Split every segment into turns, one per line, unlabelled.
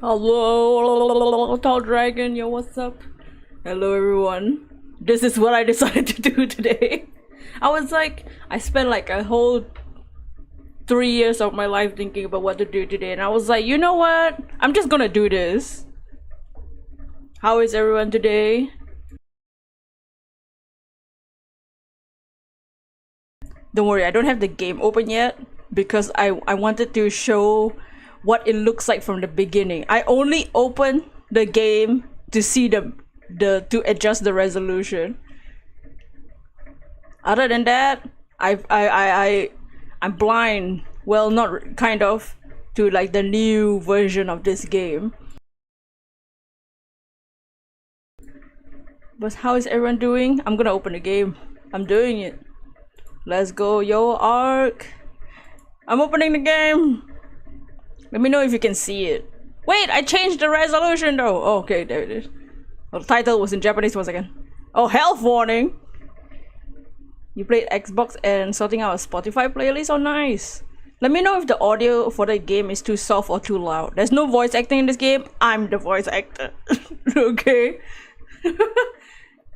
Hello, tall dragon, yo, what's up? Hello, everyone. This is what I decided to do today. I spent like a whole 3 years of my life thinking about what to do today, and I was like, you know what? I'm just gonna do this. How is everyone today? Don't worry, I don't have the game open yet because I wanted to show what it looks like from the beginning. I only opened the game to see to adjust the resolution. Other than that, I'm blind. Well, not kind of, to like the new version of this game. But how is everyone doing? I'm gonna open the game. I'm doing it. Let's go, yo, Ark. I'm opening the game. Let me know if you can see it. Wait, I changed the resolution though. Oh, okay, there it is. Well, the title was in Japanese once again. Oh, health warning. You played Xbox and sorting out a Spotify playlist? Oh, nice. Let me know if the audio for the game is too soft or too loud. There's no voice acting in this game. I'm the voice actor. Okay.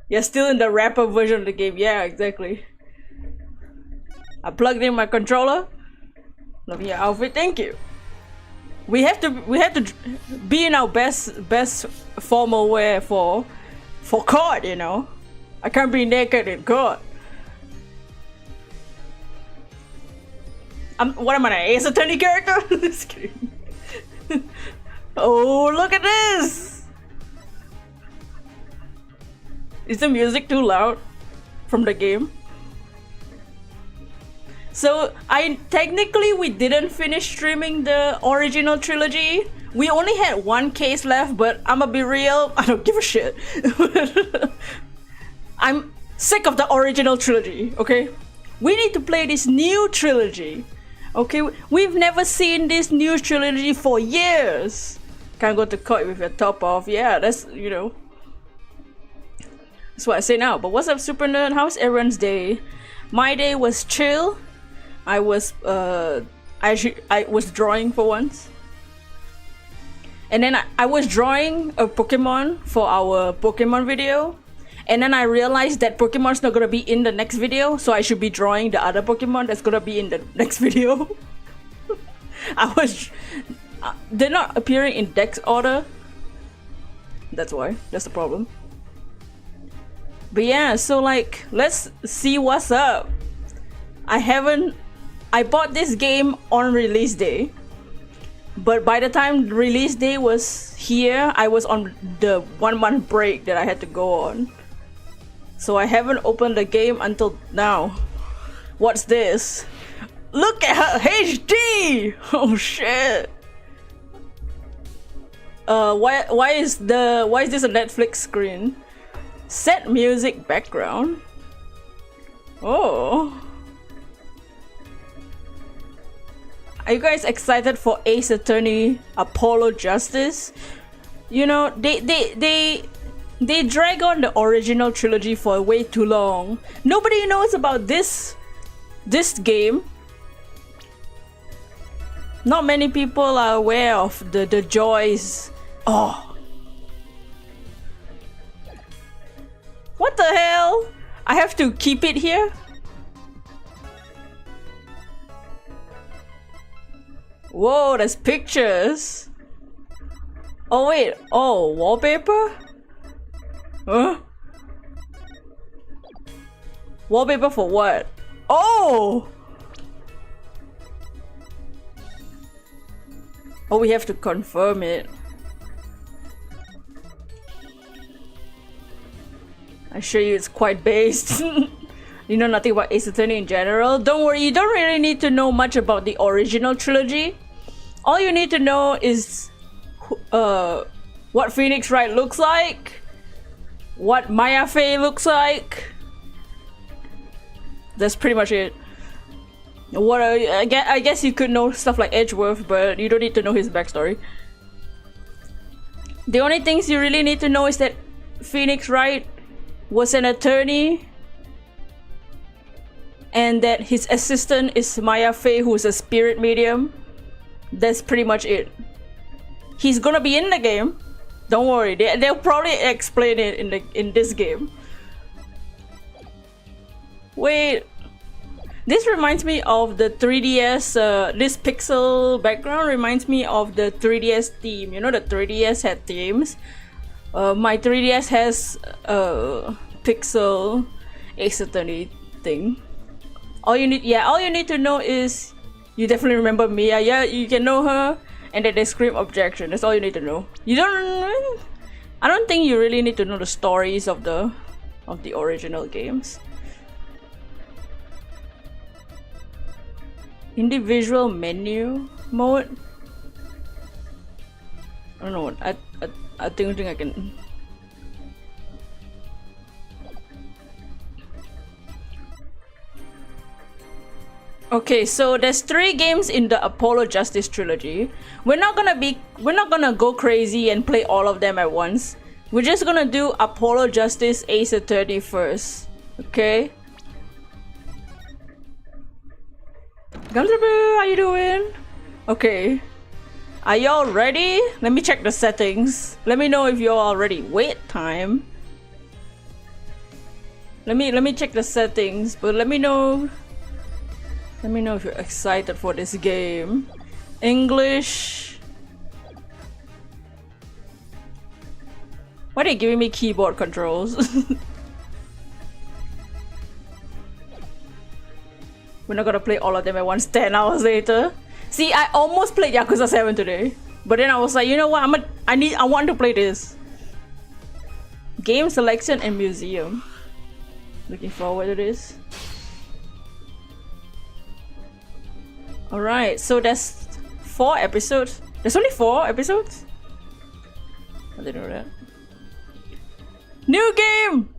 You're still in the rapper version of the game. Yeah, exactly. I plugged in my controller. Love your outfit. Thank you. We have to be in our best formal wear for court, you know. I can't be naked in court. What am I, an Ace Attorney character? Just kidding. Oh, look at this! Is the music too loud from the game? So technically we didn't finish streaming the original trilogy. We only had one case left, but I'ma be real, I don't give a shit. I'm sick of the original trilogy, okay? We need to play this new trilogy. Okay, we've never seen this new trilogy for years. Can't go to court with your top off. Yeah, that's, you know. That's what I say now. But what's up, Super Nerd? How's everyone's day? My day was chill. I was drawing for once. And then I was drawing a Pokemon for our Pokemon video. And then I realized that Pokemon's not gonna be in the next video, so I should be drawing the other Pokemon that's gonna be in the next video. They're not appearing in dex order. That's why. That's the problem. But yeah, so like, let's see what's up. I bought this game on release day, but by the time release day was here, I was on the 1 month break that I had to go on. So I haven't opened the game until now. What's this? Look at her HD! Oh shit! Why is this a Netflix screen? Set music background. Oh. Are you guys excited for Ace Attorney Apollo Justice? You know, they drag on the original trilogy for way too long. Nobody knows about this game. Not many people are aware of the joys. Oh. What the hell? I have to keep it here? Whoa, there's pictures. Oh wait, oh, wallpaper? Huh? Wallpaper for what? Oh! Oh, we have to confirm it. I assure you it's quite based. You know nothing about Ace Attorney in general? Don't worry, you don't really need to know much about the original trilogy. All you need to know is what Phoenix Wright looks like, what Maya Fey looks like. That's pretty much it. What I guess you could know stuff like Edgeworth, but you don't need to know his backstory. The only things you really need to know is that Phoenix Wright was an attorney and that his assistant is Maya Fey, who's a spirit medium. That's pretty much it. He's gonna be in the game. Don't worry, they'll probably explain it in this game. Wait, this reminds me of the 3DS. This pixel background reminds me of the 3DS theme. You know, the 3DS had themes. My 3DS has a pixel Ace Attorney thing. All you need to know is you definitely remember Mia. Yeah, you can know her, and that they scream objection. That's all you need to know. I don't think you really need to know the stories of the original games. Individual menu mode. I don't know. I think I can. Okay, so there's 3 games in the Apollo Justice trilogy. We're not gonna go crazy and play all of them at once. We're just gonna do Apollo Justice Ace Attorney first. Okay? Gumsaboo, how you doing? Okay. Are y'all ready? Let me check the settings. Let me know if you're all ready. Wait time. Let me check the settings, but let me know if you're excited for this game. English. Why are they giving me keyboard controls? We're not gonna play all of them at once 10 hours later. See, I almost played Yakuza 7 today. But then I was like, you know what? I want to play this. Game selection and museum. Looking forward to this. Alright, so there's 4 episodes. There's only 4 episodes? I didn't know that. New game!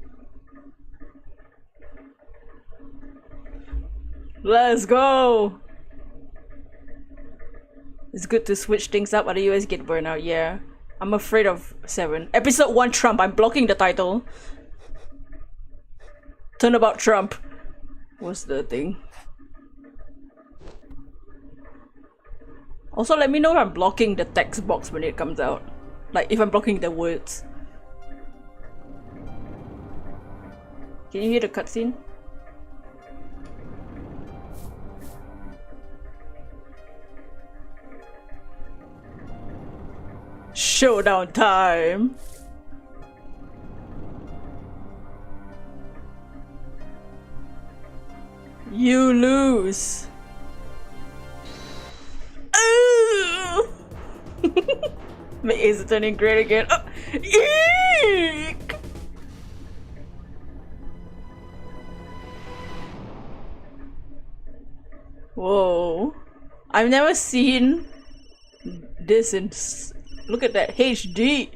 Let's go! It's good to switch things up, otherwise get burned out. Yeah, I'm afraid of 7. Episode 1 Trump. I'm blocking the title. Turnabout Trump. What's the thing? Also, let me know if I'm blocking the text box when it comes out. Like, if I'm blocking the words. Can you hear the cutscene? Showdown time! You lose! Make Ace Attorney great again. Oh. Eek! Whoa. I've never seen this in... Look at that HD.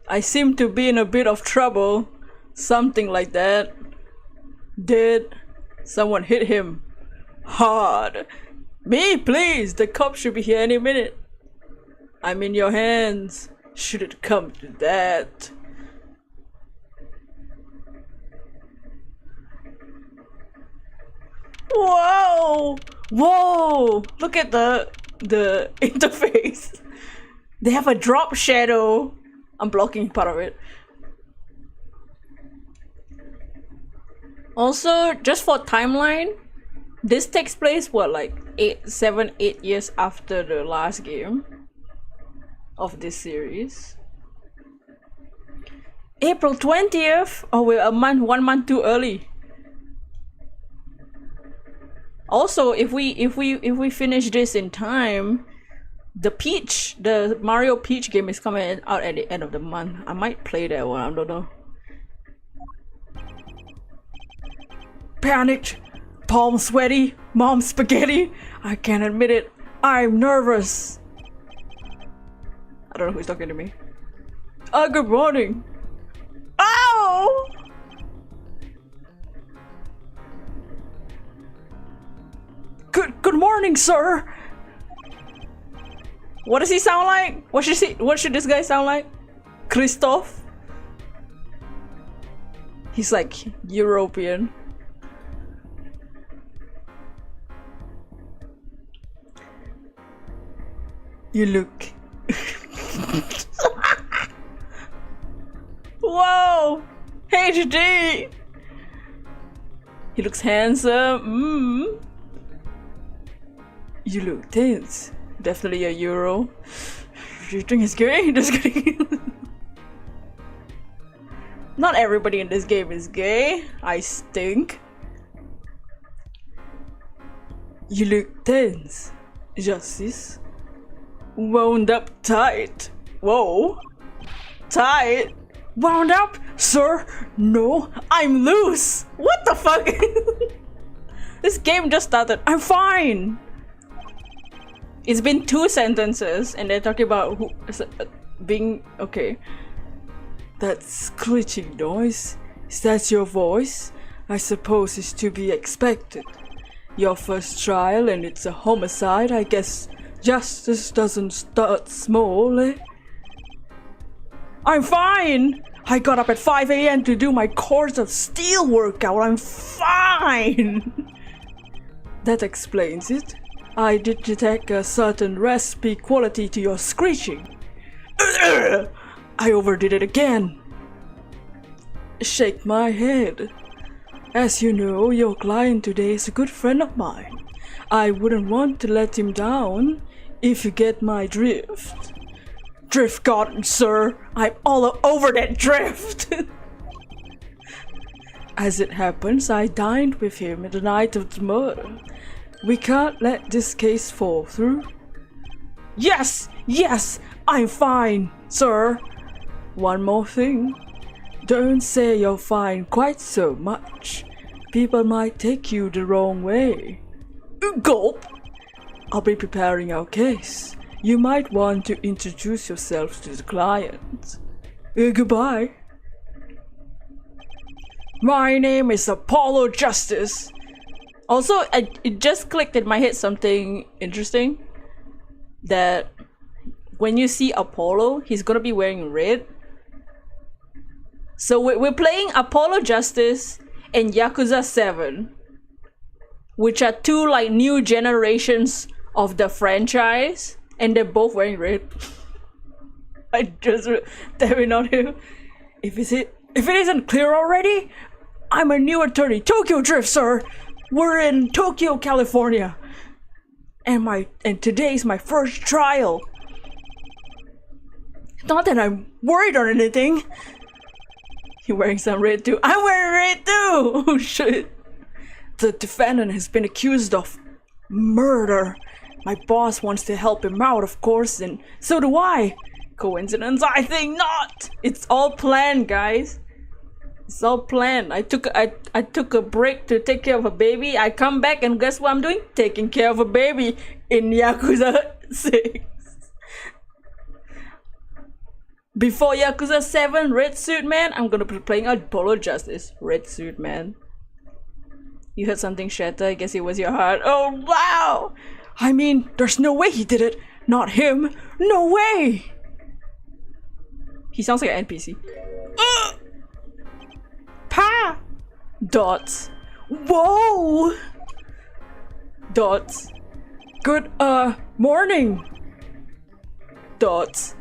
I seem to be in a bit of trouble. Something like that. Did someone hit him hard? Me, please. The cop should be here any minute. I'm in your hands. Should it come to that. Whoa! Whoa! Look at the interface. They have a drop shadow. I'm blocking part of it. Also, just for timeline, this takes place what, like 8 years after the last game of this series. April 20th. Oh, we're 1 month too early. Also, if we finish this in time, the Mario Peach game is coming out at the end of the month. I might play that one, I don't know. Panicked, palm sweaty, mom spaghetti. I can't admit it, I'm nervous. I don't know who's talking to me. Good morning. Ow! Good morning, sir. What does he sound like? What should this guy sound like? Christoph? He's like European. You look. Whoa! HD! He looks handsome. You look tense. Definitely a Euro. You think he's gay? Just kidding. Not everybody in this game is gay. I stink. You look tense. Justice. Wound up tight. Whoa. Tight? Wound up? Sir? No, I'm loose. What the fuck? This game just started. I'm fine. It's been 2 sentences and they're talking about who being okay. That screeching noise, is that your voice? I suppose it's to be expected. Your first trial and it's a homicide. I guess justice doesn't start small, eh? I'm fine! I got up at 5 AM to do my course of steel workout. I'm fine! That explains it. I did detect a certain raspy quality to your screeching. I overdid it again. Shake my head. As you know, your client today is a good friend of mine. I wouldn't want to let him down, if you get my drift. Drift gotten, sir. I'm all over that drift. As it happens, I dined with him the night of the murder. We can't let this case fall through. Yes! Yes! I'm fine, sir. One more thing. Don't say you're fine quite so much. People might take you the wrong way. Gulp! I'll be preparing our case. You might want to introduce yourself to the client. Goodbye. My name is Apollo Justice. Also, it just clicked in my head something interesting. That when you see Apollo, he's gonna be wearing red. So we're playing Apollo Justice and Yakuza 7, which are 2 like new generations of the franchise, and they're both wearing red. I just tapping on him. If it isn't clear already, I'm a new attorney. Tokyo Drift, sir. We're in Tokyo, California, and today's my first trial. Not that I'm worried or anything. You're wearing some red too. I'm wearing red too. Oh shit. The defendant has been accused of murder. My boss wants to help him out, of course, and so do I. Coincidence? I think not. It's all planned, guys. It's all planned. I took a break to take care of a baby. I come back and guess what I'm doing? Taking care of a baby in Yakuza 6. Before Yakuza 7, Red Suit Man, I'm gonna be playing Apollo Justice. Red Suit Man. You heard something shatter, I guess it was your heart. Oh wow! I mean, there's no way he did it. Not him. No way! He sounds like an NPC. Pa! Dots. Whoa! Dots. Good, morning. Dots.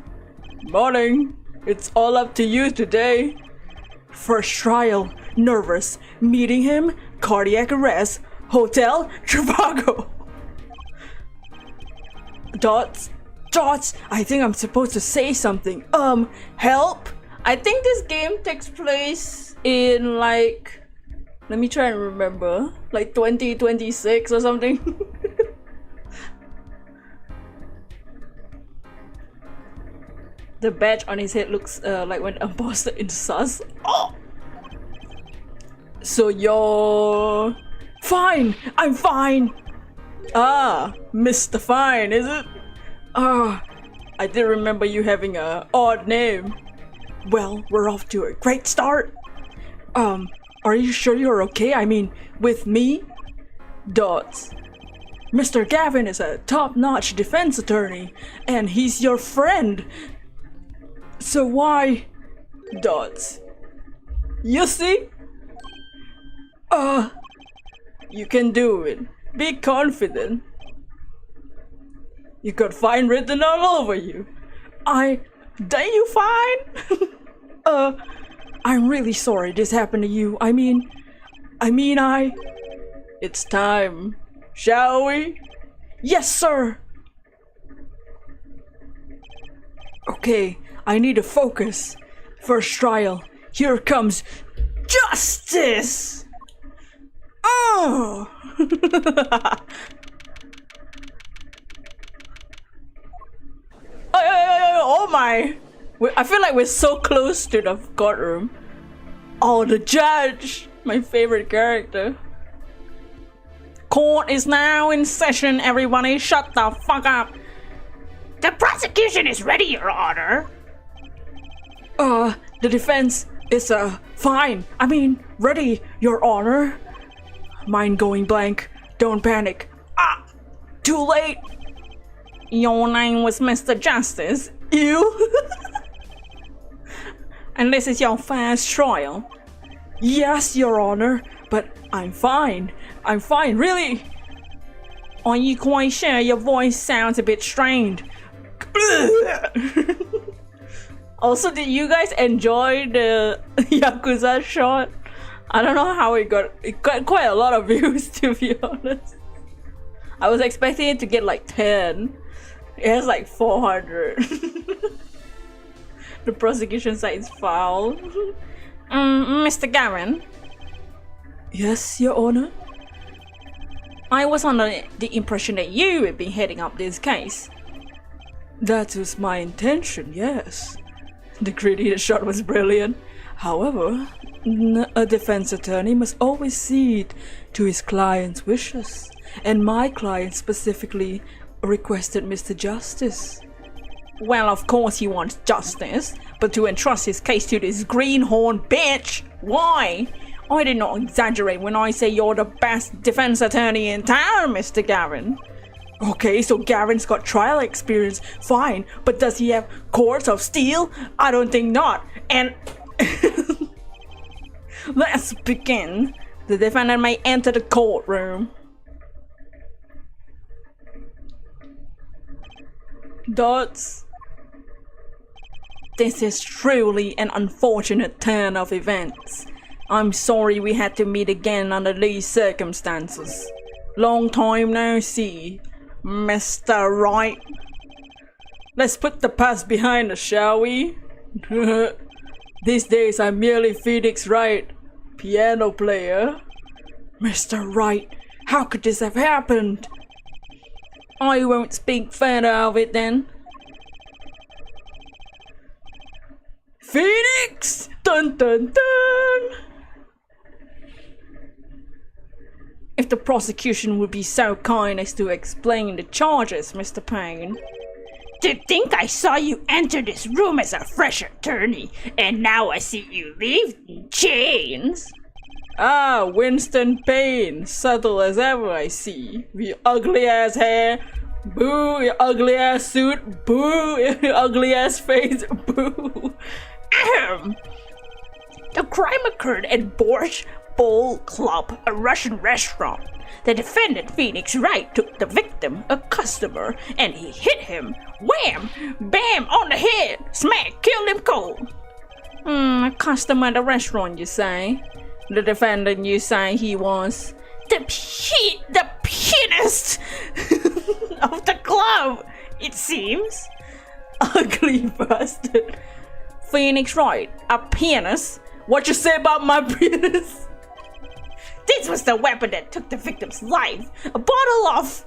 Morning. It's all up to you today. First trial. Nervous. Meeting him. Cardiac arrest. Hotel. Trivago. Dots. Dots. I think I'm supposed to say something. Help. I think this game takes place in like Let me try and remember. Like 2026 or something. The badge on his head looks like when embossed in sus. Oh! So you're fine. I'm fine. Ah, Mr. Fine, is it? Ah, I did remember you having a odd name. Well, we're off to a great start. Are you sure you're okay? I mean, with me? Dots. Mr. Gavin is a top-notch defense attorney, and he's your friend. So why? Dots. You see? You can do it. Be confident. You got fine written all over you. Dare you fine? I'm really sorry this happened to you. I mean, It's time. Shall we? Yes, sir! Okay, I need to focus. First trial. Here comes justice! Oh! Oh my! I feel like we're so close to the courtroom. Oh, the judge! My favorite character. Court is now in session, everybody. Shut the fuck up.
The prosecution is ready, Your Honor.
The defense is, fine. I mean, ready, Your Honor. Mind going blank. Don't panic. Ah! Too late!
Your name was Mr. Justice.
You?
And this is your first trial?
Yes, Your Honor. But I'm fine. I'm fine, really.
Are you quite sure? Your voice sounds a bit strained.
Also, did you guys enjoy the Yakuza shot? I don't know how it got quite a lot of views, to be honest. I was expecting it to get like 10. It has like 400. The prosecution side is foul.
Mr. Gavin?
Yes, Your Honor?
I was under the impression that you would be heading up this case.
That was my intention, yes. The gritty shot was brilliant. However, a defense attorney must always cede to his client's wishes, and my client specifically requested Mr. Justice.
Well, of course he wants justice, but to entrust his case to this greenhorn bitch, why? I did not exaggerate when I say you're the best defense attorney in town, Mr. Gavin.
Okay, so Gavin's got trial experience, fine, but does he have cords of steel? I don't think not, and...
Let's begin. The defendant may enter the courtroom.
Dots.
This is truly an unfortunate turn of events. I'm sorry we had to meet again under these circumstances. Long time no see, Mr. Wright.
Let's put the past behind us, shall we? These days I'm merely Phoenix Wright, piano player. Mr. Wright, how could this have happened?
I won't speak further of it then.
Phoenix! Dun dun dun!
If the prosecution would be so kind as to explain the charges, Mr. Payne.
To think I saw you enter this room as a fresh attorney, and now I see you leave in chains.
Ah, Winston Payne, subtle as ever I see. With ugly ass hair, boo, your ugly ass suit, boo, your ugly ass face, boo.
Ahem. The crime occurred at Borscht Bowl Club, a Russian restaurant. The defendant, Phoenix Wright, took the victim, a customer, and he hit him. Wham! Bam! On the head! Smack! Killed him cold.
A customer at the restaurant, you say? The defendant, you say he was?
The pianist of the club, it seems.
Ugly bastard.
Phoenix Wright, a pianist?
What you say about my penis?
This was the weapon that took the victim's life. A bottle of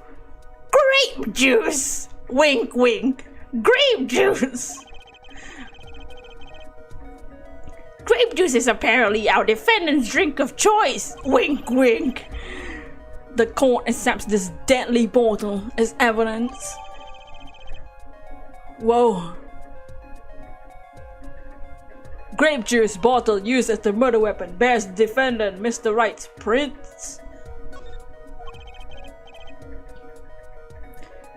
grape juice. Wink, wink. Grape juice. Grape juice is apparently our defendant's drink of choice. Wink, wink.
The court accepts this deadly bottle as evidence. Whoa. Grape juice bottle used as the murder weapon bears defendant Mr. Wright's prints.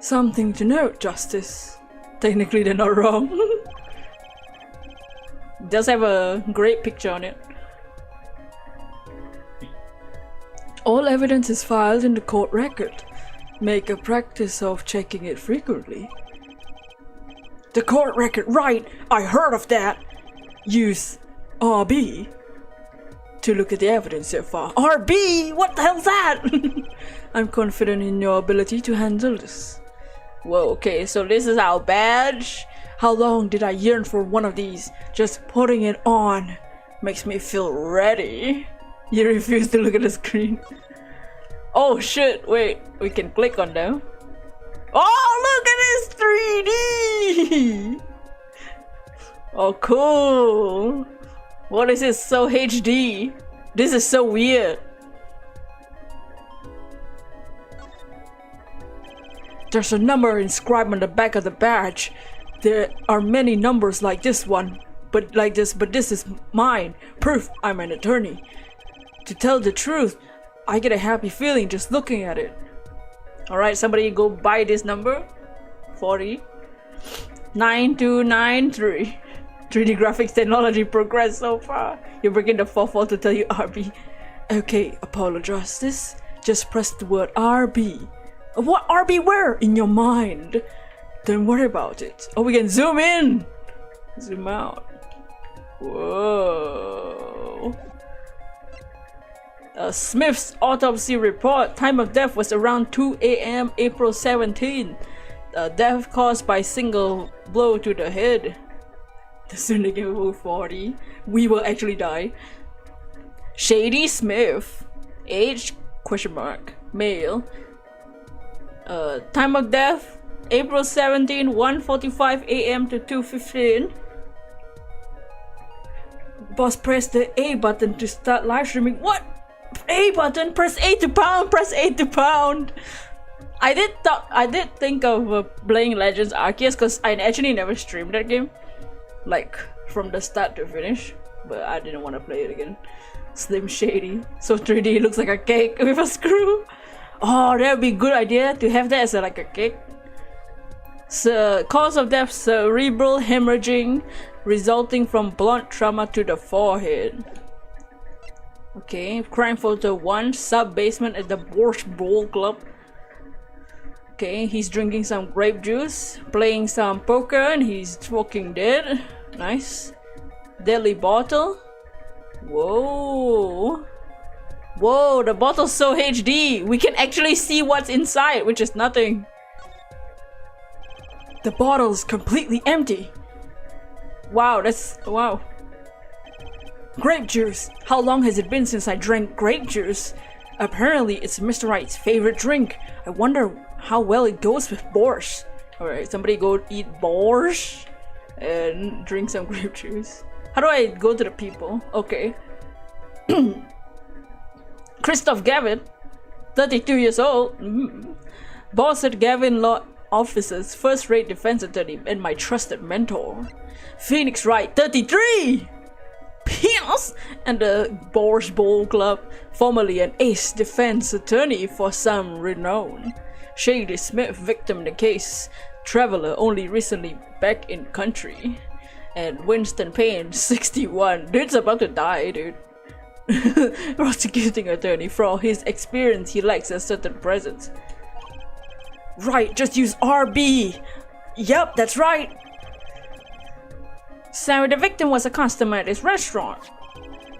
Something to note, Justice. Technically they're not wrong. Does have a great picture on it. All evidence is filed in the court record. Make a practice of checking it frequently. The court record, right! I heard of that! Use RB to look at the evidence so far. RB? What the hell's that? I'm confident in your ability to handle this. Whoa, okay, so this is our badge. How long did I yearn for one of these? Just putting it on makes me feel ready. You refuse to look at the screen. Oh shit, wait, we can click on them. Oh, look at this 3D! Oh, cool. What is this so HD? This is so weird. There's a number inscribed on the back of the badge. There are many numbers like this one, but this is mine. Proof I'm an attorney. To tell the truth, I get a happy feeling just looking at it. Alright, somebody go buy this number. 40 9293. 3D graphics technology progressed so far. You're breaking the fourth wall to tell you RB. Okay, apologize this. Just press the word RB. What RB where? In your mind. Don't worry about it. Oh, we can zoom in. Zoom out. Whoa. Smith's autopsy report. Time of death was around 2 a.m. April 17. Death caused by single blow to the head. The sooner they give over 40, we will actually die. Shady Smith. Age? Question mark. Male. Time of death, April 17, 1:45 a.m. to 2:15. Boss, press the A button to start live streaming. What? A button? Press A to pound. Press A to pound. I did think of playing Legends Arceus because I actually never streamed that game, like from the start to finish. But I didn't want to play it again. Slim Shady. So 3D looks like a cake with a screw. Oh, that would be a good idea to have that as like a cake. So, cause of death, cerebral hemorrhaging resulting from blunt trauma to the forehead. Okay, crime photo 1, sub-basement at the Borscht Bowl Club. Okay, he's drinking some grape juice, playing some poker, and he's fucking dead. Nice. Deadly bottle. Whoa. Whoa, the bottle's so HD. We can actually see what's inside, which is nothing. The bottle's completely empty. Wow, wow. Grape juice. How long has it been since I drank grape juice? Apparently, it's Mr. Wright's favorite drink. I wonder how well it goes with borscht. Alright, somebody go eat borscht and drink some grape juice. How do I go to the people? Okay. Christoph Gavin, 32 years old. Boss at Gavin Law Offices, first-rate defense attorney, and my trusted mentor. Phoenix Wright, 33! Penis! And the Borscht Bowl Club, formerly an ace defense attorney for some renown. Shady Smith, victim in the case. Traveler, only recently back in country. And Winston Payne, 61. Dude's about to die, dude. Prosecuting attorney. For all his experience, he lacks a certain presence. Right, just use RB. Yep, that's right.
So the victim was a customer at this restaurant.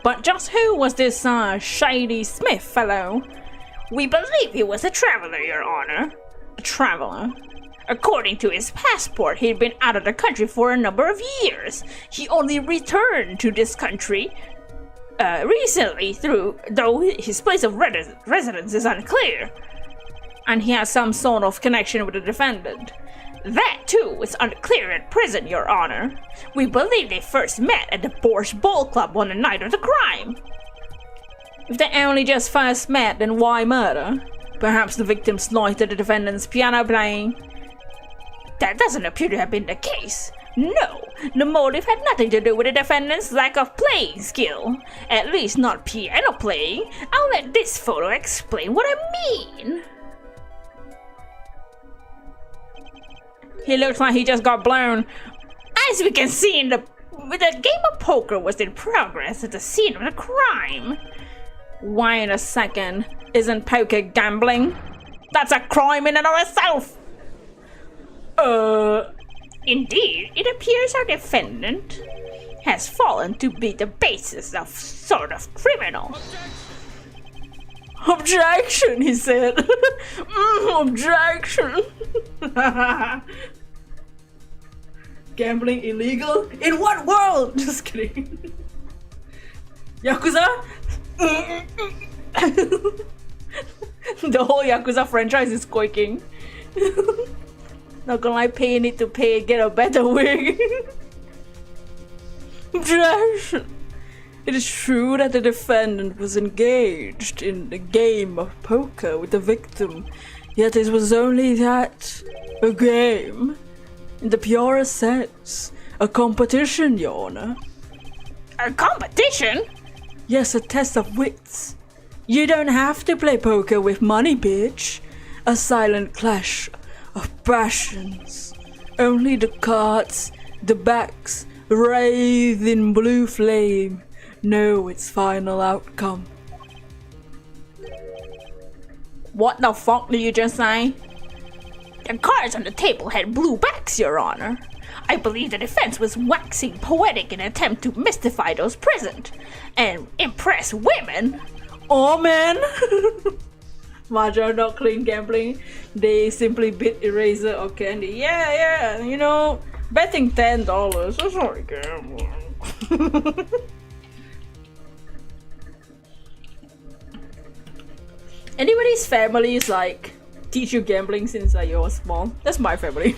But just who was this Shady Smith fellow? We believe he was a traveler, Your Honor. A traveler? According to his passport, he'd been out of the country for a number of years. He only returned to this country recently, though his place of residence is unclear.
And he has some sort of connection with the defendant.
That, too, is unclear at present, Your Honor. We believe they first met at the Borscht Ball Club on the night of the crime.
If they only just first met, then why murder? Perhaps the victim slighted the defendant's piano playing.
That doesn't appear to have been the case. No, the motive had nothing to do with the defendant's lack of playing skill. At least not piano playing. I'll let this photo explain what I mean.
He looks like he just got blown.
As we can see the game of poker was in progress at the scene of the crime.
Wait a second. Isn't poker gambling? That's a crime in and of itself!
Indeed, it appears our defendant has fallen to be the basis of sort of criminal.
Objection, he said. Objection. Gambling illegal? In what world? Just kidding. Yakuza? The whole Yakuza franchise is quaking. Not gonna lie, pay need to pay, get a better wig. Objection. It is true that the defendant was engaged in a game of poker with the victim, yet it was only that, a game. In the purest sense, a competition, Your Honor.
A competition?
Yes, a test of wits. You don't have to play poker with money, bitch. A silent clash of passions. Only the cards, the backs, wreathed in blue flame, know its final outcome.
What the fuck did you just say? The cards on the table had blue backs, Your Honor. I believe the defense was waxing poetic in an attempt to mystify those present and impress women.
Oh man! Mahjong not clean gambling. They simply bid eraser or candy. Yeah, you know, betting $10. That's not gambling. Anybody's family is like teach you gambling since you were small. That's my family.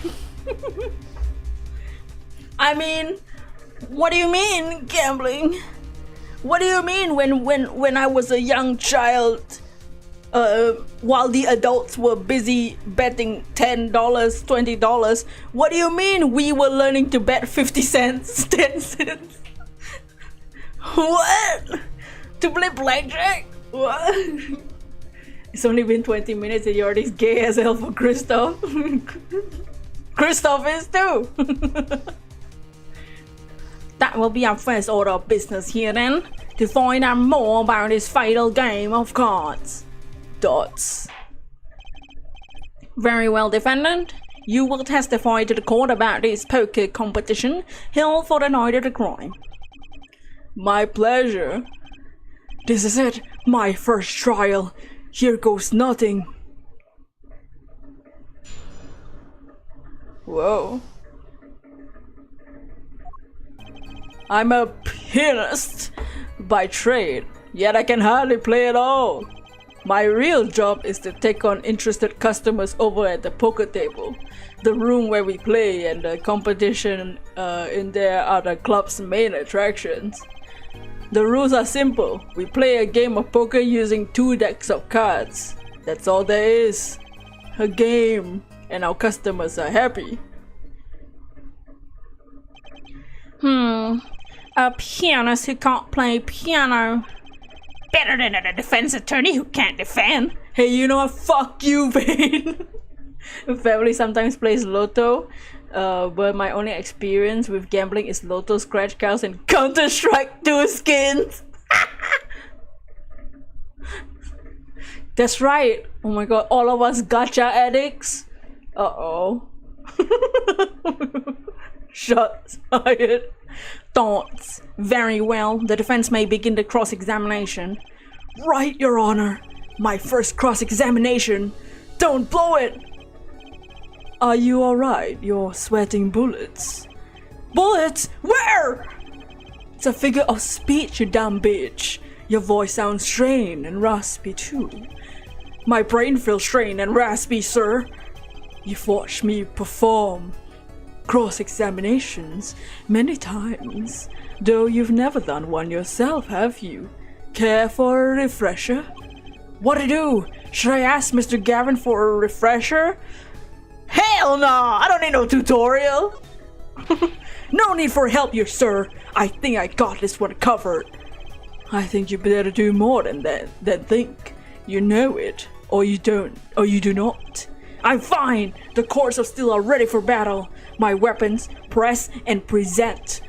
I mean, what do you mean gambling? What do you mean when I was a young child, while the adults were busy betting $10, $20? What do you mean we were learning to bet 50 cents, 10 cents? What? To play blackjack? What? It's only been 20 minutes and you're already gay as hell for Christoph. Christoph is too. That will be our first order of business here then, to find out more about this fatal game of cards. Dots. Very well, defendant. You will testify to the court about this poker competition held for the night of the crime. My pleasure. This is it, my first trial. Here goes nothing. Whoa. I'm a pianist by trade, yet I can hardly play at all. My real job is to take on interested customers over at the poker table, the room where we play, and the competition in there are the club's main attractions. The rules are simple. We play a game of poker using 2 decks of cards. That's all there is. A game, and our customers are happy.
A pianist who can't play piano. Better than a defense attorney who can't defend.
Hey, you know what? Fuck you, Vane. Family sometimes plays Lotto, but my only experience with gambling is Lotto, scratch cards, and Counter-Strike 2 skins. That's right. Oh my god, all of us gacha addicts. Uh-oh. Shots fired. Thoughts. Very well. The defense may begin the cross-examination. Right, Your Honor. My first cross-examination. Don't blow it. Are you alright? You're sweating bullets. Bullets? Where? It's a figure of speech, you dumb bitch. Your voice sounds strained and raspy too. My brain feels strained and raspy, sir. You've watched me perform cross-examinations many times, though you've never done one yourself, have you? Care for a refresher? What to do? Should I ask Mr. Gavin for a refresher? Hell no! I don't need no tutorial! No need for help, you sir. I think I got this one covered. I think you better do more than that, than think. You know it, or you don't, or you do not. I'm fine! The courts of steel are ready for battle. My weapons, press and present.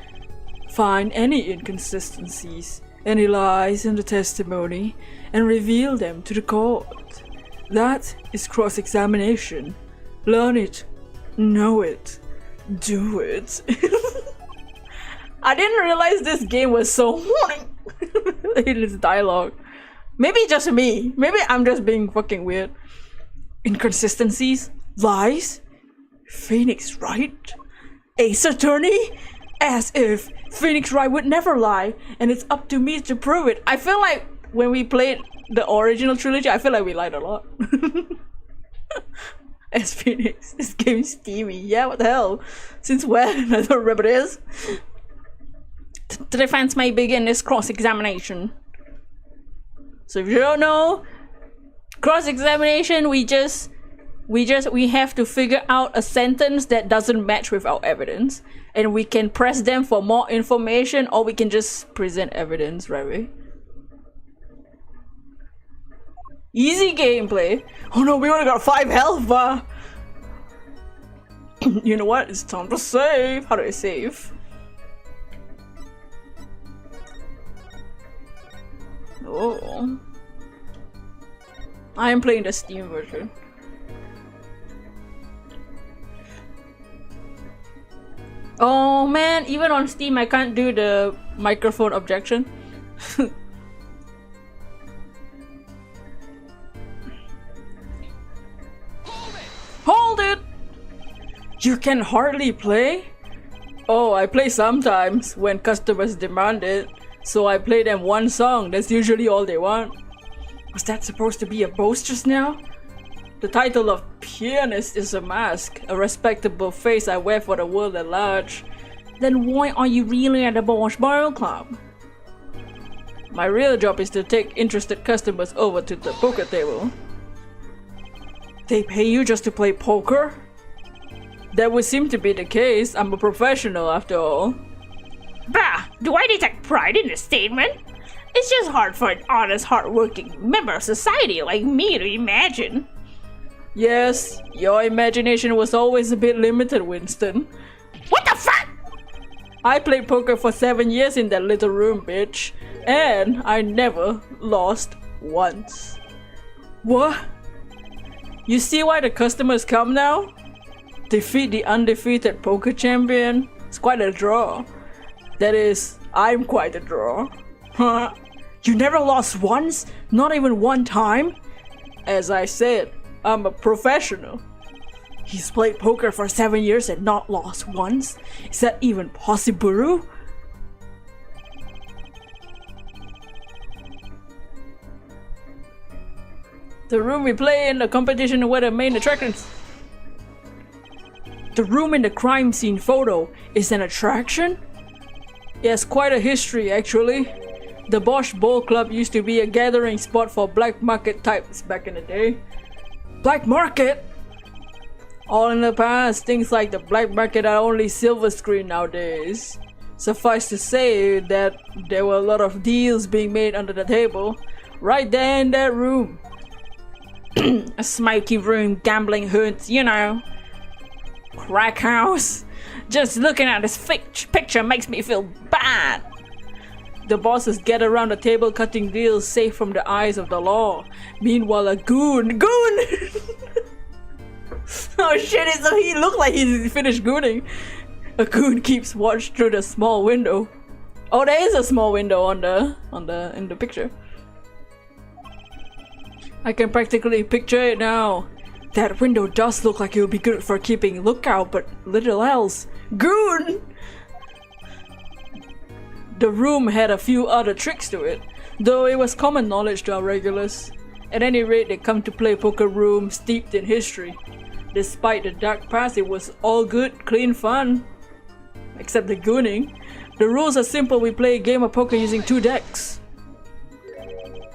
Find any inconsistencies, any lies in the testimony, and reveal them to the court. That is cross-examination. Learn it, know it, do it. I didn't realize this game was so in its dialogue. Maybe just me. Maybe I'm just being fucking weird. Inconsistencies? Lies? Phoenix Wright? Ace Attorney? As if Phoenix Wright would never lie, and it's up to me to prove it. I feel like when we played the original trilogy, I feel like we lied a lot. As Phoenix, this game's steamy. Yeah, what the hell? Since when? I don't remember this. The defense may begin this cross-examination. So if you don't know, cross-examination, we have to figure out a sentence that doesn't match with our evidence, and we can press them for more information, or we can just present evidence, right? Easy gameplay. Oh no, we only got 5 health, You know what? It's time to save. How do I save? Oh. I am playing the Steam version. Oh man, even on Steam I can't do the microphone objection. Hold it! You can hardly play? Oh, I play sometimes when customers demand it. So I play them one song, that's usually all they want. Was that supposed to be a boast just now? The title of pianist is a mask, a respectable face I wear for the world at large. Then why are you really at the Bosch Bar Club? My real job is to take interested customers over to the poker table. They pay you just to play poker? That would seem to be the case. I'm a professional after all.
Bah! Do I detect pride in this statement? It's just hard for an honest, hard-working member of society like me to imagine.
Yes, your imagination was always a bit limited, Winston.
What the fuck?
I played poker for 7 years in that little room, bitch. And I never lost once. What? You see why the customers come now? Defeat the undefeated poker champion? It's quite a draw. That is, I'm quite a draw. Huh? You never lost once? Not even one time? As I said, I'm a professional. He's played poker for 7 years and not lost once? Is that even possible? The room we play in, the competition were the main attractions. The room in the crime scene photo is an attraction? Yes, quite a history actually. The Bosch Bowl Club used to be a gathering spot for black market types back in the day. Black market? All in the past, things like the black market are only silver screen nowadays. Suffice to say that there were a lot of deals being made under the table, right there in that room. A smoky room, gambling hoods, you know. Crack house. Just looking at this picture makes me feel bad. The bosses get around the table cutting deals safe from the eyes of the law. Meanwhile, a goon! Oh shit, he looked like he finished gooning. A goon keeps watch through the small window. Oh, there is a small window in the picture. I can practically picture it now. That window does look like it would be good for keeping lookout, but little else. Goon!
The room had a few other tricks to it, though it was common knowledge to our regulars. At any rate, they come to play poker room steeped in history. Despite the dark past, it was all good, clean fun. Except the gooning. The rules are simple. We play a game of poker using 2 decks.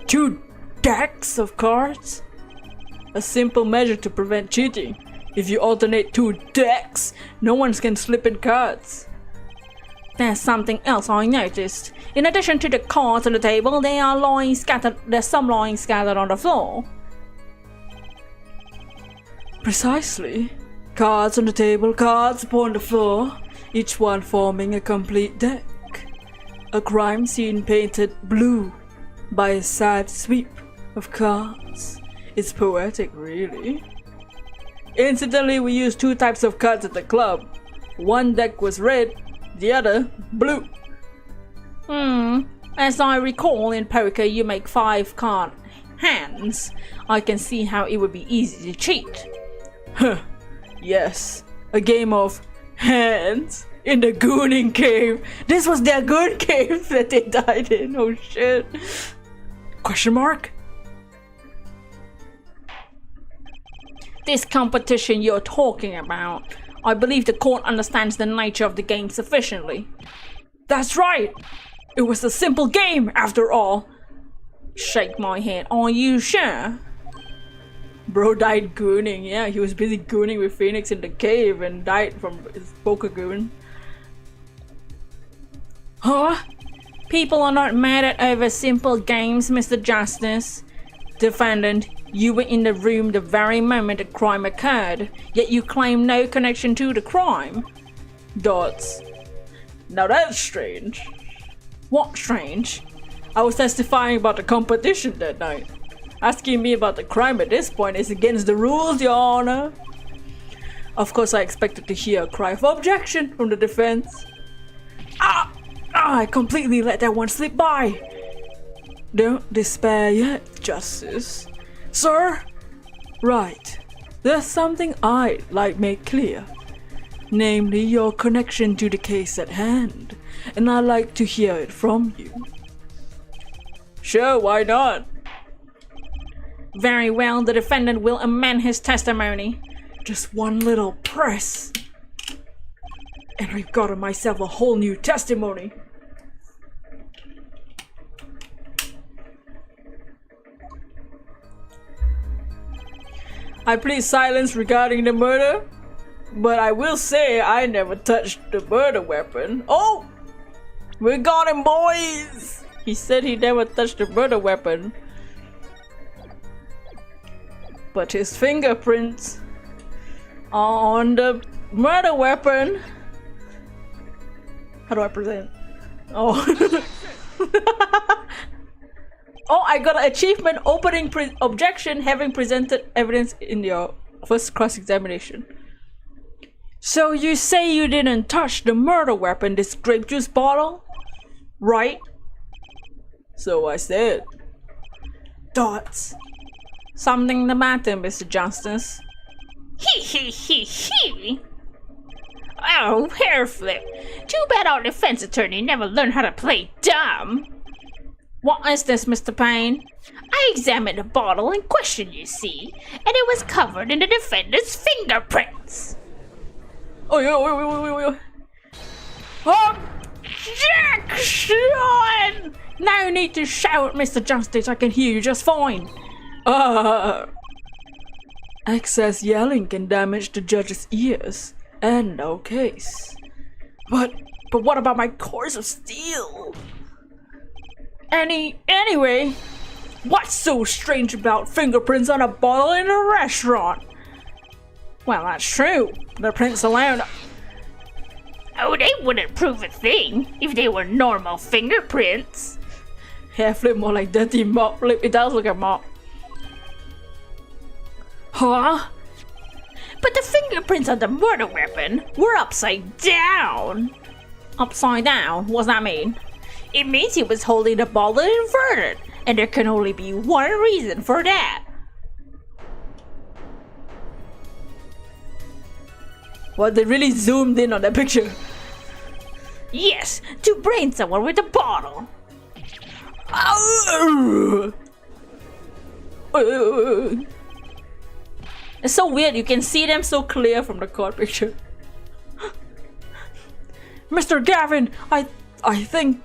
2 decks of cards? A simple measure to prevent cheating. If you alternate 2 decks, no one can slip in cards. There's something else I noticed. In addition to the cards on the table, there's some lying scattered on the floor. Precisely. Cards on the table, cards upon the floor, each one forming a complete deck. A crime scene painted blue by a sad sweep of cards. It's poetic, really. Incidentally, we used 2 types of cards at the club. One deck was red, the other blue.
As I recall, in poker you make 5 card hands. I can see how it would be easy to cheat.
Huh. Yes. A game of hands in the gooning cave. This was their good cave that they died in. Oh shit. Question mark?
This competition you're talking about, I believe the court understands the nature of the game sufficiently.
That's right! It was a simple game after all.
Shake my head. Are you sure?
Bro died gooning. Yeah, he was busy gooning with Phoenix in the cave and died from his poker goon.
Huh? People are not mad at over simple games, Mr. Justice. Defendant, you were in the room the very moment the crime occurred, yet you claim no connection to the crime.
Dots. Now that's strange.
What strange?
I was testifying about the competition that night. Asking me about the crime at this point is against the rules, Your Honor. Of course, I expected to hear a cry of objection from the defense. I completely let that one slip by. Don't despair yet, Justice. Sir? Right. There's something I'd like make clear. Namely, your connection to the case at hand. And I'd like to hear it from you. Sure, why not?
Very well, the defendant will amend his testimony.
Just one little press. And I've gotten myself a whole new testimony. I plead silence regarding the murder, but I will say I never touched the murder weapon. Oh! We got him, boys! He said he never touched the murder weapon. But his fingerprints are on the murder weapon. How do I present? Oh. Oh, I got an achievement opening objection having presented evidence in your first cross-examination. So you say you didn't touch the murder weapon, this grape juice bottle? Right? So I said. Dots.
Something the matter, Mr. Justice?
He. Oh, hair flip. Too bad our defense attorney never learned how to play dumb.
What is this, Mr. Payne?
I examined the bottle in question, you see, and it was covered in the defendant's fingerprints.
Oh.
Objection!
No need to shout, Mr. Justice. I can hear you just fine.
Excess yelling can damage the judge's ears, and no case. But what about my cores of steel? Anyway, what's so strange about fingerprints on a bottle in a restaurant?
Well, that's true. The prints alone.
Oh, they wouldn't prove a thing if they were normal fingerprints.
Hair flip more like dirty mop flip. It does look like mop.
Huh?
But the fingerprints on the murder weapon were upside down.
Upside down? What's that mean?
It means he was holding the bottle inverted, and there can only be one reason for that.
Well, they really zoomed in on that picture.
Yes, to brain someone with a bottle.
It's so weird, you can see them so clear from the court picture. Mr. Gavin, I think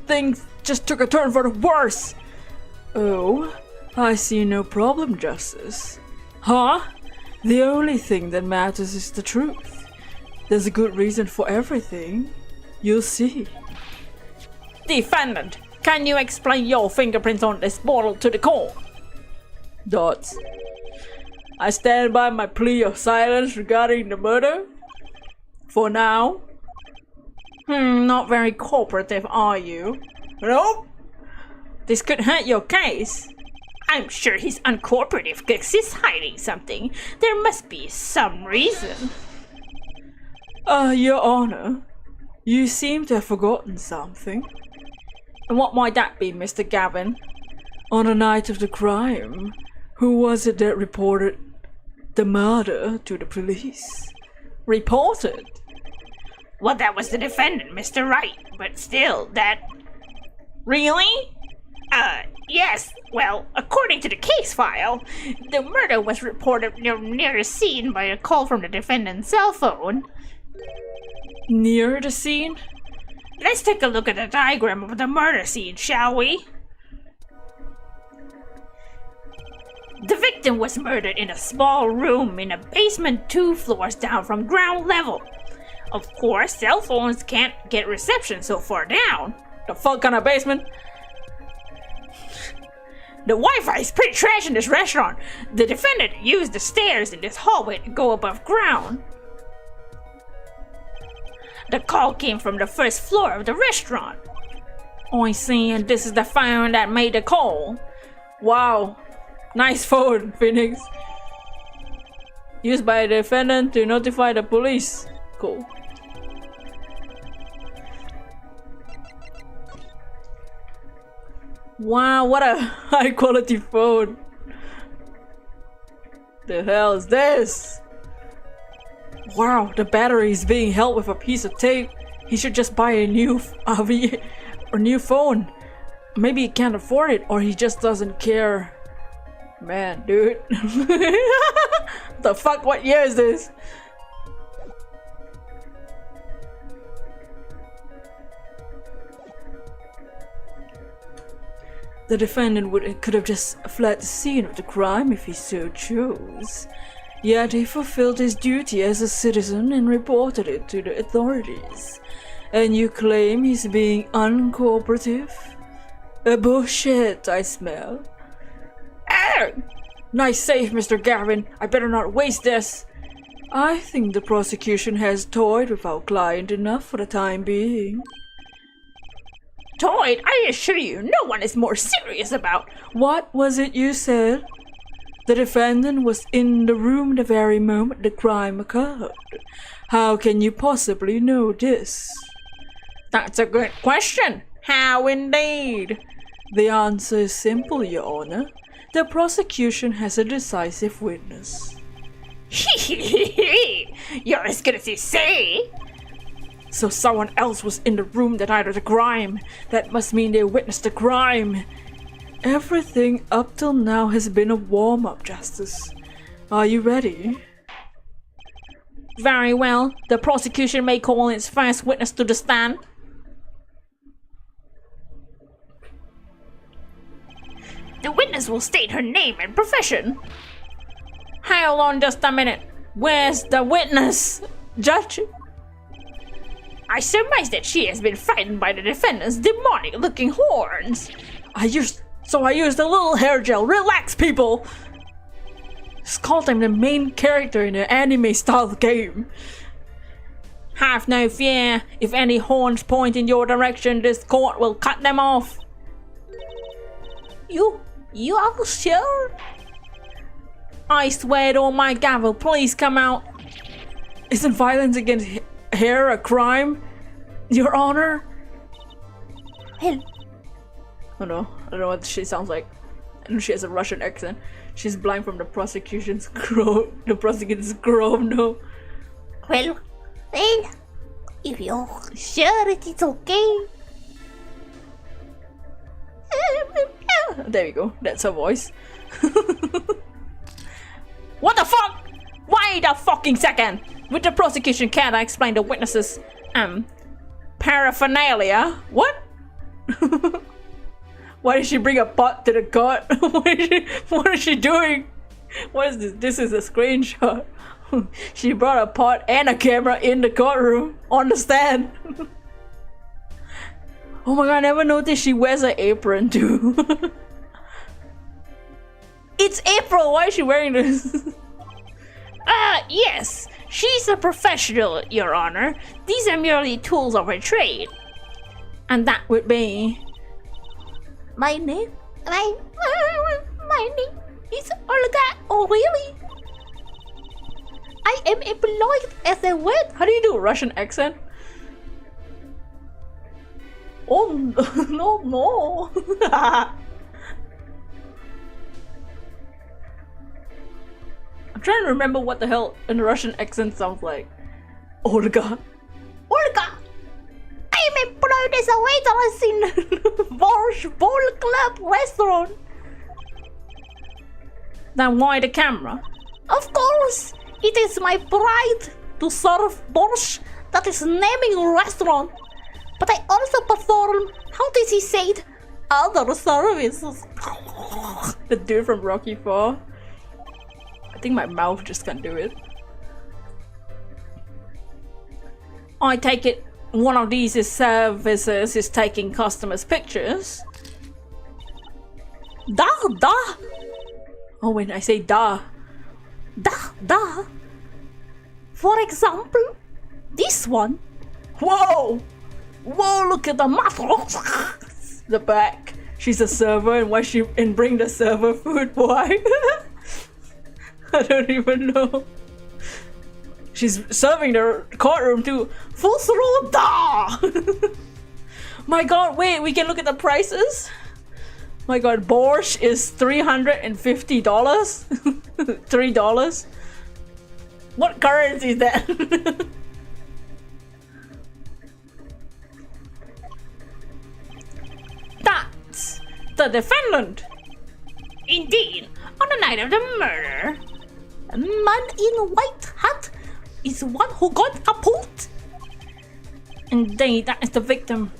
things just took a turn for the worse. Oh, I see no problem, Justice. Huh? The only thing that matters is the truth. There's a good reason for everything. You'll see.
Defendant, can you explain your fingerprints on this bottle to the court?
Dots. I stand by my plea of silence regarding the murder. For now.
Not very cooperative, are you?
Nope.
This could hurt your case.
I'm sure he's uncooperative because he's hiding something. There must be some reason.
Your Honor, you seem to have forgotten something.
And what might that be, Mr. Gavin?
On the night of the crime, who was it that reported the murder to the police?
Reported?
Well, that was the defendant, Mr. Wright, but still, that...
Really?
Yes. Well, according to the case file, the murder was reported near the scene by a call from the defendant's cell phone.
Near the scene?
Let's take a look at the diagram of the murder scene, shall we? The victim was murdered in a small room in a basement 2 floors down from ground level. Of course, cell phones can't get reception so far down.
The fuck kind of basement?
The Wi-Fi is pretty trash in this restaurant. The defendant used the stairs in this hallway to go above ground. The call came from the 1st floor of the restaurant.
I see, and this is the phone that made the call.
Wow. Nice phone, Phoenix. Used by the defendant to notify the police. Cool. Wow, what a high quality phone. The hell is this? Wow, the battery is being held with a piece of tape. He should just buy a new new phone. Maybe he can't afford it, or he just doesn't care. Man, dude. The fuck, what year is this? The defendant could have just fled the scene of the crime if he so chose. Yet he fulfilled his duty as a citizen and reported it to the authorities. And you claim he's being uncooperative? Bullshit, I smell.
Nice save, Mr. Gavin. I better not waste this.
I think the prosecution has toyed with our client enough for the time being.
Toyed? I assure you, no one is more serious about...
What was it you said? The defendant was in the room the very moment the crime occurred. How can you possibly know this?
That's a good question. How indeed?
The answer is simple, Your Honor. The prosecution has a decisive witness.
You're as good as you say.
So someone else was in the room that night of the crime. That must mean they witnessed the crime.
Everything up till now has been a warm-up, Justice. Are you ready?
Very well. The prosecution may call its first witness to the stand.
The witness will state her name and profession.
Hold on just a minute. Where's the witness? Judge?
I surmise that she has been frightened by the defendant's demonic-looking horns.
I used a little hair gel. Relax, people! Just called him the main character in an anime-style game. Have no fear. If any horns point in your direction, this court will cut them off.
You are sure?
I swear it on my gavel. Please come out.
Isn't violence against hair a crime, Your Honor?
Hell.
Oh no, I don't know what she sounds like. I know she has a Russian accent. She's blind from the prosecution's groan. The prosecutor's groan, no.
Well, If you're sure it is okay.
There we go. That's her voice.
What the fuck? Wait a fucking second! With the prosecution, can I explain the witnesses' paraphernalia? What? Why did she bring a pot to the court? What is she doing? What is this? This is a screenshot. She brought a pot and a camera in the courtroom on the stand. Oh my god, I never noticed she wears an apron too. It's April, why is she wearing this?
Yes. She's a professional, Your Honor. These are merely tools of her trade.
And that would be...
My name? My name is Olga O'Reilly. I am employed as a what?
How do you do a Russian accent? Oh no. I'm trying to remember what the hell a Russian accent sounds like. Olga.
Olga! I am employed as a waitress in Borscht Bowl Club restaurant.
Then why the camera?
Of course, it is my pride to serve borscht that is naming restaurant. But I also perform, how does he say it, other services.
The dude from Rocky 4. I think my mouth just can't do it.
I take it one of these services is taking customers' pictures.
Da.
Oh, when I say da.
Da. For example, this one.
Whoa!
Whoa, look at the muscle.
The back. She's a server and why she and bring the server food? Why? I don't even know. She's serving the courtroom too. Full throttle da! My god, wait, we can look at the prices? My god, borscht is $350? $3? What currency is that?
That's the defendant.
Indeed, on the night of the murder, a man in white hat is one who got kaput.
Indeed, that is the victim.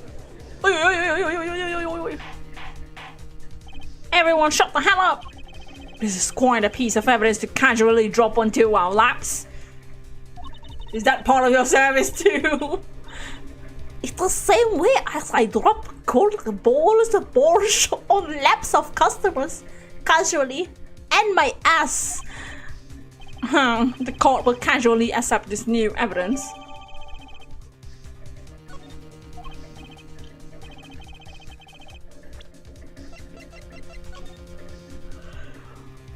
Everyone shut the hell up! This is quite a piece of evidence to casually drop onto our laps.
Is that part of your service too?
It's the same way as I drop cold balls of borscht on laps of customers, casually, and my ass.
The court will casually accept this new evidence.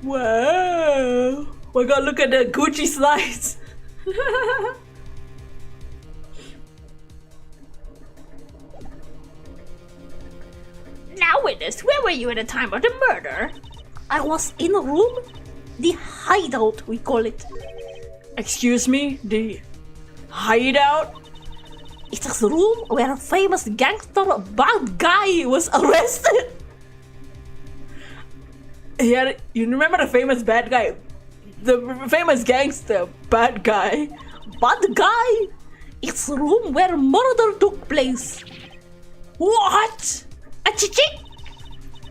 Wow! My god, look at the Gucci slides!
Now witness, where were you at the time of the murder? I was in a room, the hideout we call it.
Excuse me? The hideout?
It's a room where a famous gangster bad guy was arrested.
Yeah, you remember the famous bad guy? The famous gangster bad guy?
Bad guy? It's a room where murder took place.
What?
Achichi!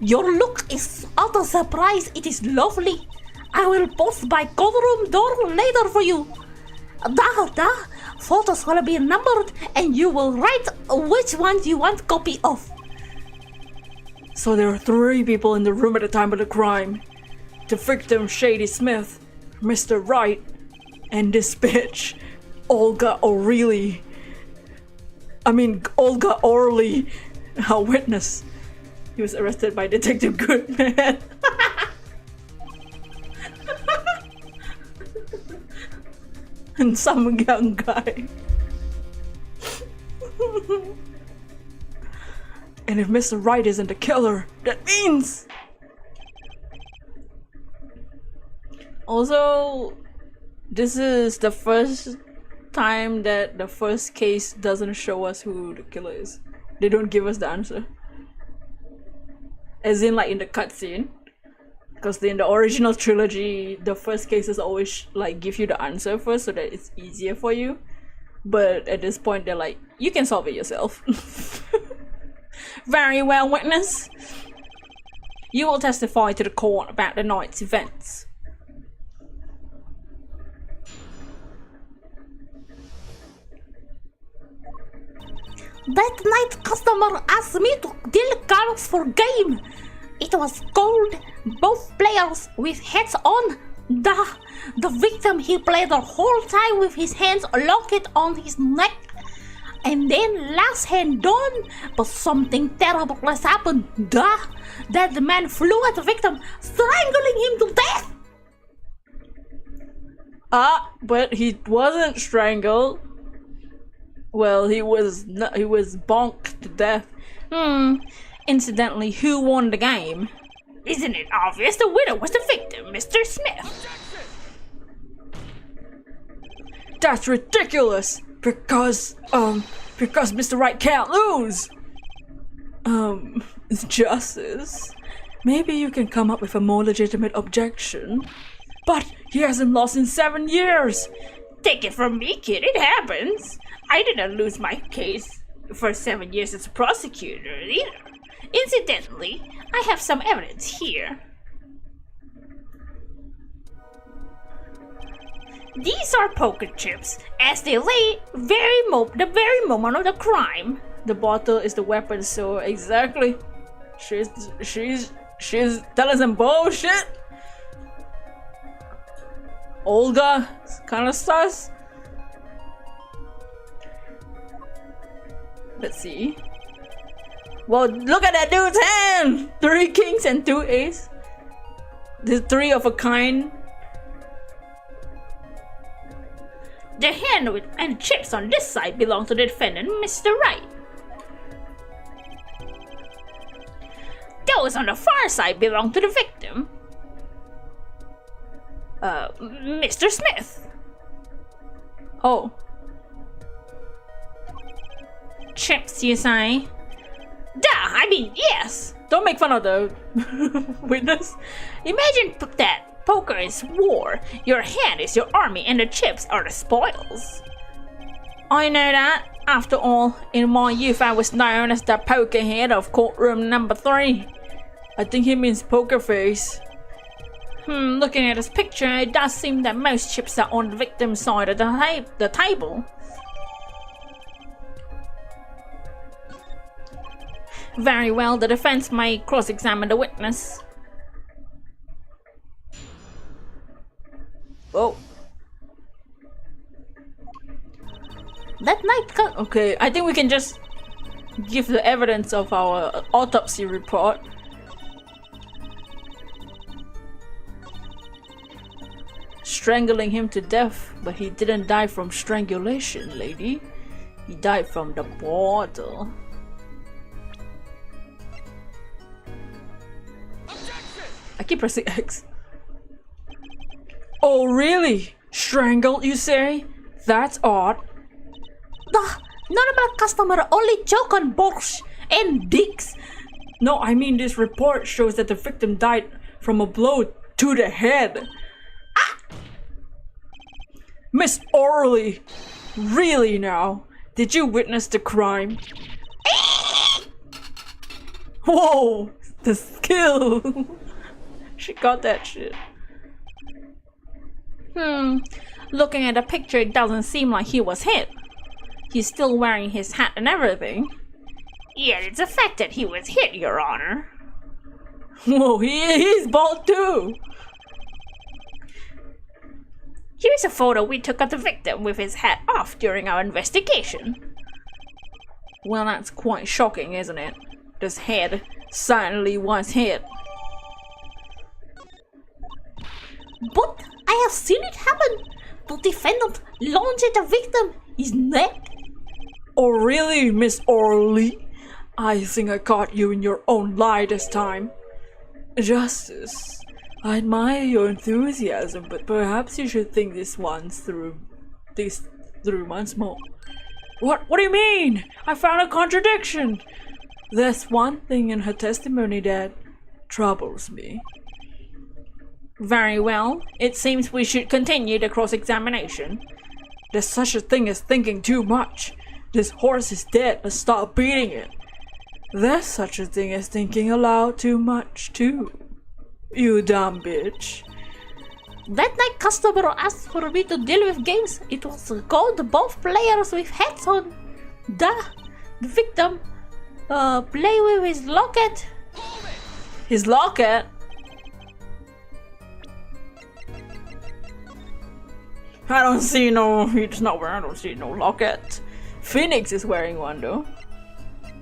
Your look is utter surprise. It is lovely. I will post by courtroom door later for you. Da. Photos will be numbered and you will write which ones you want copy of.
So there were 3 people in the room at the time of the crime. The victim, Shady Smith, Mr. Wright, and this bitch, Olga O'Reilly. Olga Orley, our witness. He was arrested by Detective Goodman. And some young guy. And if Mr. Wright isn't the killer, that means... Also, this is the first time that the first case doesn't show us who the killer is. They don't give us the answer. As in like in the cutscene. Because in the original trilogy, the first cases always like give you the answer first so that it's easier for you. But at this point, they're like, you can solve it yourself.
Very well, witness. You will testify to the court about the night's events.
That night, customer asked me to deal cards for game. It was cold. Both players with hats on. The victim, he played the whole time with his hands locked on his neck. And then last hand done, but something terrible has happened. That man flew at the victim, strangling him to death.
But he wasn't strangled. Well, he was bonked to death.
Incidentally, who won the game?
Isn't it obvious the winner was the victim, Mr. Smith?
That's ridiculous! Because Mr. Right can't lose! Justice? Maybe you can come up with a more legitimate objection. But he hasn't lost in 7 years!
Take it from me, kid, it happens. I didn't lose my case for 7 years as a prosecutor either. Incidentally, I have some evidence here. These are poker chips, as they lay the very moment of the crime.
The bottle is the weapon, so exactly. She's telling some bullshit. Olga, kind of sus. Let's see. Well, look at that dude's hand! 3 kings and 2 aces. The 3 of a kind.
The hand and chips on this side belong to the defendant, Mr. Wright. Those on the far side belong to the victim, Mr. Smith.
Oh.
Chips, you say?
I mean, yes.
Don't make fun of the witness.
Imagine that poker is war. Your hand is your army and the chips are the spoils.
I know that. After all, in my youth I was known as the poker head of courtroom number 3.
I think he means poker face.
Looking at this picture, it does seem that most chips are on the victim's side of the table. Very well, the defense may cross-examine the witness.
Oh.
That night,
okay, I think we can just give the evidence of our autopsy report. Strangling him to death, but he didn't die from strangulation, lady. He died from the bottle. I keep pressing X. Oh, really? Strangled, you say? That's odd.
Normal customer only choke on borscht and dicks.
No, I mean this report shows that the victim died from a blow to the head. Miss Orley, really now? Did you witness the crime? Whoa, the skill. She got that shit.
Looking at the picture, it doesn't seem like he was hit. He's still wearing his hat and everything.
Yet it's a fact that he was hit, Your Honor.
Whoa, he's bald too.
Here's a photo we took of the victim with his hat off during our investigation.
Well, that's quite shocking, isn't it? This head certainly was hit.
But I have seen it happen. The defendant lunged at the victim, his neck.
Oh really, Miss Orley? I think I caught you in your own lie this time. Justice, I admire your enthusiasm, but perhaps you should think this
3 months more. What do you mean? I found a contradiction. There's one thing in her testimony that troubles me.
Very well. It seems we should continue the cross-examination.
There's such a thing as thinking too much. This horse is dead, let's stop beating it. There's such a thing as thinking aloud too much too. You dumb bitch.
That night customer asked for me to deal with games. It was called both players with hats on. The victim play with his locket.
His locket? I don't see no, it's not where I don't see no locket. Phoenix is wearing one though.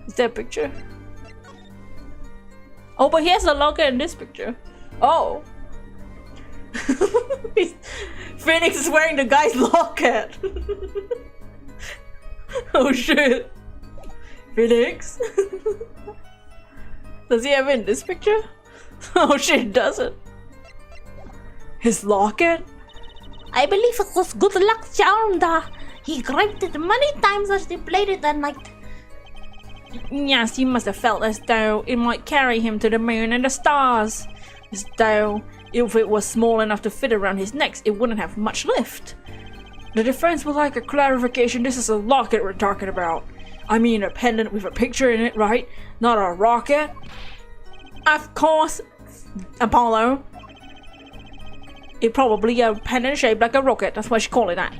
Is that a picture?
Oh, but he has a locket in this picture.
Oh. Phoenix is wearing the guy's locket. Oh shit. Phoenix? Does he have it in this picture? Oh shit, he doesn't. His locket?
I believe it was good luck charmed. He grabbed it many times as they played it that night.
Yes, he must have felt as though it might carry him to the moon and the stars. As though if it was small enough to fit around his neck, it wouldn't have much lift. The defense would like a clarification. This is a locket we're talking about. I mean a pendant with a picture in it, right? Not a rocket.
Of course, Apollo. It probably a pendant shaped like a rocket. That's why she called it that.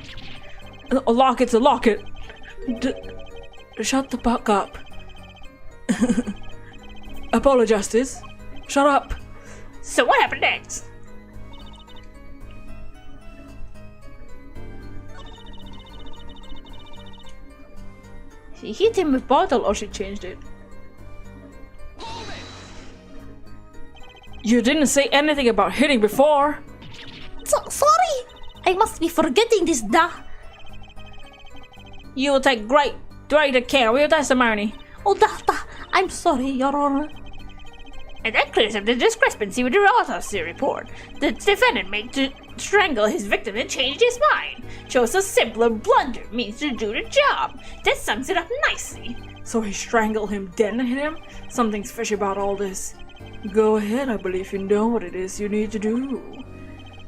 A locket's a locket. Shut the fuck up. Apollo Justice. Shut up.
So what happened next? She hit him with bottle or she changed it.
You didn't say anything about hitting before.
Sorry! I must be forgetting this, duh. You will take greater care of your testimony. Oh, duh, I'm sorry, Your Honor. And that clears up the discrepancy with the autopsy report. The defendant made to strangle his victim and changed his mind. Shows a simpler blunder means to do the job. That sums it up nicely.
So he strangled him, then hit him? Something's fishy about all this. Go ahead, I believe you know what it is you need to do.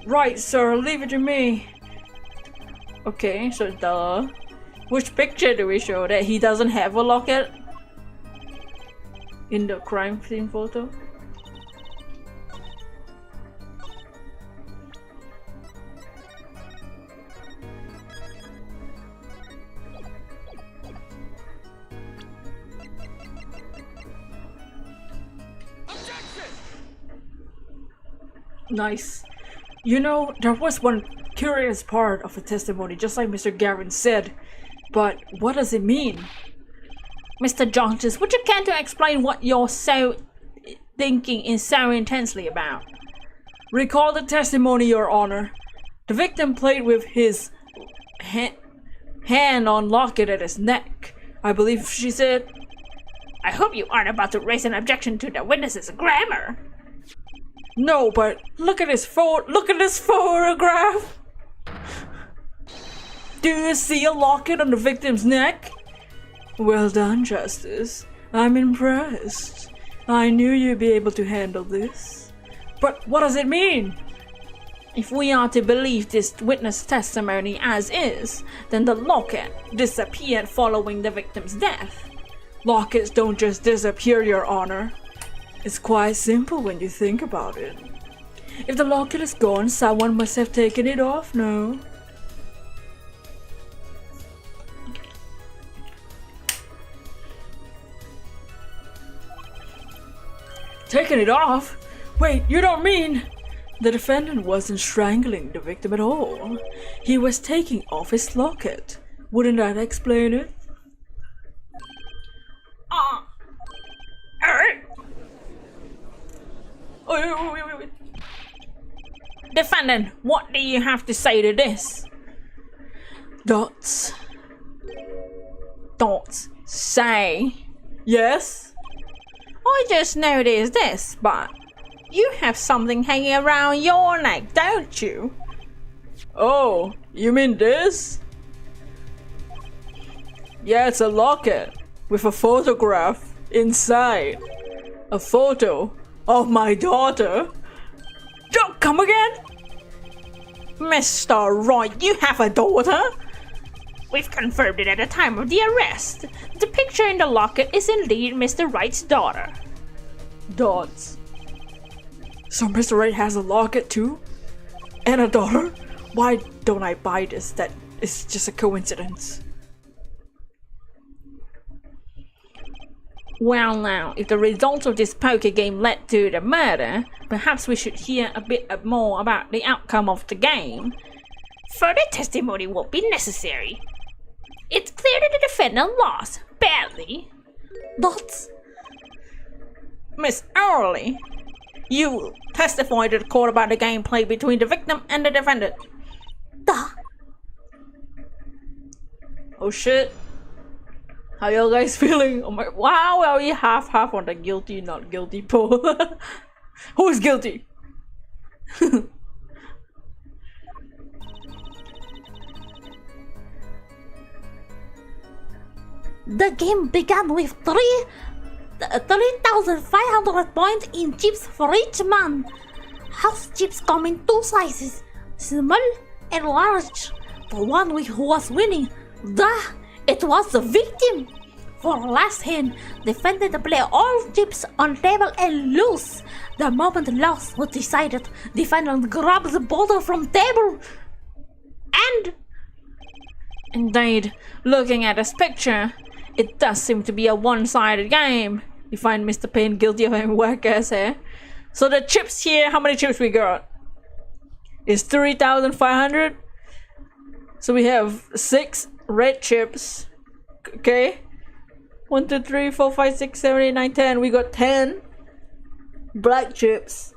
Right, sir, leave it to me. Okay, so which picture do we show that he doesn't have a locket? In the crime scene photo? Nice. You know, there was one curious part of the testimony, just like Mr. Gavin said. But what does it mean?
Mr. Justice, would you care to explain what you're so thinking so intensely about?
Recall the testimony, Your Honor. The victim played with his hand on locket at his neck, I believe she said.
I hope you aren't about to raise an objection to the witness's grammar.
No, but look at this photograph. Do you see a locket on the victim's neck? Well done, Justice. I'm impressed. I knew you'd be able to handle this. But what does it mean?
If we are to believe this witness testimony as is, then the locket disappeared following the victim's death.
Lockets don't just disappear, Your Honor. It's quite simple when you think about it. If the locket is gone, someone must have taken it off, no? Taken it off? Wait, you don't mean... The defendant wasn't strangling the victim at all. He was taking off his locket. Wouldn't that explain it?
Wait. Defendant, what do you have to say to this?
Dots.
Say.
Yes?
I just noticed this, but you have something hanging around your neck, don't you?
Oh, you mean this?
Yeah, it's a locket with a photograph inside. A photo of my daughter.
Don't come again? Mr. Wright, you have a daughter?
We've confirmed it at the time of the arrest. The picture in the locket is indeed Mr. Wright's daughter.
Dots. So Mr. Wright has a locket too? And a daughter? Why don't I buy this? That is just a coincidence.
Well now, if the results of this poker game led to the murder, perhaps we should hear a bit more about the outcome of the game.
Further testimony won't be necessary. It's clear that the defendant lost badly.
Dots. Miss Early, you testified to the court about the gameplay between the victim and the defendant.
Duh.
Oh shit. How y'all guys feeling? Oh my, wow, are we half on the guilty, not guilty poll? Who is guilty?
The game began with 3,500 points in chips for each man. House chips come in two sizes, small and large. The one who was winning, it was the victim. For last hand, defended to play all chips on table and lose. The moment loss was decided, defendant grabs the bottle from table and...
Indeed, looking at this picture, it does seem to be a one-sided game.
You find Mr. Payne guilty of having whack ass hair. So the chips here, how many chips we got? Is 3,500. So we have 6 red chips. Okay. 1, 2, 3, 4, 5, 6, 7, 8, 9, 10. We got 10 black chips.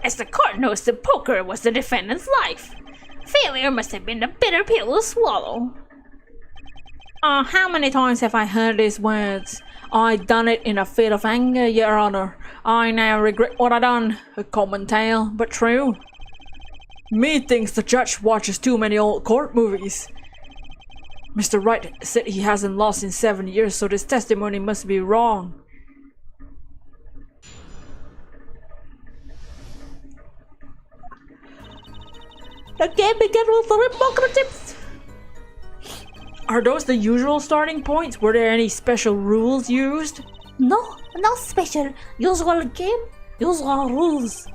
As the court knows, the poker was the defendant's life. Failure must have been the bitter pill to swallow.
How many times have I heard these words? I done it in a fit of anger, Your Honor. I now regret what I done. A common tale, but true.
Me thinks the judge watches too many old court movies. Mr. Wright said he hasn't lost in 7 years, so this testimony must be wrong.
The game began with 3 poker chips.
Are those the usual starting points? Were there any special rules used?
No special. Usual game, usual rules.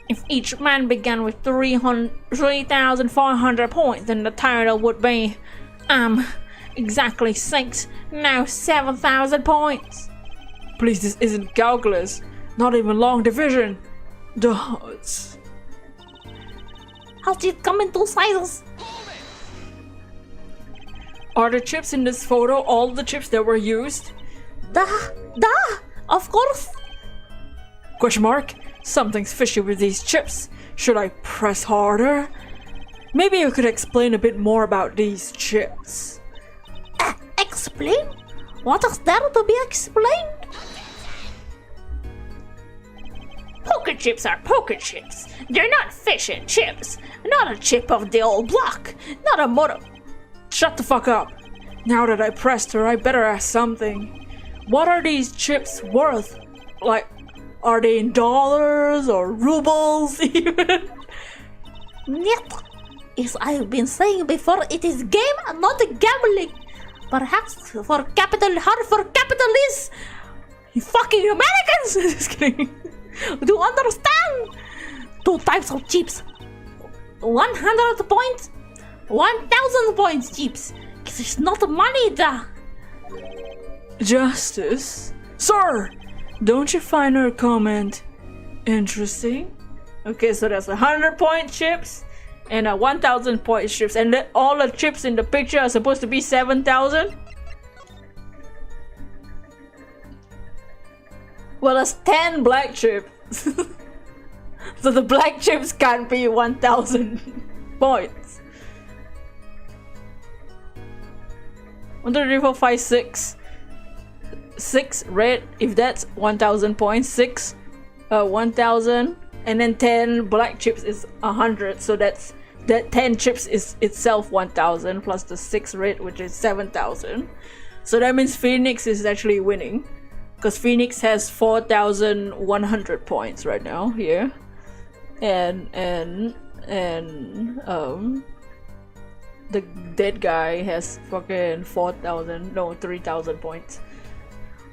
If each man began with 3,500 points, then the total would be, exactly 6, now 7,000 points.
Please, this isn't calculus. Not even long division. Dots.
How did it come in 2 sizes?
Are the chips in this photo all the chips that were used?
Of course.
Question mark? Something's fishy with these chips. Should I press harder? Maybe you could explain a bit more about these chips.
Explain? What is there to be explained? Poker chips are poker chips. They're not fish and chips. Not a chip of the old block. Not a motor.
Shut the fuck up. Now that I pressed her, I better ask something. What are these chips worth? Like, are they in dollars or rubles even?
Yet, as I've been saying before, it is game and not gambling. Perhaps for capital, hard for capitalists, you fucking Americans, just kidding, to understand. 2 types of chips. 100 points, 1,000 points chips. It's not money, da.
Justice? Sir, don't you find her comment interesting? Okay, so that's 100-point chips and 1,000-point chips, and all the chips in the picture are supposed to be 7,000? Well, that's 10 black chips. So the black chips can't be 1,000 points. 1, 2, 3, 4, 5, 6. 6 red, if that's 1000 points, 6 1000, and then 10 black chips is 100, so that 10 chips is itself 1000 plus the 6 red, which is 7000. So that means Phoenix is actually winning, because Phoenix has 4100 points right now here, and the dead guy has fucking 3000 points.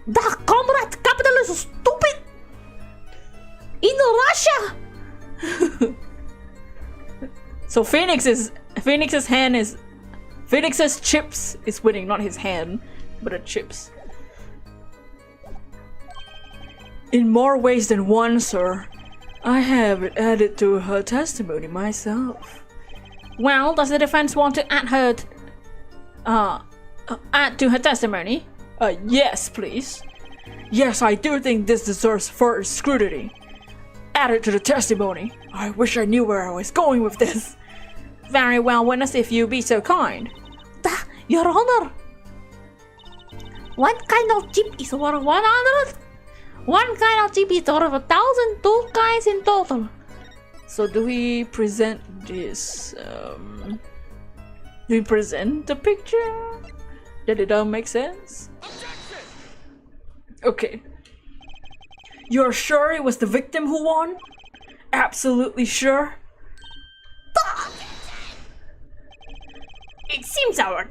The comrade capital is stupid! In Russia!
So Phoenix's chips is winning, not his hand, but the chips. In more ways than one, sir. I have it added to her testimony myself.
Well, does the defense want to add to her testimony?
Yes, please. Yes, I do think this deserves further scrutiny. Add it to the testimony. I wish I knew where I was going with this.
Very well, witness, if you be so kind.
Your Honor! One kind of chip is worth 100. One kind of chip is worth 1,000. 2 kinds in total.
So do we present this? Do we present the picture? Did it all make sense? Okay. You're sure it was the victim who won? Absolutely sure?
It seems our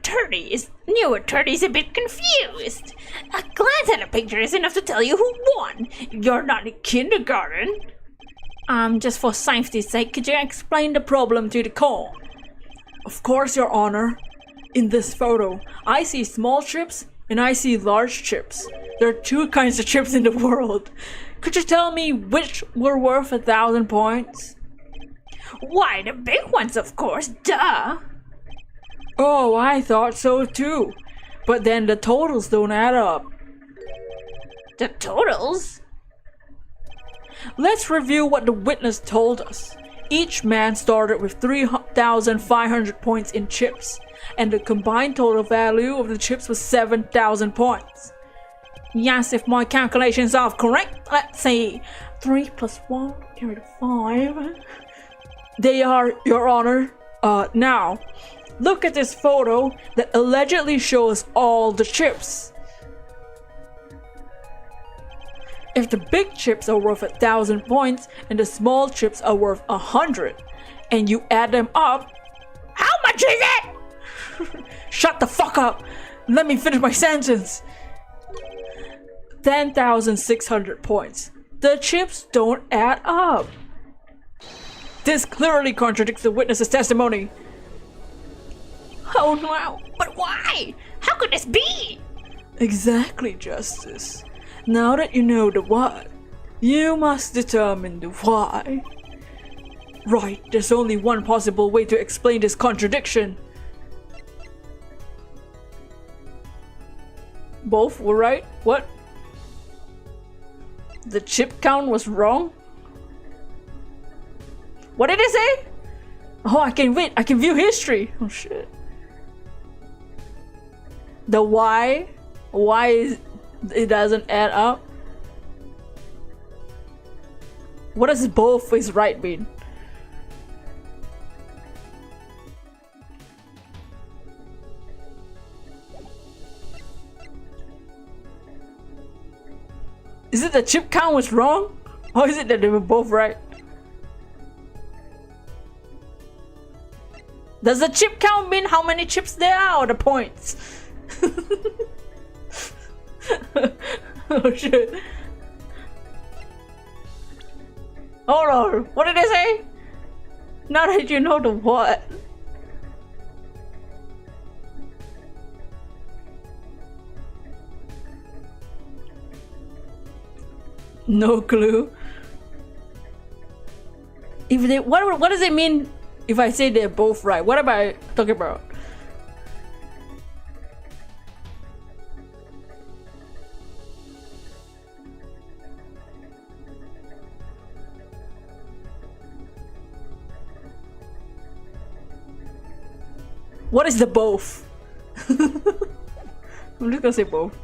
new attorney is a bit confused. A glance at a picture is enough to tell you who won. You're not in kindergarten.
Just for safety's sake, could you explain the problem to the court?
Of course, Your Honor. In this photo, I see small chips and I see large chips. There are 2 kinds of chips in the world. Could you tell me which were worth 1,000 points?
Why, the big ones, of course, duh!
Oh, I thought so too. But then the totals don't add up.
The totals?
Let's review what the witness told us. Each man started with 3,500 points in chips, and the combined total value of the chips was 7,000 points.
Yes, if my calculations are correct, let's see. 3 plus 1 carry to 5.
They are, Your Honor. Now, look at this photo that allegedly shows all the chips. If the big chips are worth 1,000 points and the small chips are worth 100, and you add them up,
how much is it?
Shut the fuck up! Let me finish my sentence. 10,600 points. The chips don't add up. This clearly contradicts the witness's testimony.
Oh no, but why? How could this be?
Exactly, Justice. Now that you know the what, you must determine the why. Right, there's only one possible way to explain this contradiction. Both were right? What? The chip count was wrong? What did it say? Oh, I can view history. Oh shit. The why is it doesn't add up? What does both is right mean? Is it the chip count was wrong? Or is it that they were both right? Does the chip count mean how many chips there are or the points? Oh shit. Hold on, what did they say? Now that you know the what? No clue. If they what does it mean if I say they're both right? What am I talking about? What is the both? I'm just gonna say both.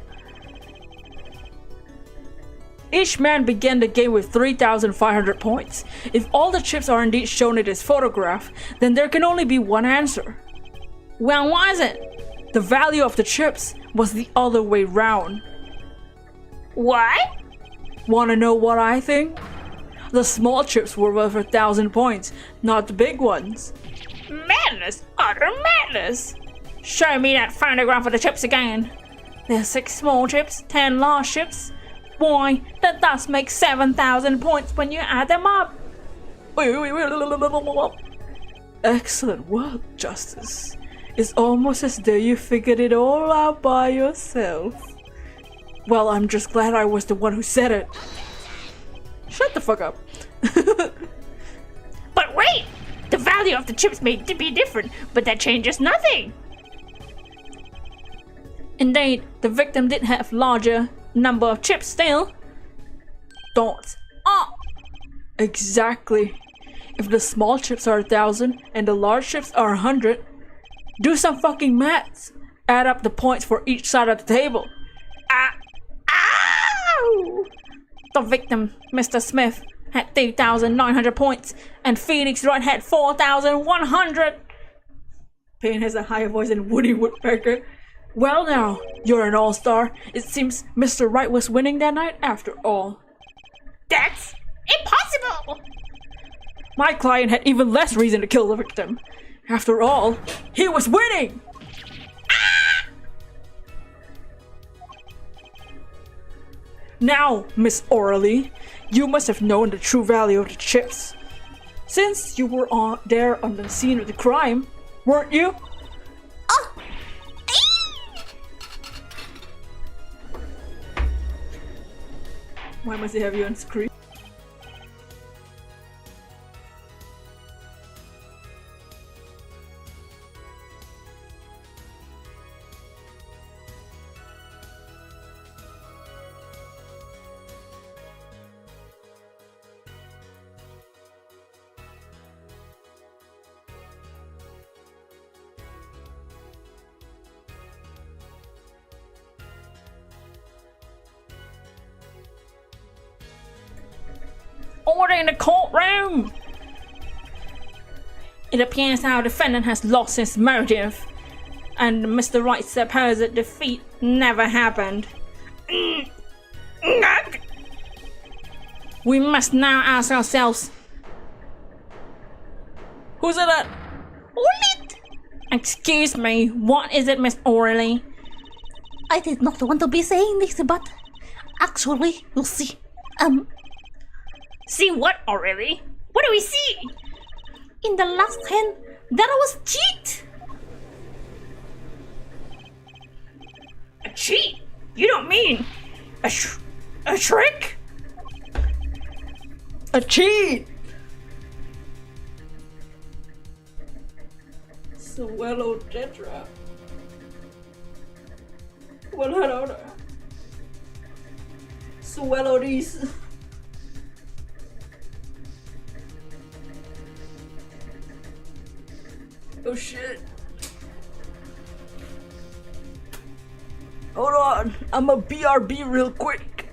Each man began the game with 3,500 points. If all the chips are indeed shown in this photograph, then there can only be one answer.
Well, was it?
The value of the chips was the other way round.
What?
Wanna know what I think? The small chips were worth 1,000 points, not the big ones.
Madness! Utter madness!
Show me that photograph of the chips again. There's 6 small chips, 10 large chips. Why, that does make 7,000 points when you add them up.
Excellent work, Justice. It's almost as though you figured it all out by yourself. Well, I'm just glad I was the one who said it. Shut the fuck up.
But wait! The value of the chips may be different, but that changes nothing!
Indeed, the victim did have larger number of chips still.
Dots up! Exactly. If the small chips are 1,000 and the large chips are 100, do some fucking maths. Add up the points for each side of the table.
Ow!
The victim, Mr. Smith, had 3,900 points, and Phoenix Wright had 4,100.
Payne has a higher voice than Woody Woodpecker. Well now, you're an all-star. It seems Mr. Wright was winning that night after all.
That's impossible!
My client had even less reason to kill the victim. After all, he was winning! Now, Miss Orally, you must have known the true value of the chips. Since you were there on the scene of the crime, weren't you? Why must they have you on screen?
Order in the courtroom! It appears our defendant has lost his motive, and Mr. Wright's supposed defeat never happened. We must now ask ourselves,
Who's it at?
excuse me, what is it, Miss Orally?
I did not want to be saying this, but actually, you'll see.
See what, Aurelie? What do we see?
In the last hand, there was cheat.
A cheat? You don't mean a trick?
A cheat! Swallow tetra. Well, hello. Swallow these. Oh shit. Hold on, I'm a BRB real quick.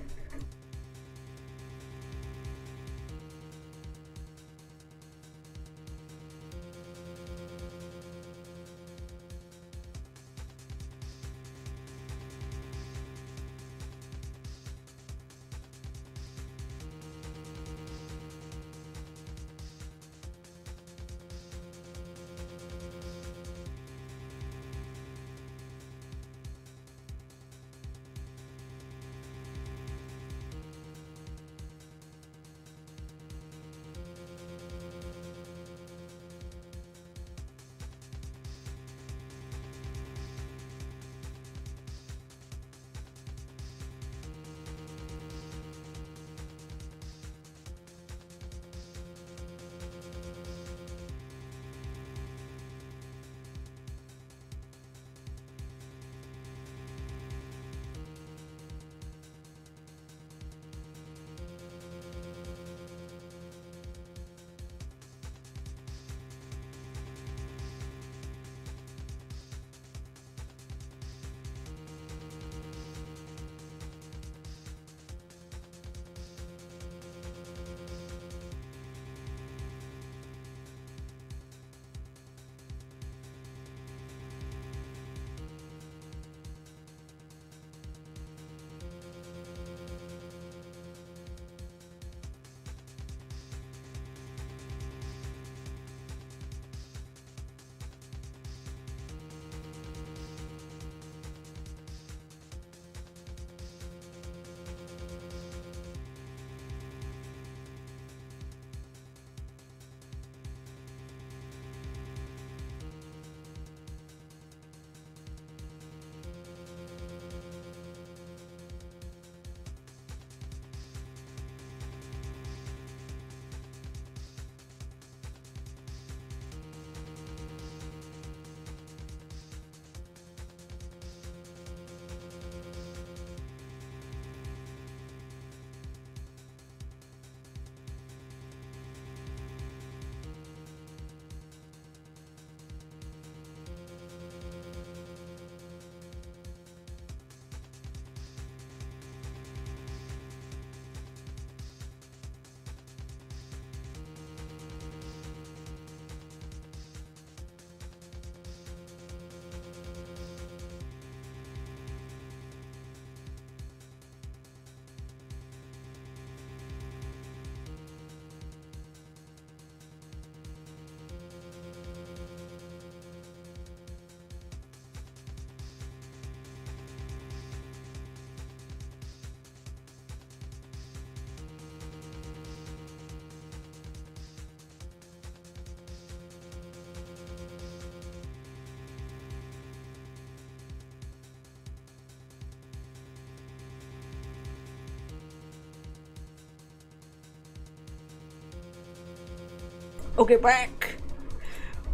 Okay, back.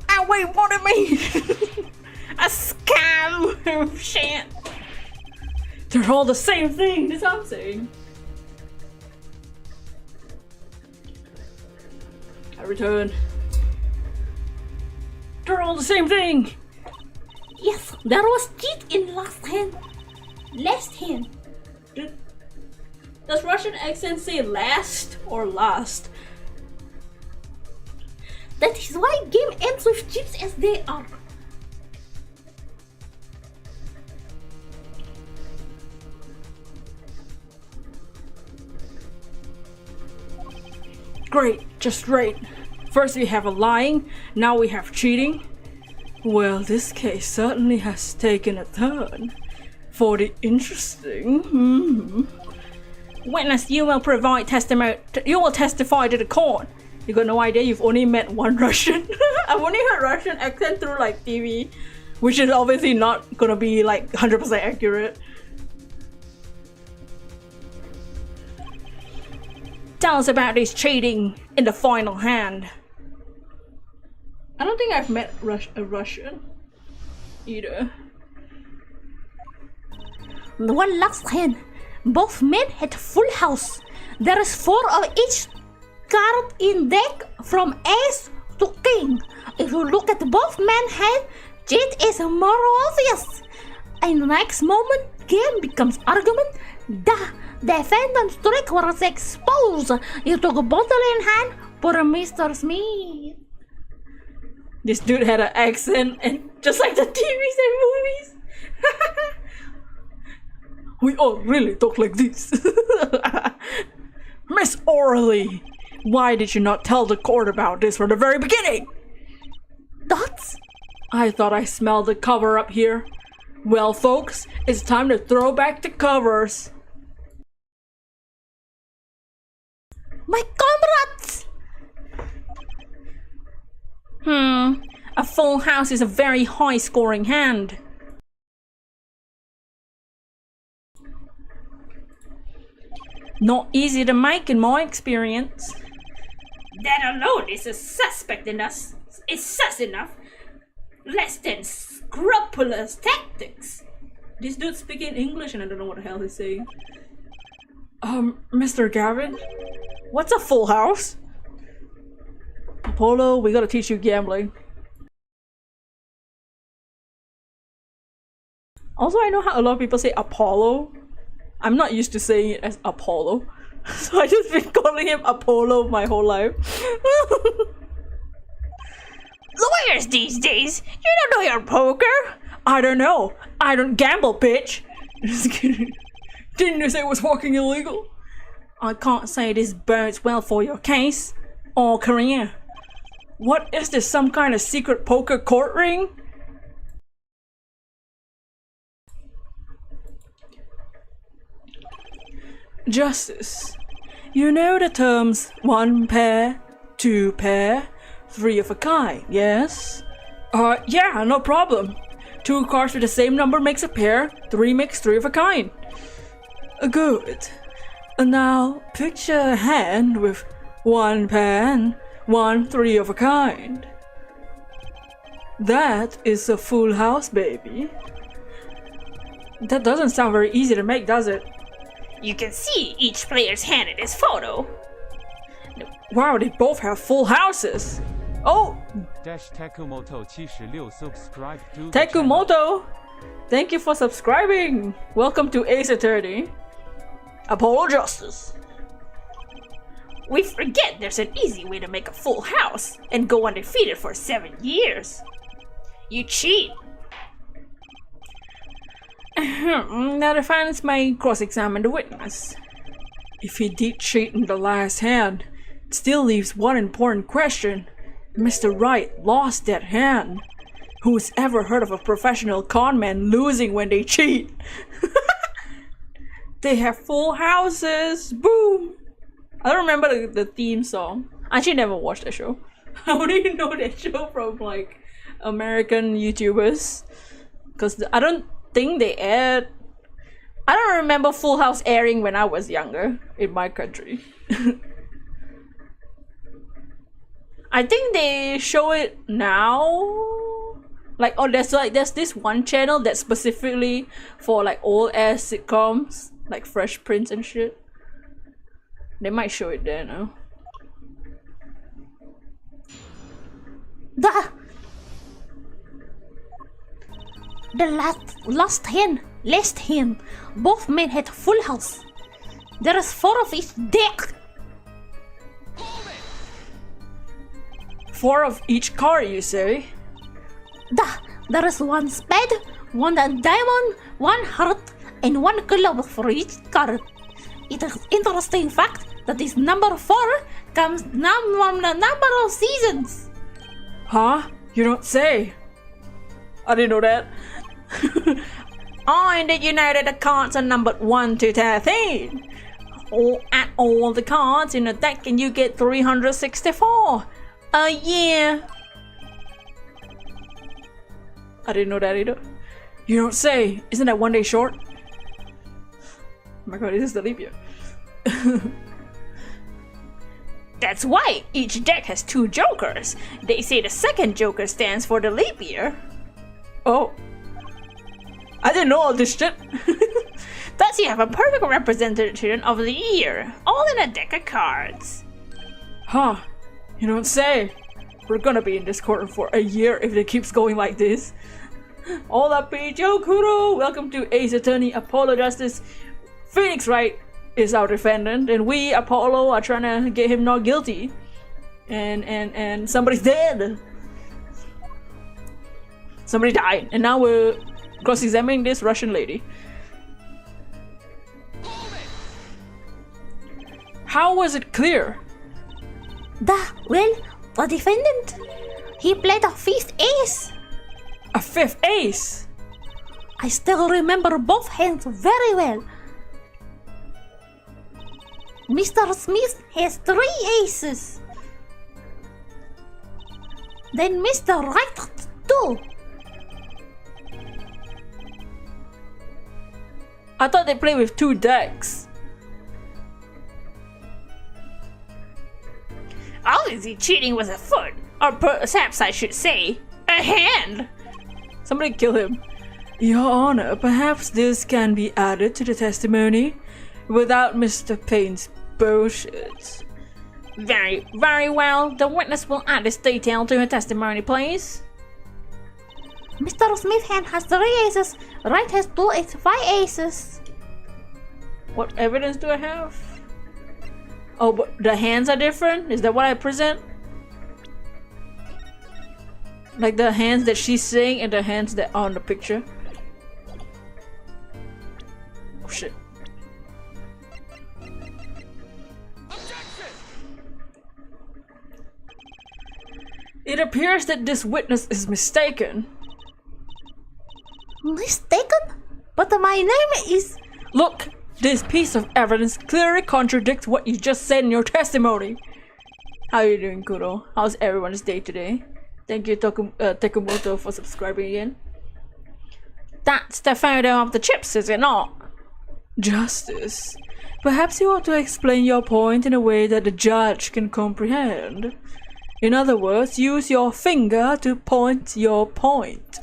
Ah, wait, what do you mean? A scam! Shit. They're all the same thing, that's what I'm saying. I return. They're all the same thing!
Yes, there was cheat in last hand. Last hand.
Does Russian accent say last or last?
That is why game ends with chips as they are.
Great, just great. First we have a lying, now we have cheating. Well, this case certainly has taken a turn for the interesting. Witness, you will provide testimony. You will testify to the court. You got no idea. You've only met one Russian. I've only heard Russian accent through like TV, which is obviously not gonna be like 100% accurate. Tell us about this cheating in the final hand. I don't think I've met a Russian either.
The one last hand. Both men had full house. There is 4 of each card in deck from ace to king. If you look at both men's hand, cheat is more obvious. In the next moment, game becomes argument. The defendant's trick was exposed. You took a bottle in hand for Mr. Smith.
This dude had an accent, and just like the TVs and movies. We all really talk like this. Miss Orley, why did you not tell the court about this from the very beginning?
That's...
I thought I smelled the cover up here. Well, folks, it's time to throw back the covers.
my comrades!
A full house is a very high scoring hand. Not easy to make in my experience.
That alone is a suspect enough. It's sus enough. Less than scrupulous tactics.
This dude's speaking English and I don't know what the hell he's saying. Mr. Gavin? What's a full house? Apollo, we gotta teach you gambling. Also, I know how a lot of people say Apollo. I'm not used to saying it as Apollo. So I just been calling him Apollo my whole life.
Lawyers these days, you don't know your poker.
I don't know. I don't gamble, bitch. Just kidding. Didn't you say it was fucking illegal? I can't say this bodes well for your case or career. What is this, some kind of secret poker court ring? Justice. You know the terms one pair, two pair, three of a kind, yes? Yeah, no problem. Two cards with the same number makes a pair, three makes three of a kind. Good. Now, picture a hand with one pair and one three of a kind. That is a full house, baby. That doesn't sound very easy to make, does it?
You can see each player's hand in this photo.
Wow, they both have full houses. Oh!
Takumoto 76 subscribe to the channel.
Takumoto! Thank you for subscribing! Welcome to Ace Attorney. Apollo Justice.
We forget there's an easy way to make a full house and go undefeated for 7 years. You cheat.
Now the defense may cross-examine the witness. If he did cheat in the last hand, it still leaves one important question. Mr. Wright lost that hand. Who's ever heard of a professional conman losing when they cheat? They have full houses. Boom! I don't remember the theme song. I actually never watched that show. I only know that show from like American YouTubers. Because I don't think they aired. I don't remember Full House airing when I was younger in my country. I think they show it now. Like, oh, there's this one channel that's specifically for like old ass sitcoms, like Fresh Prince and shit. They might show it there now.
The last hand. Both men had full house. There is 4 of each deck.
4 of each card, you say?
There is 1 spade, 1 diamond, 1 heart, and 1 club for each card. It is interesting fact that this number 4 comes from the number of seasons.
Huh? You don't say. I didn't know that.
Oh, did you know that the cards are numbered 1 to 13? At all the cards in the deck, and you get 364 a year.
I didn't know that either. You don't say. Isn't that 1 day short? Oh my god, this is the leap year.
That's why each deck has 2 jokers. They say the second joker stands for the leap year.
Oh. I didn't know all this shit.
Thus you have a perfect representation of the year, all in a deck of cards.
Huh. You don't say. We're gonna be in this corner for a year if it keeps going like this. Hola, Joe Kuro! Welcome to Ace Attorney Apollo Justice. Phoenix Wright is our defendant, and we, Apollo, are trying to get him not guilty. And somebody's dead. Somebody died, and now we're cross-examining this Russian lady. How was it clear?
Well, the defendant, he played a 5th ace.
A 5th ace?
I still remember both hands very well. Mr. Smith has 3 aces. Then Mr. Wright 2.
I thought they played with 2 decks.
Obviously cheating was a foot, or perhaps I should say, a hand.
Somebody kill him. Your Honor, perhaps this can be added to the testimony without Mr. Payne's bullshit.
Very, very well. The witness will add this detail to her testimony, please.
Mr. Smith's hand has 3 aces. Wright has 2 aces, 5 aces.
What evidence do I have? Oh, but the hands are different? Is that what I present? Like the hands that she's saying and the hands that are on the picture? Oh shit. It appears that this witness is mistaken.
Mistaken? But my name is...
Look, this piece of evidence clearly contradicts what you just said in your testimony. How are you doing, Kuro? How's everyone's day today? Thank you, Tekumoto, for subscribing again.
That's the photo of the chips, is it not?
Justice, perhaps you ought to explain your point in a way that the judge can comprehend. In other words, use your finger to point your point.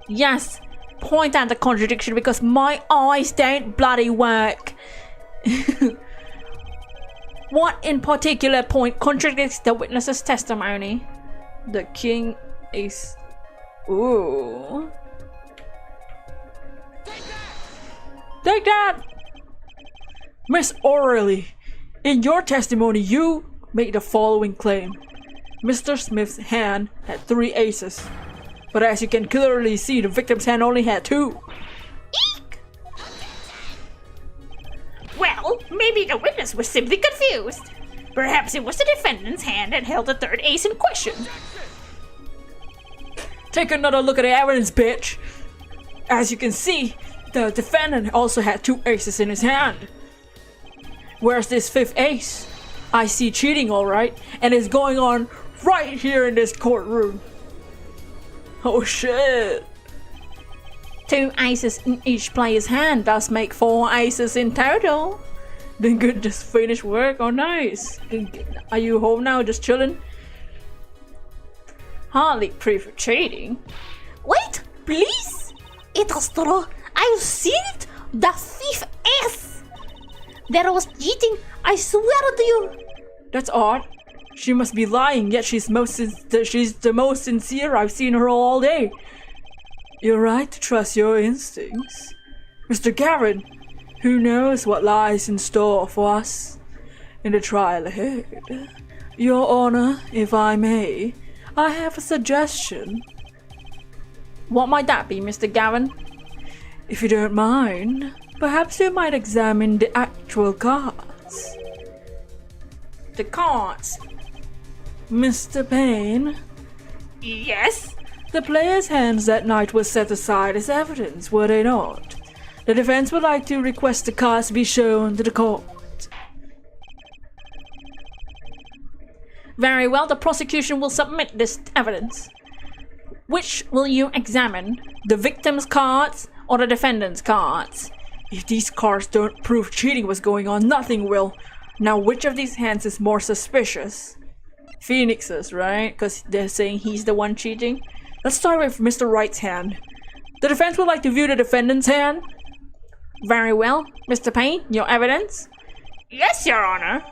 Yes, point out the contradiction because my eyes don't bloody work. What in particular point contradicts the witness's testimony?
The king is... Ooh. Take that! Miss O'Reilly, in your testimony you made the following claim. Mr. Smith's hand had 3 aces, but as you can clearly see, the victim's hand only had 2.
Eek! Well, maybe the witness was simply confused. Perhaps it was the defendant's hand that held the 3rd ace in question.
Take another look at the evidence, bitch! As you can see, the defendant also had 2 aces in his hand. Where's this 5th ace? I see cheating alright, and it's going on right here in this courtroom. Oh shit!
2 aces in each player's hand does make 4 aces in total.
Then good, just finish work. Oh nice. Are you home now, just chilling?
hardly proof of cheating.
Wait, please. It was true. I've seen it. The thief is. There was cheating. I swear to you.
That's odd. She must be lying, yet she's the most sincere I've seen her all day. You're right to trust your instincts. Mr. Gavin, who knows what lies in store for us in the trial ahead? Your Honor, if I may, I have a suggestion.
What might that be, Mr. Gavin?
If you don't mind, perhaps you might examine the actual cards.
The cards.
Mr. Payne,
Yes?
the players' hands that night were set aside as evidence, were they not? The defense would like to request the cards be shown to the court.
Very well, the prosecution will submit this evidence. Which will you examine? The victim's cards or the defendant's cards?
If these cards don't prove cheating was going on, nothing will. Now, which of these hands is more suspicious? Phoenix's, right? Because they're saying he's the one cheating. Let's start with Mr. Wright's hand. The defense would like to view the defendant's hand.
Very well, Mr. Payne, your evidence?
Yes, Your Honor.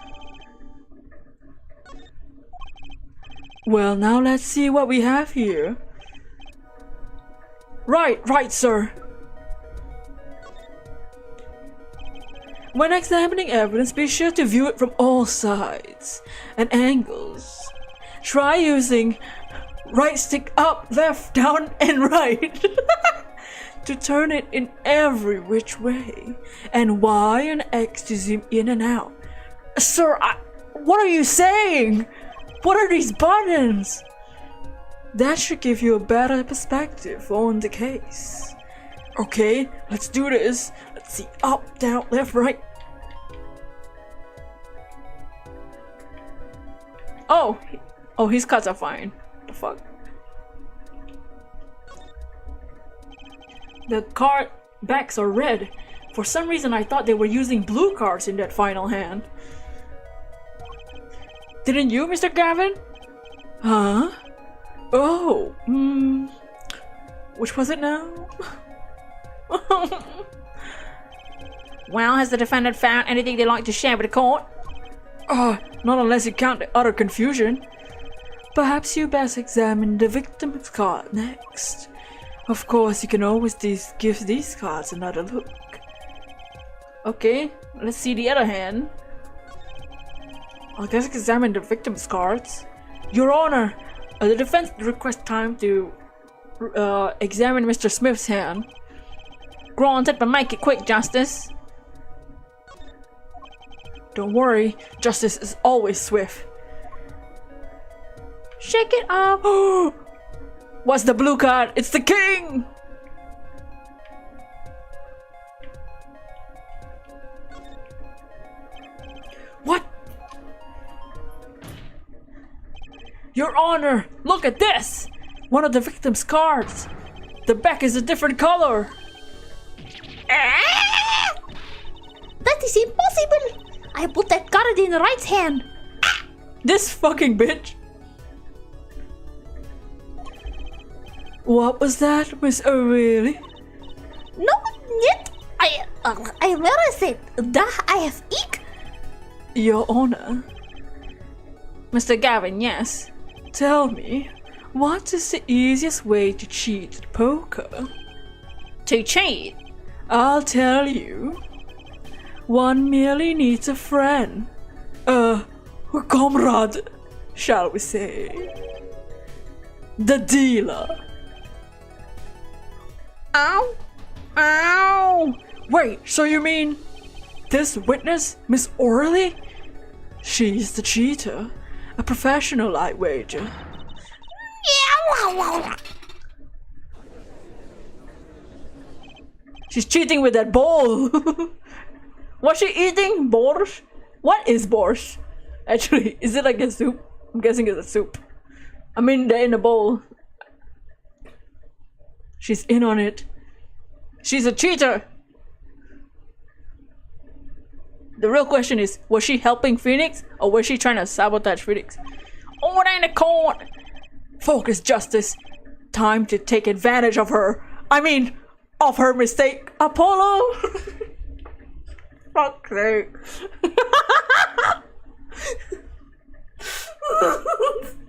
Well, now let's see what we have here. Right, sir. When examining evidence, be sure to view it from all sides and angles. Try using right stick up, left, down, and right to turn it in every which way, and Y and X to zoom in and out. Sir, what are you saying? What are these buttons? That should give you a better perspective on the case. Okay, let's do this. Let's see, up, down, left, right.
Oh, his cards are fine. The fuck?
The card backs are red. For some reason I thought they were using blue cards in that final hand. Didn't you, Mr. Gavin? Huh? Oh, which was it now?
Well, has the defendant found anything they'd like to share with the court?
Not unless you count the utter confusion. Perhaps you best examine the victim's card next. Of course, you can always give these cards another look.
Okay, let's see the other hand.
I guess examine the victim's cards. Your Honor, the defense requests time to examine Mr. Smith's hand.
Granted, but make it quick, Justice.
Don't worry, justice is always swift.
Shake it up.
What's the blue card? It's the king! What? Your Honor, look at this! One of the victim's cards. The back is a different color.
That is impossible. I put that card in the right hand.
This fucking bitch. What was that, Miss O'Reilly?
No, yet. Where is it? I have ik.
Your Honor.
Mr. Gavin, yes.
Tell me, what is the easiest way to cheat at poker?
To cheat?
I'll tell you. One merely needs a friend. A comrade, shall we say. The dealer.
Ow! Ow!
Wait, so you mean this witness, Miss O'Reilly? She's the cheater. A professional, I wager. She's cheating with that bowl. Was she eating borscht? What is borscht? Actually, is it like a soup? I'm guessing it's a soup. I mean, they're in a bowl. She's in on it. She's a cheater. The real question is, was she helping Phoenix or was she trying to sabotage Phoenix?
Order in the court!
Focus, Justice. Time to take advantage of her. I mean, of her mistake, Apollo. Fuck's sake.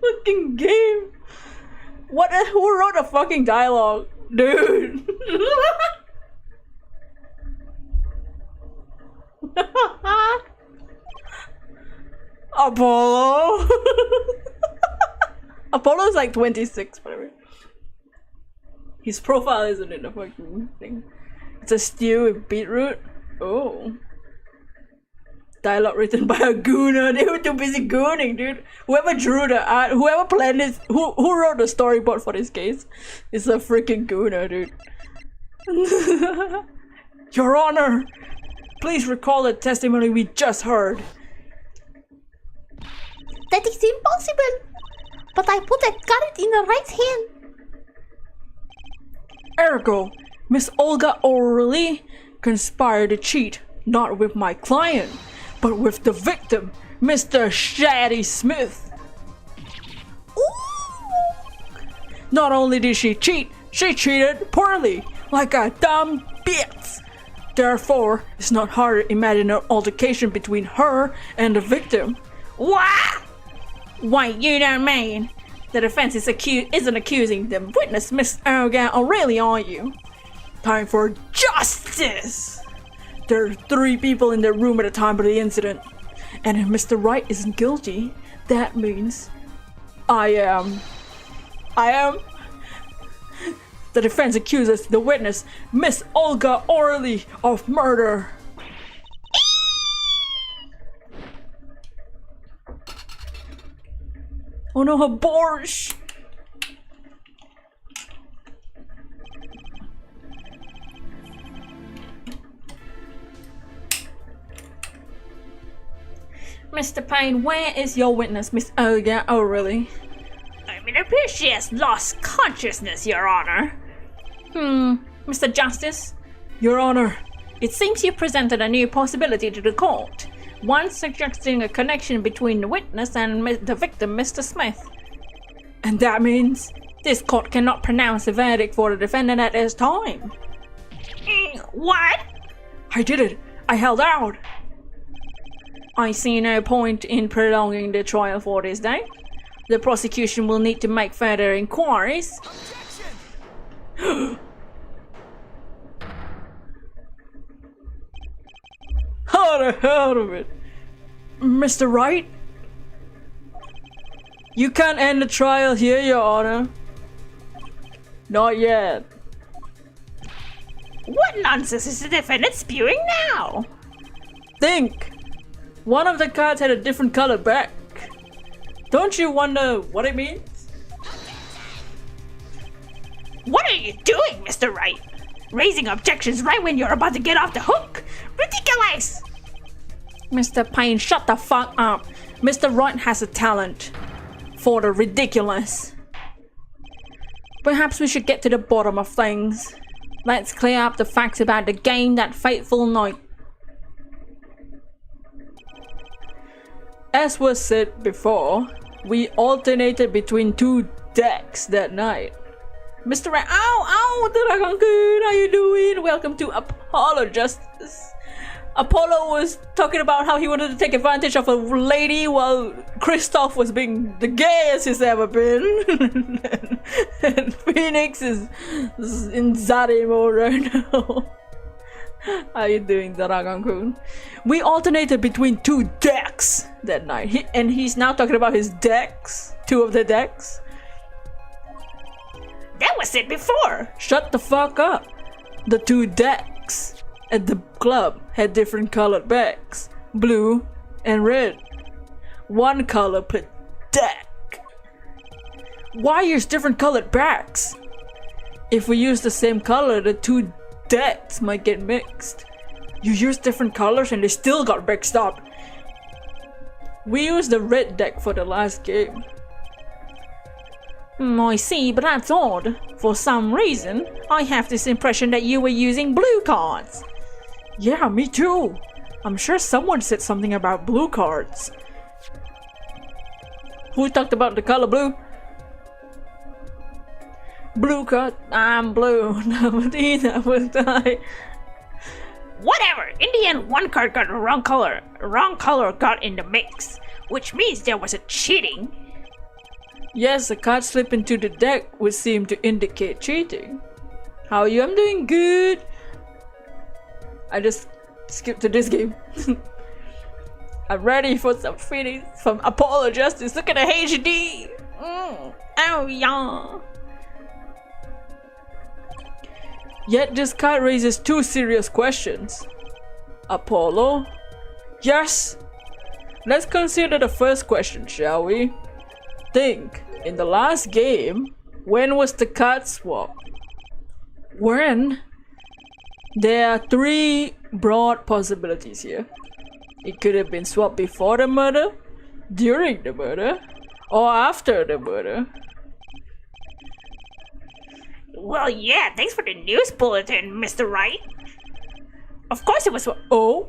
Fucking game. What? Who wrote a fucking dialogue, dude? Apollo. Apollo's like 26, by the way. His profile isn't in the fucking thing. It's a stew with beetroot. Oh. Dialogue written by a gooner. They were too busy gooning, dude. Whoever drew the art, whoever planned this, who wrote the storyboard for this case is a freaking gooner, dude. Your Honor, please recall the testimony we just heard.
That is impossible. But I put that card in the right hand.
Ergo, Miss Olga O'Reilly conspired to cheat, not with my client, but with the victim, Mr. Shady Smith.
Ooh.
Not only did she cheat, she cheated poorly, like a dumb bitch. Therefore, it's not hard to imagine an altercation between her and the victim.
What? Wait, you don't mean the defense isn't accusing the witness, Miss Olga O'Reilly, are you?
Time for justice! There are 3 people in the room at the time of the incident. And if Mr. Wright isn't guilty, that means I am. The defense accuses the witness, Miss Olga O'Reilly, of murder. Oh no, her borscht!
Mr. Payne, where is your witness, Miss Olga O'Reilly? It appears she has lost consciousness, Your Honor. Mr. Justice?
Your Honor,
It seems you presented a new possibility to the court. One suggesting a connection between the witness and the victim, Mr. Smith.
and that means
This court cannot pronounce a verdict for the defendant at this time. What?
I did it. I held out.
I see no point in prolonging the trial for this day. The prosecution will need to make further inquiries.
How the hell of it? Mr. Wright? You can't end the trial here, Your Honor. Not yet.
What nonsense is the defendant spewing now?
Think! One of the cards had a different color back. Don't you wonder what it means?
What are you doing, Mr. Wright? Raising objections right when you're about to get off the hook? Ridiculous!
Mr. Payne, shut the fuck up. Mr. Wright has a talent for the ridiculous. Perhaps we should get to the bottom of things. Let's clear up the facts about the game that fateful night. As was said before, we alternated between 2 decks that night. Mr. Wright, ow, how you doing? Welcome to Apollo Justice. Apollo was talking about how he wanted to take advantage of a lady while Kristoff was being the gayest he's ever been. and Phoenix is in Zari mode right now. How you doing, Dragon-kun? We alternated between 2 decks that night. He's now talking about his decks. 2 of the decks.
That was it before!
Shut the fuck up! The 2 decks at the club had different colored backs. Blue and red. 1 color per deck. Why use different colored backs? If we use the same color, the 2 decks might get mixed. You use different colors and they still got mixed up. We used the red deck for the last game.
I see, but that's odd. For some reason, I have this impression that you were using blue cards.
Yeah, me too. I'm sure someone said something about blue cards. Who talked about the color blue?
Blue card. I'm blue. Namadina will die.
Whatever. In the end, one card got the wrong color. Wrong color got in the mix, which means there was a cheating.
Yes, a card slip into the deck would seem to indicate cheating. How are you? I'm doing good. I just skipped to this game. I'm ready for some feelings from Apollo Justice. Look at the HD.
Oh yeah.
Yet this card raises two serious questions. Apollo? Yes. Let's consider the first question, shall we? Think, in the last game, when was the card swap? When? There are three broad possibilities here. It could have been swapped before the murder, during the murder, or after the murder.
Well, yeah, thanks for the news bulletin, Mr. Wright. Of course it was.
Oh?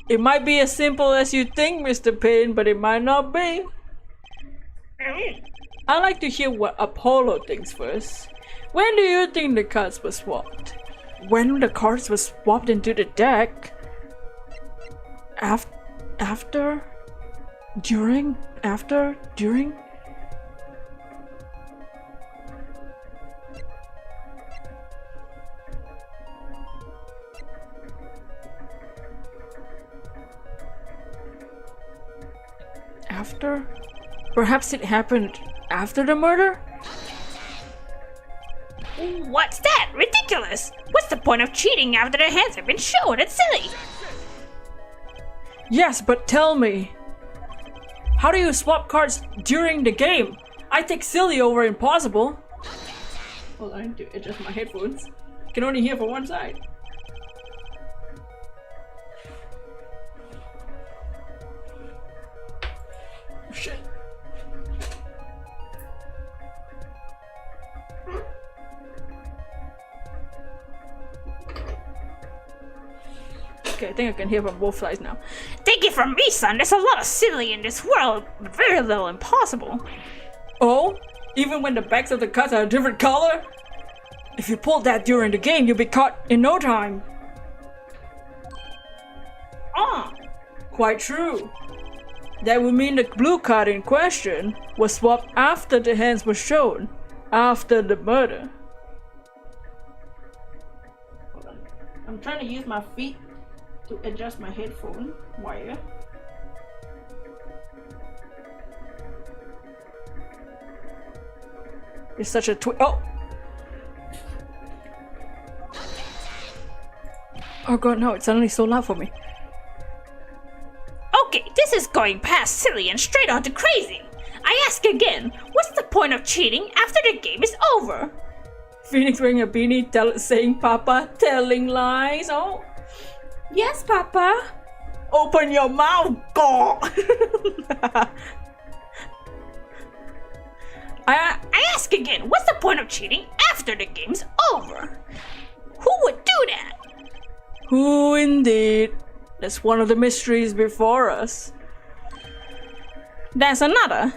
It might be as simple as you think, Mr. Payne, but it might not be. I'd like to hear what Apollo thinks first. When do you think the cards were swapped? When the cards were swapped into the deck? After? During? After? During? After? Perhaps it happened after the murder?
What's that? Ridiculous! What's the point of cheating after the hands have been shown? It's silly!
Yes, but tell me, how do you swap cards during the game? I take silly over impossible. Hold on, I need to adjust my headphones. I can only hear from one side. Oh, shit. Okay, I think I can hear from both sides now.
Take it from me, son, there's a lot of silly in this world, but very little impossible.
Oh? Even when the backs of the cards are a different color? If you pulled that during the game, you'll be caught in no time. Quite true. That would mean the blue card in question was swapped after the hands were shown, after the murder. Hold on. I'm trying to use my feet to adjust my headphone wire. It's such a oh! Oh god, no, it's suddenly so loud for me.
Okay, this is going past silly and straight on to crazy. I ask again, what's the point of cheating after the game is over?
Phoenix wearing a beanie saying Papa, telling lies, oh? Yes, Papa. Open your mouth, God.
I ask again, what's the point of cheating after the game's over? Who would do that?
Who indeed? That's one of the mysteries before us.
There's another.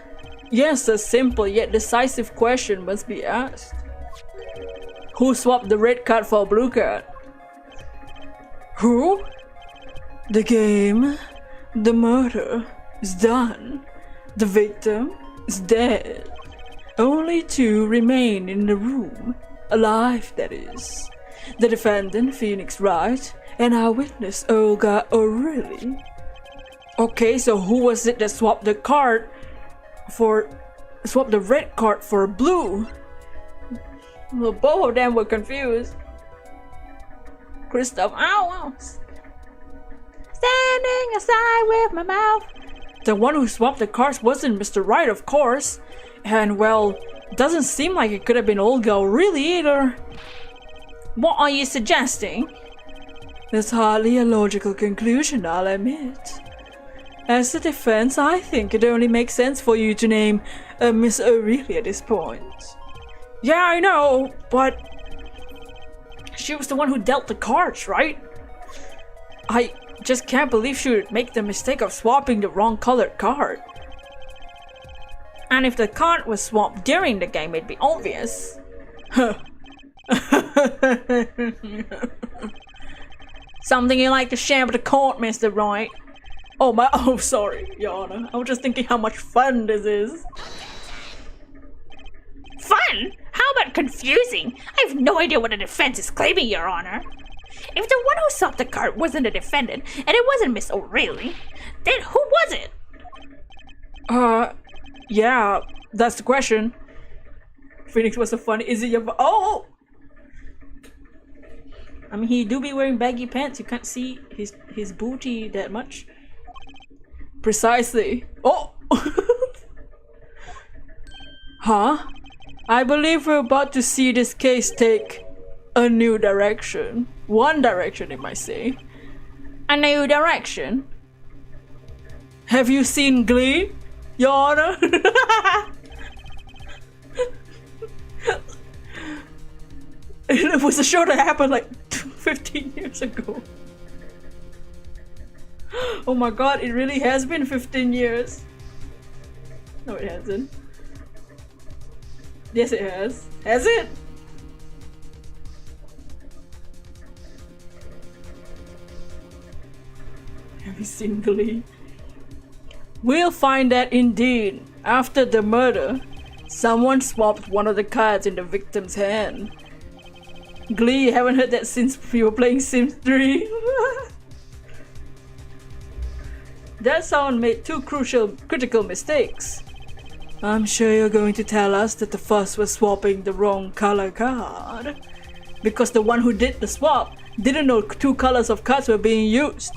Yes, a simple yet decisive question must be asked. Who swapped the red card for a blue card? Who? The game, the murder is done. The victim is dead. Only two remain in the room, alive that is. The defendant, Phoenix Wright, and our witness, Olga O'Reilly. Okay, so who was it that swapped the red card for blue? Well, both of them were confused. Christoph, ow. Standing aside with my mouth. The one who swapped the cards wasn't Mr. Wright, of course. And well, doesn't seem like it could have been Olga O'Reilly either.
What are you suggesting?
That's hardly a logical conclusion, I'll admit. As a defense, I think it only makes sense for you to name Miss O'Reilly at this point. Yeah, I know, but she was the one who dealt the cards, right? I just can't believe she would make the mistake of swapping the wrong colored card.
And if the card was swapped during the game, it'd be obvious. Something you like to share with the court, Mr. Wright? Oh, sorry, Your Honor. I was just thinking how much fun this is.
Fun? How about confusing? I have no idea what the defense is claiming, Your Honor. If the one who swapped the card wasn't the defendant, and it wasn't Miss O'Reilly, then who was it?
Yeah, that's the question. Phoenix was so funny. Is it your... Oh! I mean, he do be wearing baggy pants. You can't see his booty that much. Precisely. Oh! Huh? I believe we're about to see this case take a new direction. One direction, it might say.
A new direction?
Have you seen Glee, Your Honor? It was a show that happened like 15 years ago. Oh my god, it really has been 15 years. No, it hasn't. Yes, it has. Has it? Have you seen Glee? We'll find that indeed. After the murder, someone swapped one of the cards in the victim's hand. Glee, haven't heard that since we were playing Sims 3. That someone made two critical mistakes. I'm sure you're going to tell us that the first was swapping the wrong color card. Because the one who did the swap didn't know two colors of cards were being used.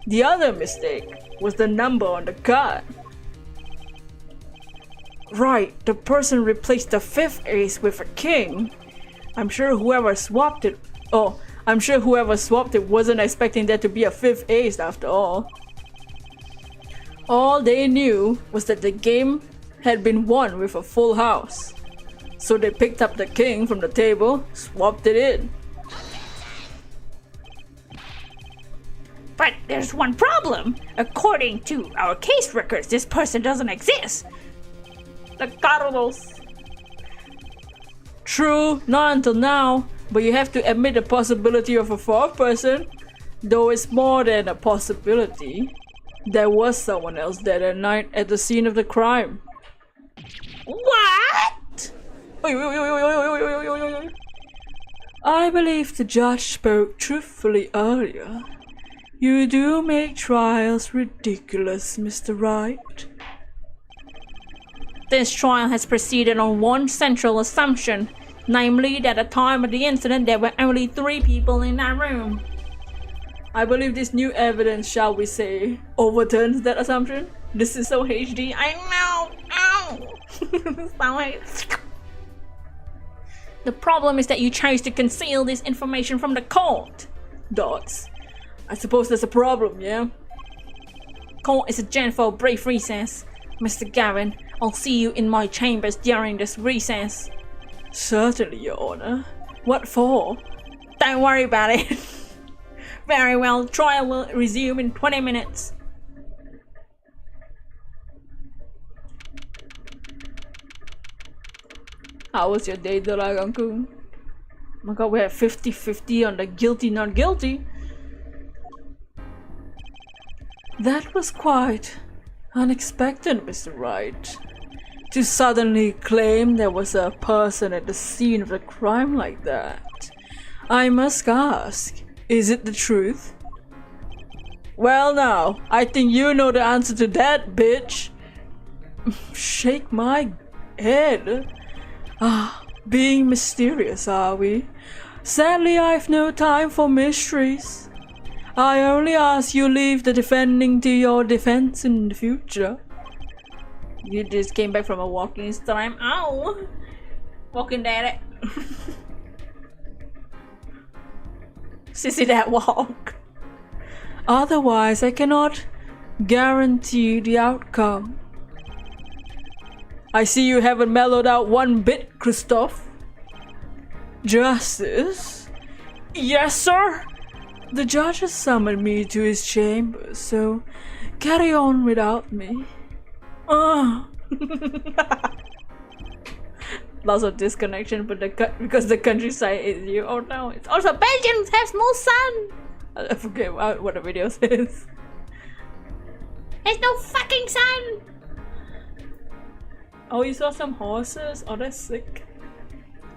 The other mistake was the number on the card. Right, the person replaced the fifth ace with a king. I'm sure whoever swapped it wasn't expecting there to be a fifth ace after all. All they knew was that the game had been won with a full house. So they picked up the king from the table, swapped it in.
But there's one problem. According to our case records, this person doesn't exist.
The Carlos. True, not until now, but you have to admit the possibility of a fourth person. Though it's more than a possibility. There was someone else there that night at the scene of the crime.
What?
I believe the judge spoke truthfully earlier. You do make trials ridiculous, Mr. Wright.
This trial has proceeded on one central assumption, namely that at the time of the incident there were only 3 people in that room.
I believe this new evidence, shall we say, overturns that assumption. This is so HD. I know! Ow!
The problem is that you chose to conceal this information from the court.
Dots. I suppose that's a problem, yeah?
Court is adjourned for a brief recess. Mr. Gavin, I'll see you in my chambers during this recess.
Certainly, Your Honor. What for?
Don't worry about it. Very well, trial will resume in 20 minutes.
How was your day, Dragon-kun? Oh my god, we have 50-50 on the guilty, not guilty. That was quite unexpected, Mr. Wright. To suddenly claim there was a person at the scene of the crime like that. I must ask, is it the truth? Well now, I think you know the answer to that, bitch. Shake my head. Being mysterious, are we? Sadly, I've no time for mysteries. I only ask you leave the defending to your defense in the future.
You just came back from a walking time. Ow! Walking daddy.
Sissy that walk. Otherwise, I cannot guarantee the outcome. I see you haven't mellowed out one bit, Christoph. Justice? Yes, sir? The judge has summoned me to his chamber, so carry on without me.
lots of disconnection, but because the countryside is you. Oh no, it's also
Belgians have no sun.
I forget what the video says.
There's no fucking sun.
Oh, you saw some horses? Oh, that's sick.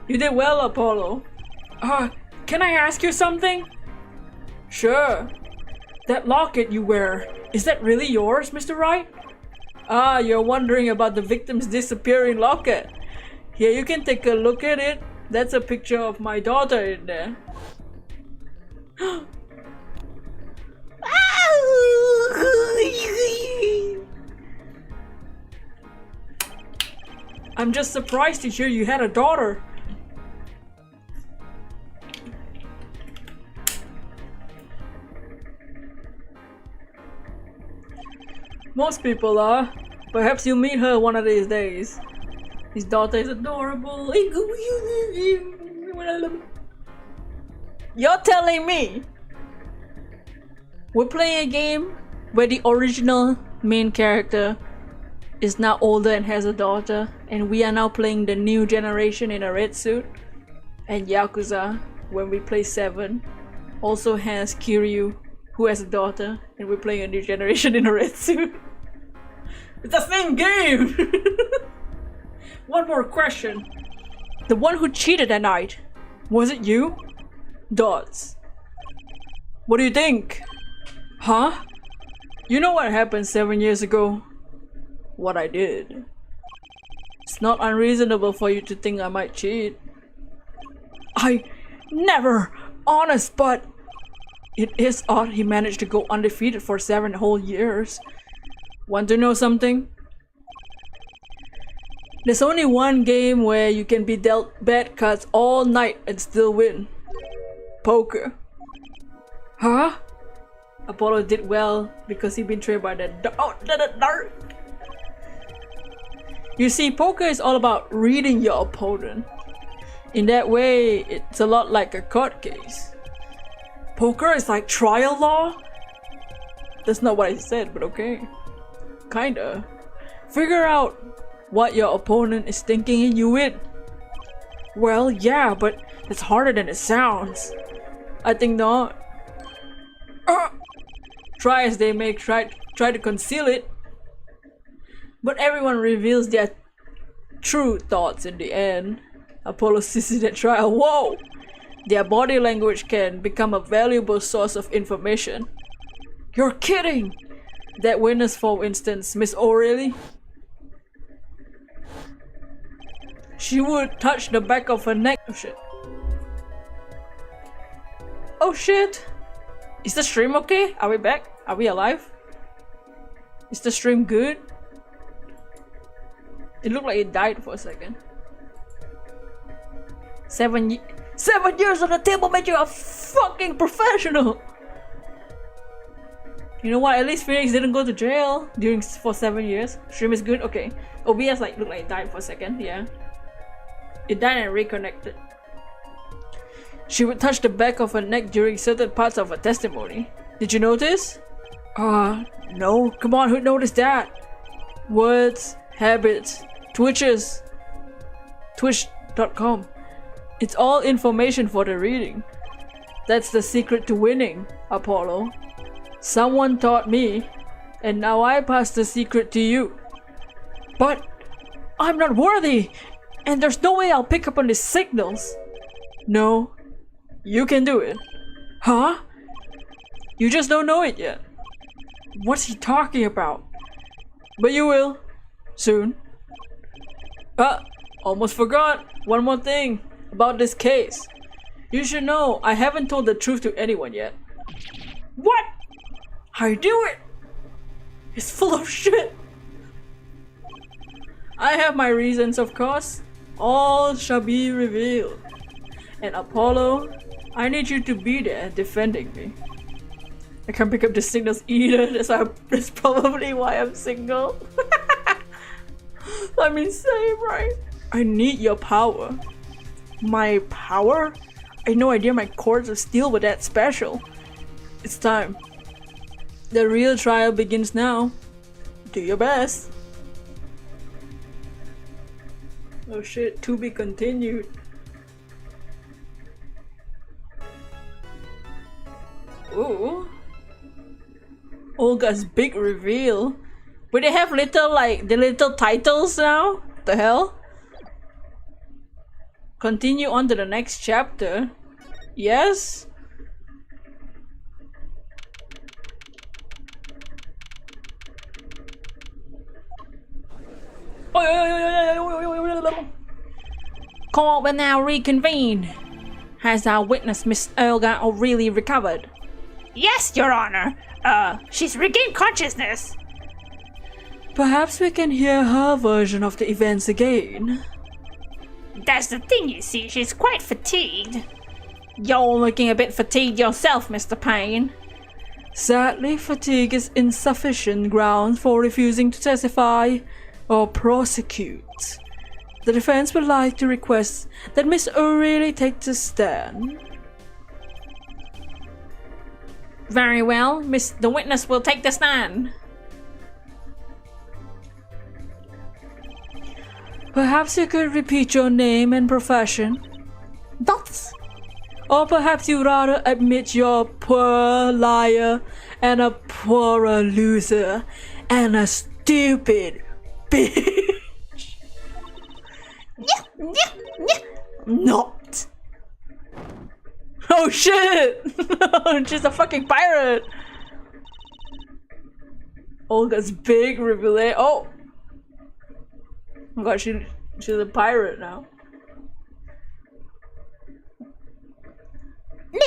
You did well, Apollo. Can I ask you something? Sure. That locket you wear, is that really yours, Mr. Wright? Ah, you're wondering about the victim's disappearing locket. Here, you can take a look at it. That's a picture of my daughter in there. I'm just surprised to hear you had a daughter. Most people are. Perhaps you'll meet her one of these days. His daughter is adorable. You're telling me we're playing a game where the original main character is now older and has a daughter, and we are now playing the new generation in a red suit, and Yakuza, when we play 7, also has Kiryu, who has a daughter, and we're playing a new generation in a red suit. It's the same game! One more question. The one who cheated that night, was it you? Dots. What do you think? Huh? You know what happened 7 years ago? What I did. It's not unreasonable for you to think I might cheat. I never, honest, but it is odd he managed to go undefeated for 7 whole years. Want to know something? There's only one game where you can be dealt bad cards all night and still win. Poker. Huh? Apollo did well because he been trained by the dark. You see, poker is all about reading your opponent. In that way, it's a lot like a court case. Poker is like trial law? That's not what I said, but okay. Kinda. Figure out what your opponent is thinking and you win. Well, yeah, but it's harder than it sounds. I think not. Try as they may try to conceal it. But everyone reveals their true thoughts in the end. Apollo sees it at trial. Whoa! Their body language can become a valuable source of information. You're kidding! That witness, for instance, Miss O'Reilly. She would touch the back of her neck. Oh shit. Oh shit! Is the stream okay? Are we back? Are we alive? Is the stream good? It looked like it died for a second. 7 years on the table made you a fucking professional! You know what? At least Phoenix didn't go to jail for 7 years. Stream is good? Okay. OBS looked like it died for a second, yeah. It died and reconnected. She would touch the back of her neck during certain parts of her testimony. Did you notice? No. Come on, who noticed that? Words, habits, twitches. Twitch.com. It's all information for the reading. That's the secret to winning, Apollo. Someone taught me, and now I pass the secret to you. But I'm not worthy, and there's no way I'll pick up on the signals. No, you can do it. Huh? You just don't know it yet. What's he talking about? But you will. Soon. Almost forgot. One more thing about this case. You should know I haven't told the truth to anyone yet. What? I do it! It's full of shit. I have my reasons, of course. All shall be revealed. And Apollo, I need you to be there defending me. I can't pick up the signals either. That's probably why I'm single. I'm insane, right? I need your power. My power? I had no idea my cords of steel were that special. It's time. The real trial begins now. Do your best. Oh shit, to be continued. Ooh. Olga's big reveal. Will they have little, like, the little titles now? What the hell? Continue on to the next chapter. Yes? Court will now reconvene. Has our witness, Miss Olga, really recovered?
Yes, Your Honor. She's regained consciousness.
Perhaps we can hear her version of the events again.
That's the thing, you see. She's quite fatigued.
You're looking a bit fatigued yourself, Mr. Payne. Sadly, fatigue is insufficient grounds for refusing to testify or prosecute. The defense would like to request that Miss O'Reilly take the stand. Very well, the witness will take the stand. Perhaps you could repeat your name and profession.
That's
Or perhaps you'd rather admit you're a poor liar and a poorer loser and a stupid bitch. Not. Oh shit! She's a fucking pirate! Olga's big reveal. Oh! Oh god, she's a pirate now.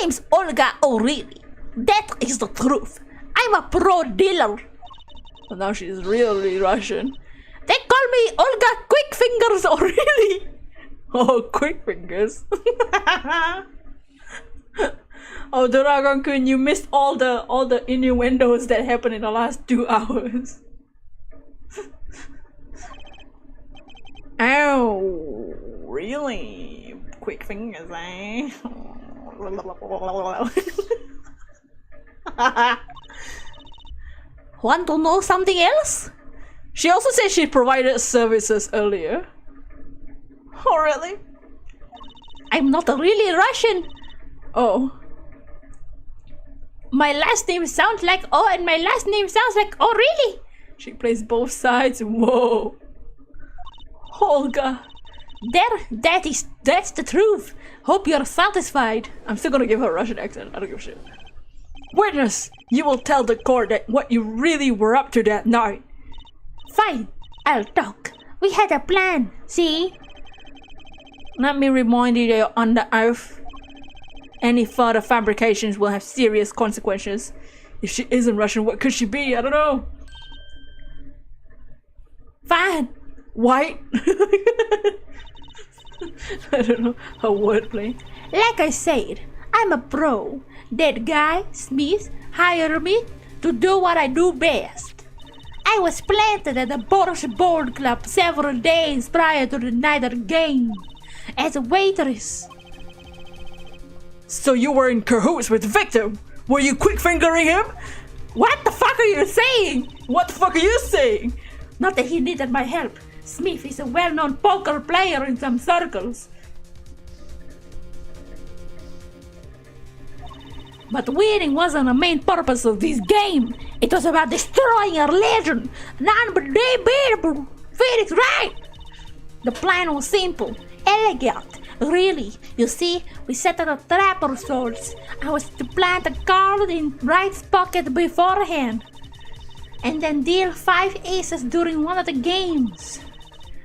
name's Olga O'Reilly. That is the truth. I'm a pro dealer.
Well, now she's really Russian.
They call me Olga Quickfingers O'Reilly.
Oh, quick fingers. Oh, Dragon-kun, you missed all the innuendos that happened in the last 2 hours. Ow, really? Quick fingers, eh?
Want to know something else?
She also said she provided services earlier. Oh, really?
I'm not really Russian.
Oh.
My last name sounds like O and my last name sounds like O'Reilly.
She plays both sides. Whoa. Olga.
That's the truth. Hope you're satisfied.
I'm still gonna give her a Russian accent. I don't give a shit. Witness, you will tell the court that what you really were up to that night.
Fine, I'll talk. We had a plan, see?
Let me remind you that you're under oath. Any further fabrications will have serious consequences. If she isn't Russian, what could she be? I don't know.
Fine.
White? I don't know. Her wordplay.
Like I said, I'm a pro. That guy, Smith, hired me to do what I do best. I was planted at the Borscht Board Club several days prior to the night of the game as a waitress.
So you were in cahoots with the victim? Were you quick fingering him? What the fuck are you saying? What the fuck are you saying?
Not that he needed my help. Smith is a well-known poker player in some circles. But winning wasn't the main purpose of this game. It was about destroying our legend, an unbeatable Phoenix Wright. The plan was simple, elegant. Really, you see, we set up a trap of sorts. I was to plant a card in Wright's pocket beforehand, and then deal 5 aces during one of the games.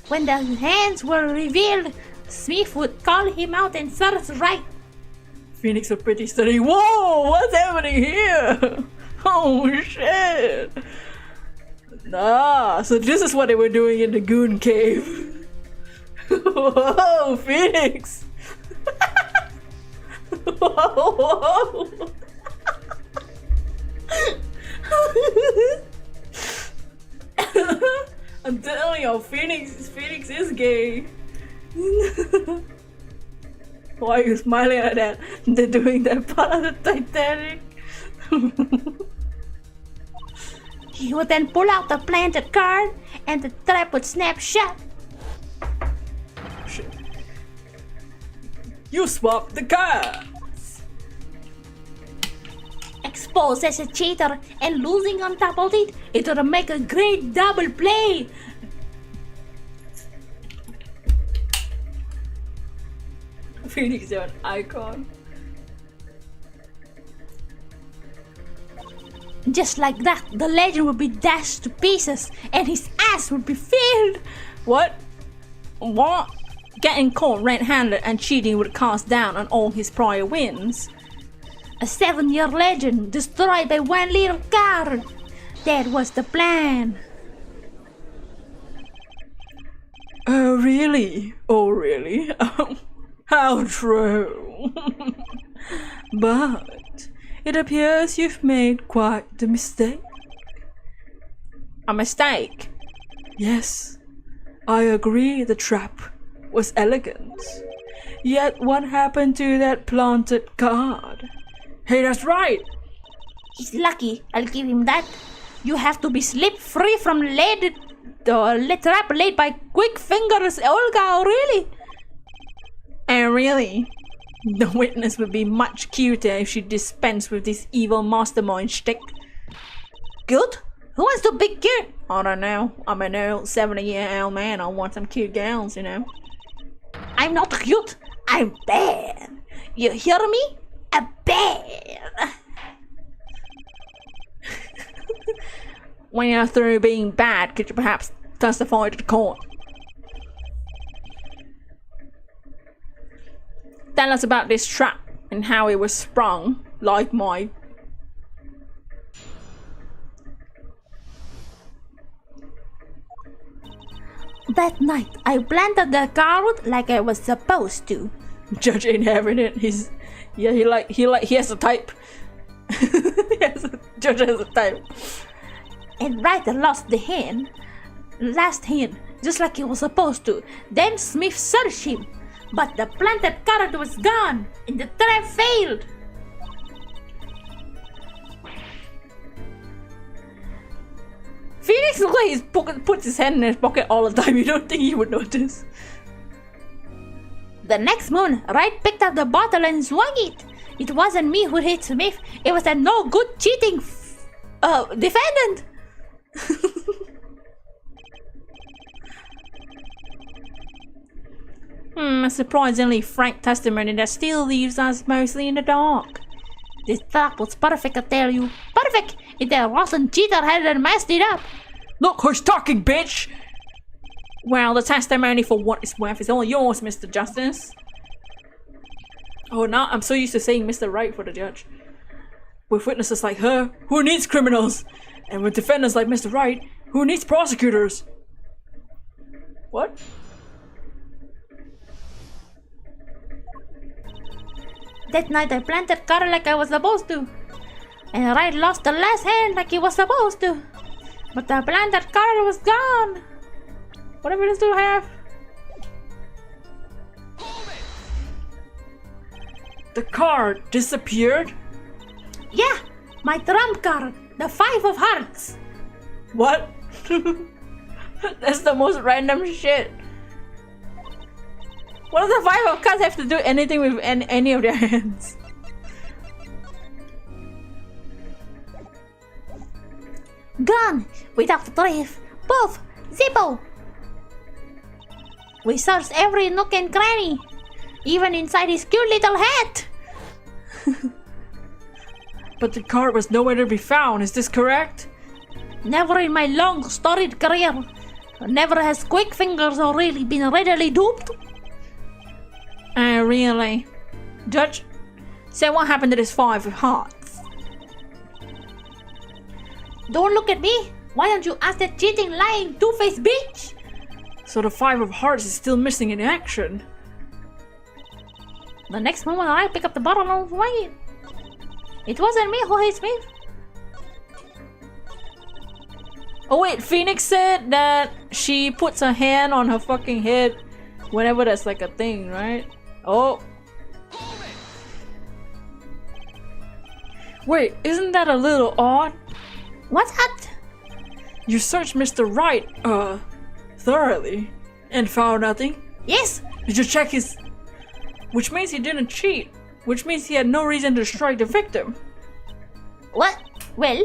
When the hands were revealed, Smith would call him out and search Wright.
Phoenix are pretty steady. Whoa, what's happening here? Oh shit. Nah, so this is what they were doing in the Goon Cave. Whoa, Phoenix! Whoa. I'm telling you, Phoenix is gay. Why are you smiling at that? They're doing that part of the Titanic.
He would then pull out the planted card and the trap would snap shut.
bullshit. You swapped the cards.
Exposed as a cheater and losing on top of it, it would make a great double play.
Phoenix, you're an icon.
Just like that, the legend would be dashed to pieces and his ass would be filled.
What? What? Getting caught red-handed and cheating would cast down on all his prior wins.
A 7-year legend destroyed by one little card. That was the plan.
Oh, really? Oh, really? How true. But it appears you've made quite the mistake. A mistake? Yes, I agree the trap was elegant. Yet what happened to that planted card? Hey, that's right!
He's lucky, I'll give him that. You have to be slip-free from the trap laid by quick fingers, Olga, really?
And really, the witness would be much cuter if she dispensed with this evil mastermind shtick.
Good? Who wants to be cute?
I don't know. I'm an old 70-year-old man. I want some cute gals, you know.
I'm not cute, I'm bad. You hear me? A bad.
When you're through being bad, could you perhaps testify to the court? Tell us about this trap and how it was sprung, like my...
That night, I planted the card like I was supposed to.
Judge ain't having it. He's... Yeah, he has a type. Judge has a type.
And Ryder lost the hand. Last hand, just like he was supposed to. Then Smith searched him. But the planted card was gone, and the trap failed.
Phoenix looks like he puts his hand in his pocket all the time. You don't think he would notice?
The next moon, Wright picked up the bottle and swung it. It wasn't me who hit Smith. It was a no good cheating defendant.
A surprisingly frank testimony that still leaves us mostly in the dark.
This trap was perfect, I tell you. Perfect! If that rotten cheater hadn't messed it up.
Look who's talking, bitch! Well, the testimony for what it's worth is all yours, Mr. Justice. Oh, now I'm so used to saying Mr. Right for the judge. With witnesses like her, who needs criminals? And with defendants like Mr. Right, who needs prosecutors? What?
That night I planted card like I was supposed to. And Wright lost the last hand like he was supposed to. But the planted card was gone.
What evidence do you have? The card disappeared?
Yeah, my trump card, the 5 of hearts.
What? That's the most random shit. What does the 5 of cards have to do anything with any of their hands?
Gone, without thrift, poof, zippo. We searched every nook and cranny, even inside his cute little hat.
But the card was nowhere to be found, is this correct?
Never in my long, storied career. Never has quick fingers or really been readily duped.
Really? Judge, say what happened to this 5 of hearts?
Don't look at me. Why don't you ask that cheating, lying, two-faced bitch?
So the 5 of hearts is still missing in action.
The next moment I pick up the bottle and swing it. It wasn't me who hit Smith.
Oh wait, Phoenix said that she puts her hand on her fucking head whenever that's like a thing, right? Oh. Wait, isn't that a little odd?
What's that?
You searched Mr. Right, thoroughly, and found nothing?
Yes,
Did you check his... Which means he didn't cheat. Which means he had no reason to strike the victim.
What? Well,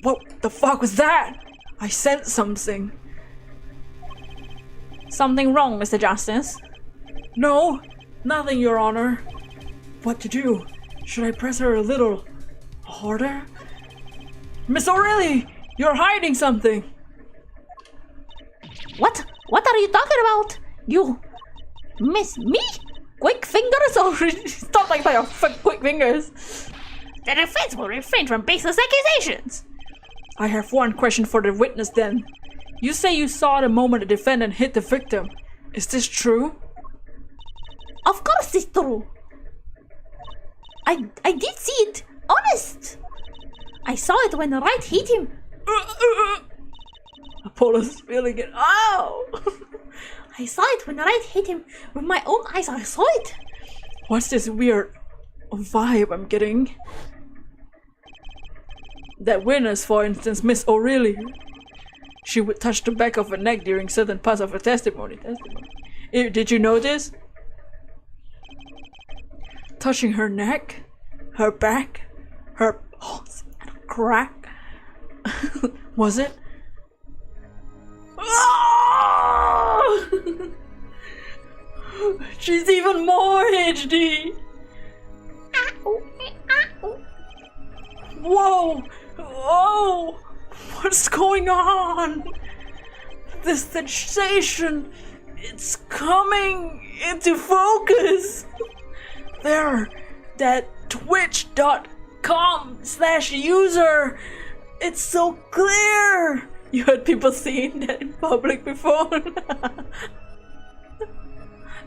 What the fuck was that? I sensed something.
Something wrong, Mr. Justice?
No, nothing, Your Honor. What to do? Should I press her a little harder? Miss O'Reilly, you're hiding something.
what? What are you talking about? You miss me? Quick fingers or
Stop like your quick fingers.
The defense will refrain from baseless accusations.
I have one question for the witness then. You say you saw the moment the defendant hit the victim. Is this true?
Of course it's true. I did see it. Honest. I saw it when the right hit him.
Apollo's feeling it. Ow!
I saw it when the right hit him. With my own eyes, I saw it.
What's this weird vibe I'm getting? That witness, for instance, Miss O'Reilly, she would touch the back of her neck during certain parts of her testimony. Did you notice? Touching her neck, her back, her crack. Was it? She's even more HD. Whoa! Whoa! What's going on? This sensation, it's coming into focus. There, that twitch.com/user. It's so clear. You heard people saying that in public before.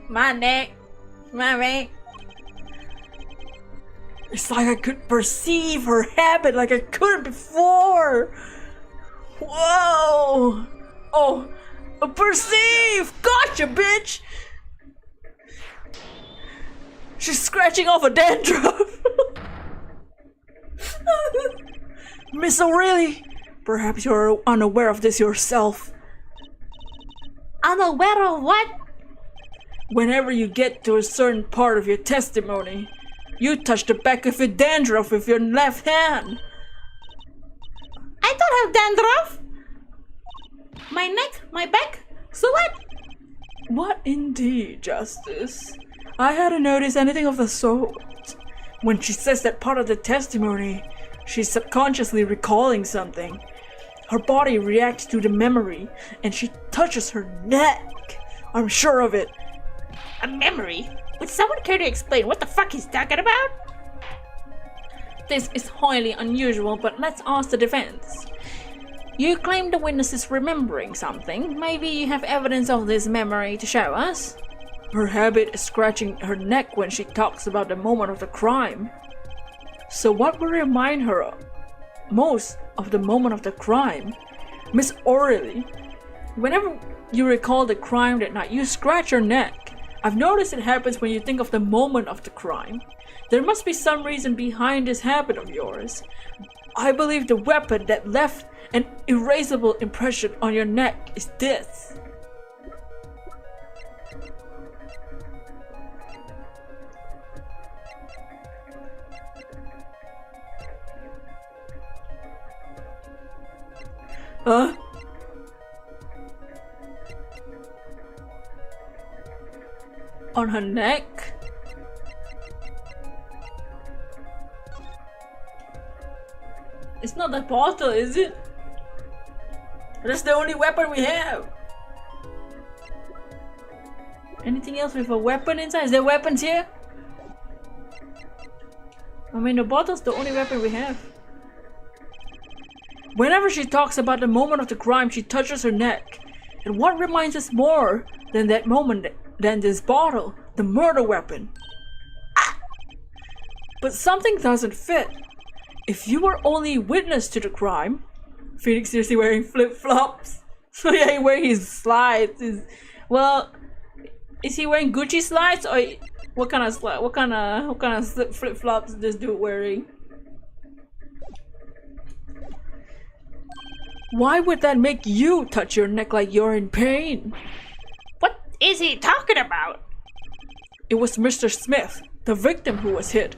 My neck. My neck.
It's like I could perceive her habit like I couldn't before. Whoa! Oh, perceive! Gotcha, bitch! She's scratching off a dandruff. Miss O'Reilly, perhaps you're unaware of this yourself.
Unaware of what?
Whenever you get to a certain part of your testimony, you touch the back of your dandruff with your left hand.
I don't have dandruff. My neck, my back. So what?
What indeed, Justice? I hadn't noticed anything of the sort. When she says that part of the testimony, she's subconsciously recalling something. Her body reacts to the memory, and she touches her neck. I'm sure of it.
A memory? Would someone care to explain what the fuck he's talking about?
This is highly unusual, but let's ask the defense. You claim the witness is remembering something. Maybe you have evidence of this memory to show us?
Her habit is scratching her neck when she talks about the moment of the crime. So what will remind her most of the moment of the crime? Miss O'Reilly, whenever you recall the crime that night, you scratch your neck. I've noticed it happens when you think of the moment of the crime. There must be some reason behind this habit of yours. I believe the weapon that left an erasable impression on your neck is this. Huh? On her neck? It's not that bottle, is it? That's the only weapon we have. Anything else with a weapon inside? Is there weapons here? I mean, the bottle's the only weapon we have. Whenever she talks about the moment of the crime, she touches her neck. And what reminds us more than that moment than this bottle? The murder weapon. Ah! But something doesn't fit. If you were only witness to the crime, Phoenix seriously wearing flip-flops. So yeah, he wearing his slides. Well, is he wearing Gucci slides or what kind of flip-flops is this dude wearing? Why would that make you touch your neck like you're in pain?
What is he talking about?
It was Mr. Smith, the victim, who was hit,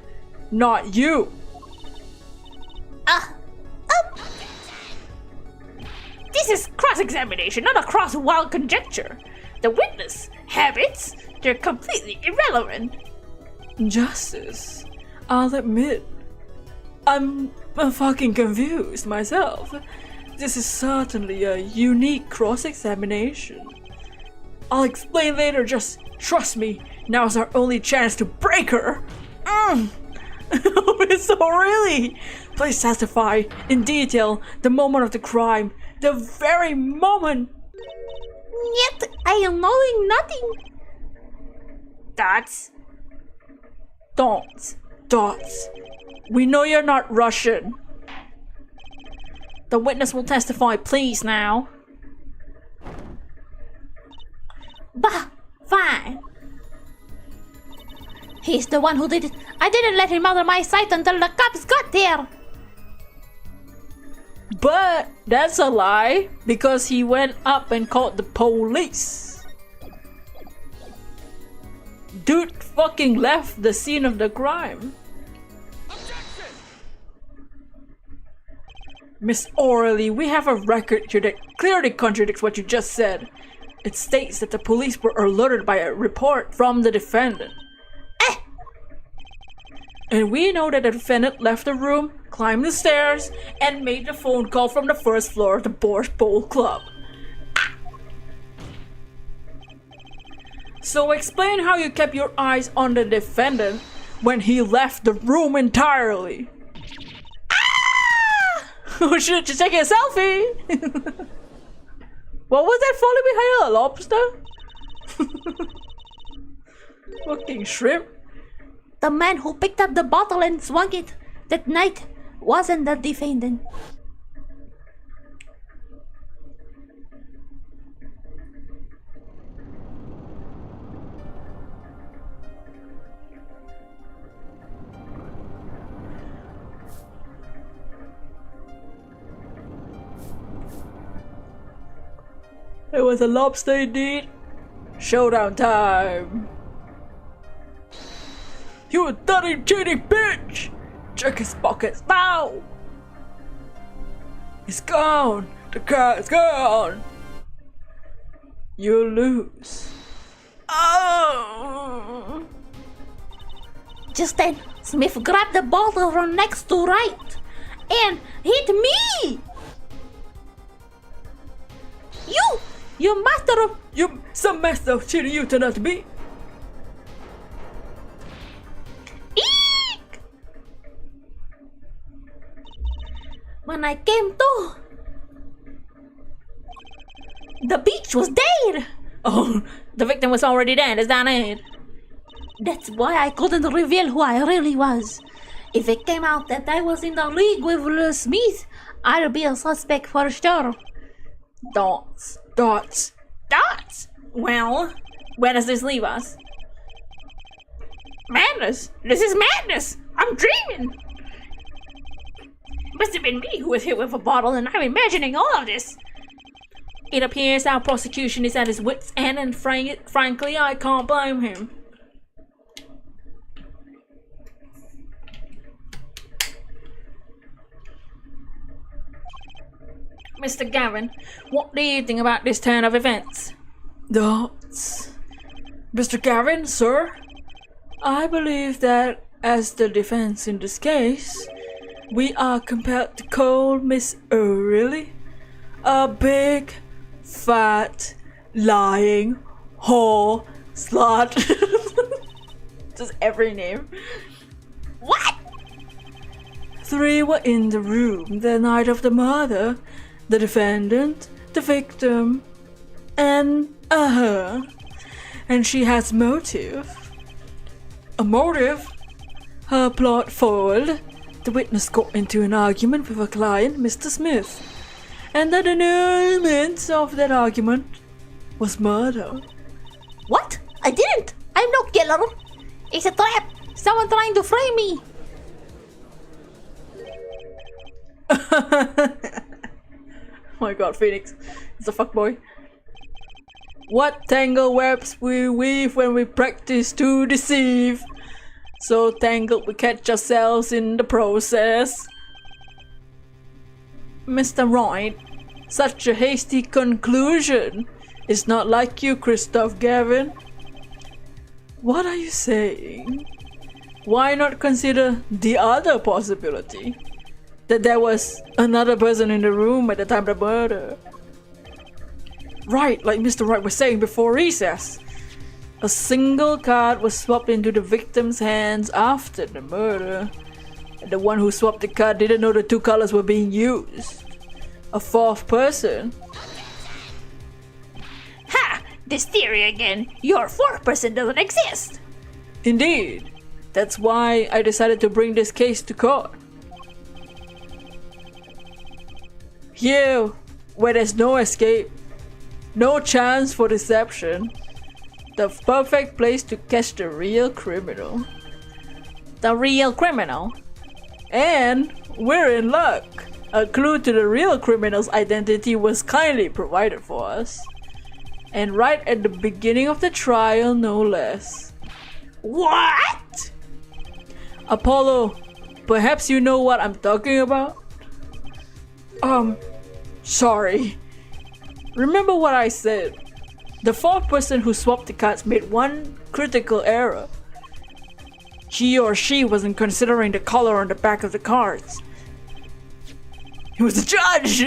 not you.
This is cross-examination, not a cross-wild conjecture. The witness habits, they're completely irrelevant.
Justice, I'll admit, I'm fucking confused myself. This is certainly a unique cross-examination. I'll explain later, just trust me. Now's our only chance to break her. So really? Please testify in detail the moment of the crime. The very moment.
Yet I am knowing nothing.
Dots?
Dots. We know you're not Russian.
The witness will testify, please, now.
Bah, fine. He's the one who did it. I didn't let him out of my sight until the cops got there.
But that's a lie, because he went up and called the police. Dude fucking left the scene of the crime.
Miss Orley, we have a record here that clearly contradicts what you just said. It states that the police were alerted by a report from the defendant. And we know that the defendant left the room, climbed the stairs, and made the phone call from the first floor of the Borscht Bowl Club. So explain how you kept your eyes on the defendant when he left the room entirely.
Oh shit, just taking a selfie! What was that falling behind a lobster?
Fucking shrimp.
The man who picked up the bottle and swung it that night wasn't the defendant.
It was a lobster indeed. Showdown time. You dirty cheating bitch! Check his pockets now! It's gone! The car is gone! You lose. Oh!
Just then, Smith grabbed the bottle from next to right and hit me! You master of...
You, some master of cheating you turned out to be.
Eek! When I came to, the beach was dead!
Oh, the victim was already dead, is that it?
That's why I couldn't reveal who I really was. If it came out that I was in the league with Will Smith, I'd be a suspect for sure.
Dots.
Well,
Where does this leave us?
madness. This is madness. I'm dreaming. Must have been me who was hit with a bottle, and I'm imagining all of this.
It appears our prosecution is at his wit's end, and frankly, I can't blame him. Mr. Gavin, what do you think about this turn of events?
Dots. Mr. Gavin, sir, I believe that as the defense in this case, we are compelled to call Miss O'Reilly a big, fat, lying, whore, slut. Just every name.
What?
3 were in the room the night of the murder. The defendant, the victim, and her. And she has motive. A motive? Her plot foiled. The witness got into an argument with her client, Mr. Smith. And the denouement of that argument was murder.
What? I didn't! I'm no killer! It's a trap! Someone trying to frame me!
my god, Phoenix. It's a fuckboy. What tangle webs we weave when we practice to deceive. So tangled we catch ourselves in the process. Mr. Right, such a hasty conclusion. It's not like you, Christoph Gavin. What are you saying? Why not consider the other possibility? That there was another person in the room at the time of the murder. Right, like Mr. Wright was saying before recess. A single card was swapped into the victim's hands after the murder. And the one who swapped the card didn't know the two colors were being used. A fourth person.
Ha! This theory again. Your fourth person doesn't exist.
Indeed. That's why I decided to bring this case to court. Here, where there's no escape, no chance for deception, the perfect place to catch the real criminal.
The real criminal?
And we're in luck. A clue to the real criminal's identity was kindly provided for us. And right at the beginning of the trial, no less.
What?
Apollo, perhaps you know what I'm talking about? Sorry. Remember what I said. The fourth person who swapped the cards made one critical error. He or she wasn't considering the color on the back of the cards. He was the judge!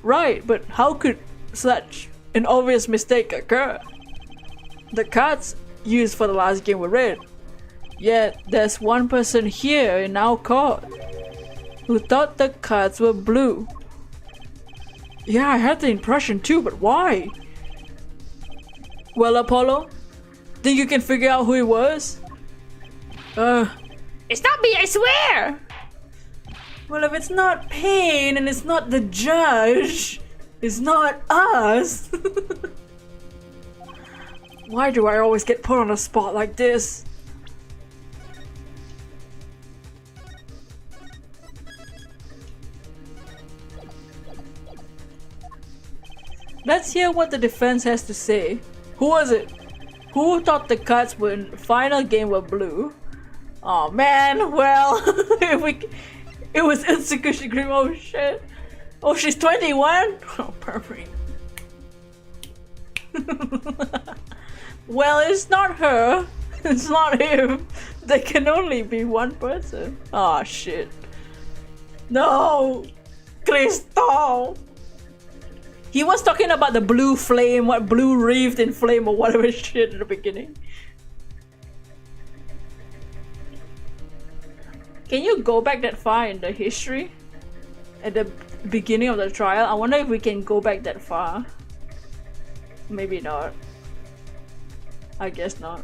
Right, but how could such an obvious mistake occur? The cards used for the last game were red. Yet there's one person here in our court who thought the cards were blue. Yeah, I had the impression too, but why? Well, Apollo, think you can figure out who it was?
It's not me, I swear!
Well, if it's not Payne and it's not the judge, it's not us. Why do I always get put on a spot like this? Let's hear what the defense has to say. Who was it? Who thought the cards in the final game were blue? Oh man, well, it was Utsukushii. Oh shit. Oh, she's 21? Oh, perfect. Well, it's not her. It's not him. There can only be one person. Oh shit. No! Crystal! He was talking about the blue flame, what blue wreathed in flame or whatever shit at the beginning. Can you go back that far in the history? At the beginning of the trial? I wonder if we can go back that far. Maybe not. I guess not.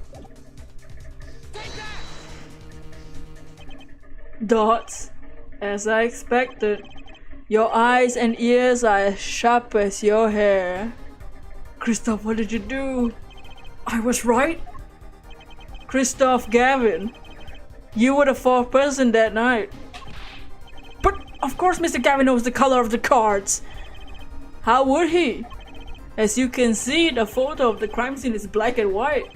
Dots, as I expected. Your eyes and ears are as sharp as your hair. Christoph, what did you do? I was right. Christoph Gavin, you were the fourth person that night. But of course Mr. Gavin knows the color of the cards. How would he? As you can see, the photo of the crime scene is black and white.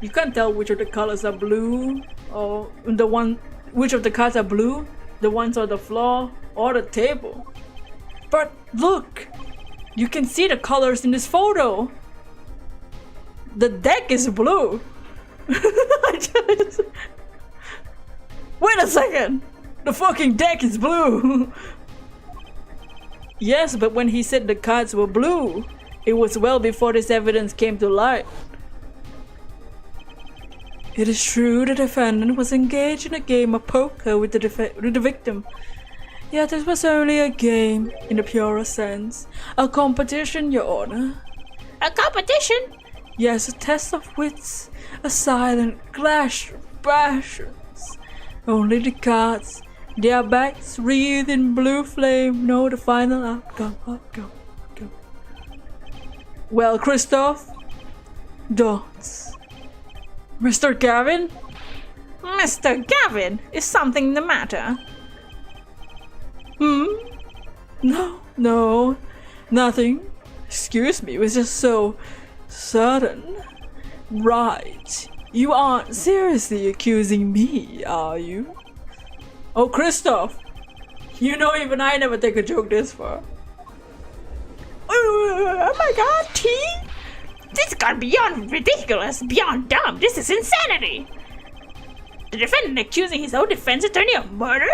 You can't tell which of the colors are blue, or which of the cards are blue, the ones on the floor, or the table. But look! You can see the colors in this photo! The deck is blue! Wait a second! The fucking deck is blue! Yes, but when he said the cards were blue, it was well before this evidence came to light. It is true the defendant was engaged in a game of poker with the victim. Yet it was only a game in the purest sense. A competition, Your Honor.
A competition?
Yes, a test of wits. A silent clash of passions. Only the cards, their backs wreathed in blue flame, know the final outcome. Well, Christoph? Dots. Mr. Gavin?
Mr. Gavin, is something the matter? No, nothing. Excuse me, it was just so sudden. Right. You aren't seriously accusing me, are you? Oh, Christoph! You know even I never take a joke this far.
Oh my god, T! This got beyond ridiculous, beyond dumb. This is insanity! The defendant accusing his own defense attorney of murder?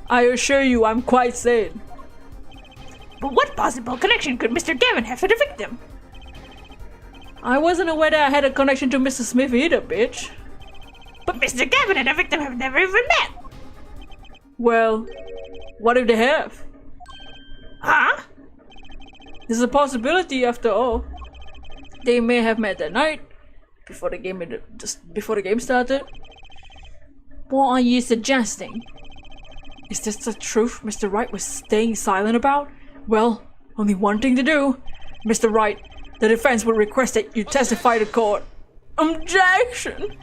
I assure you I'm quite sane.
But what possible connection could Mr. Gavin have to the victim?
I wasn't aware that I had a connection to Mr. Smith either, bitch.
But Mr. Gavin and the victim have never even met!
Well, what if they have?
Huh?
There's a possibility after all. They may have met that night, before the game started.
What are you suggesting?
Is this the truth Mr. Wright was staying silent about? Well, only one thing to do. Mr. Wright, the defense will request that you testify to court. Objection!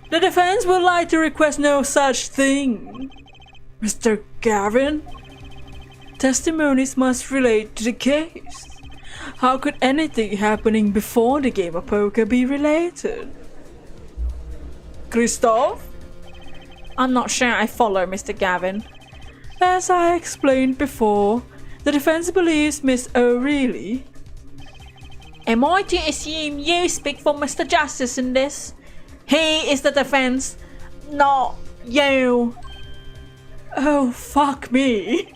The defense would like to request no such thing. Mr. Gavin? Testimonies must relate to the case. How could anything happening before the game of poker be related? Christoph?
I'm not sure I follow, Mr. Gavin.
As I explained before, the defense believes Miss O'Reilly.
Am I to assume you speak for Mr. Justice in this? He is the defense, not you.
Oh, fuck me.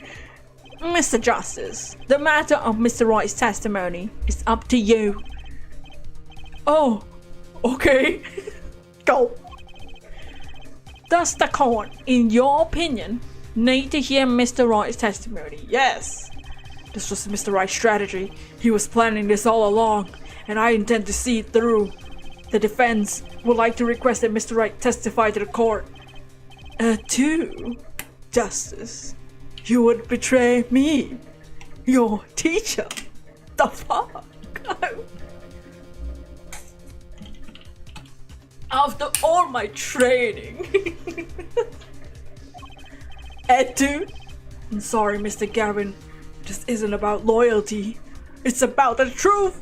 Mr. Justice, the matter of Mr. Wright's testimony is up to you.
Oh, okay.
Go. Does the court, in your opinion, need to hear Mr. Wright's testimony?
Yes. This was Mr. Wright's strategy. He was planning this all along, and I intend to see it through. The defense would like to request that Mr. Wright testify to the court. Justice, you would betray me, your teacher. The fuck? After all my training. Attitude? I'm sorry, Mr. Gavin. This isn't about loyalty. It's about the truth.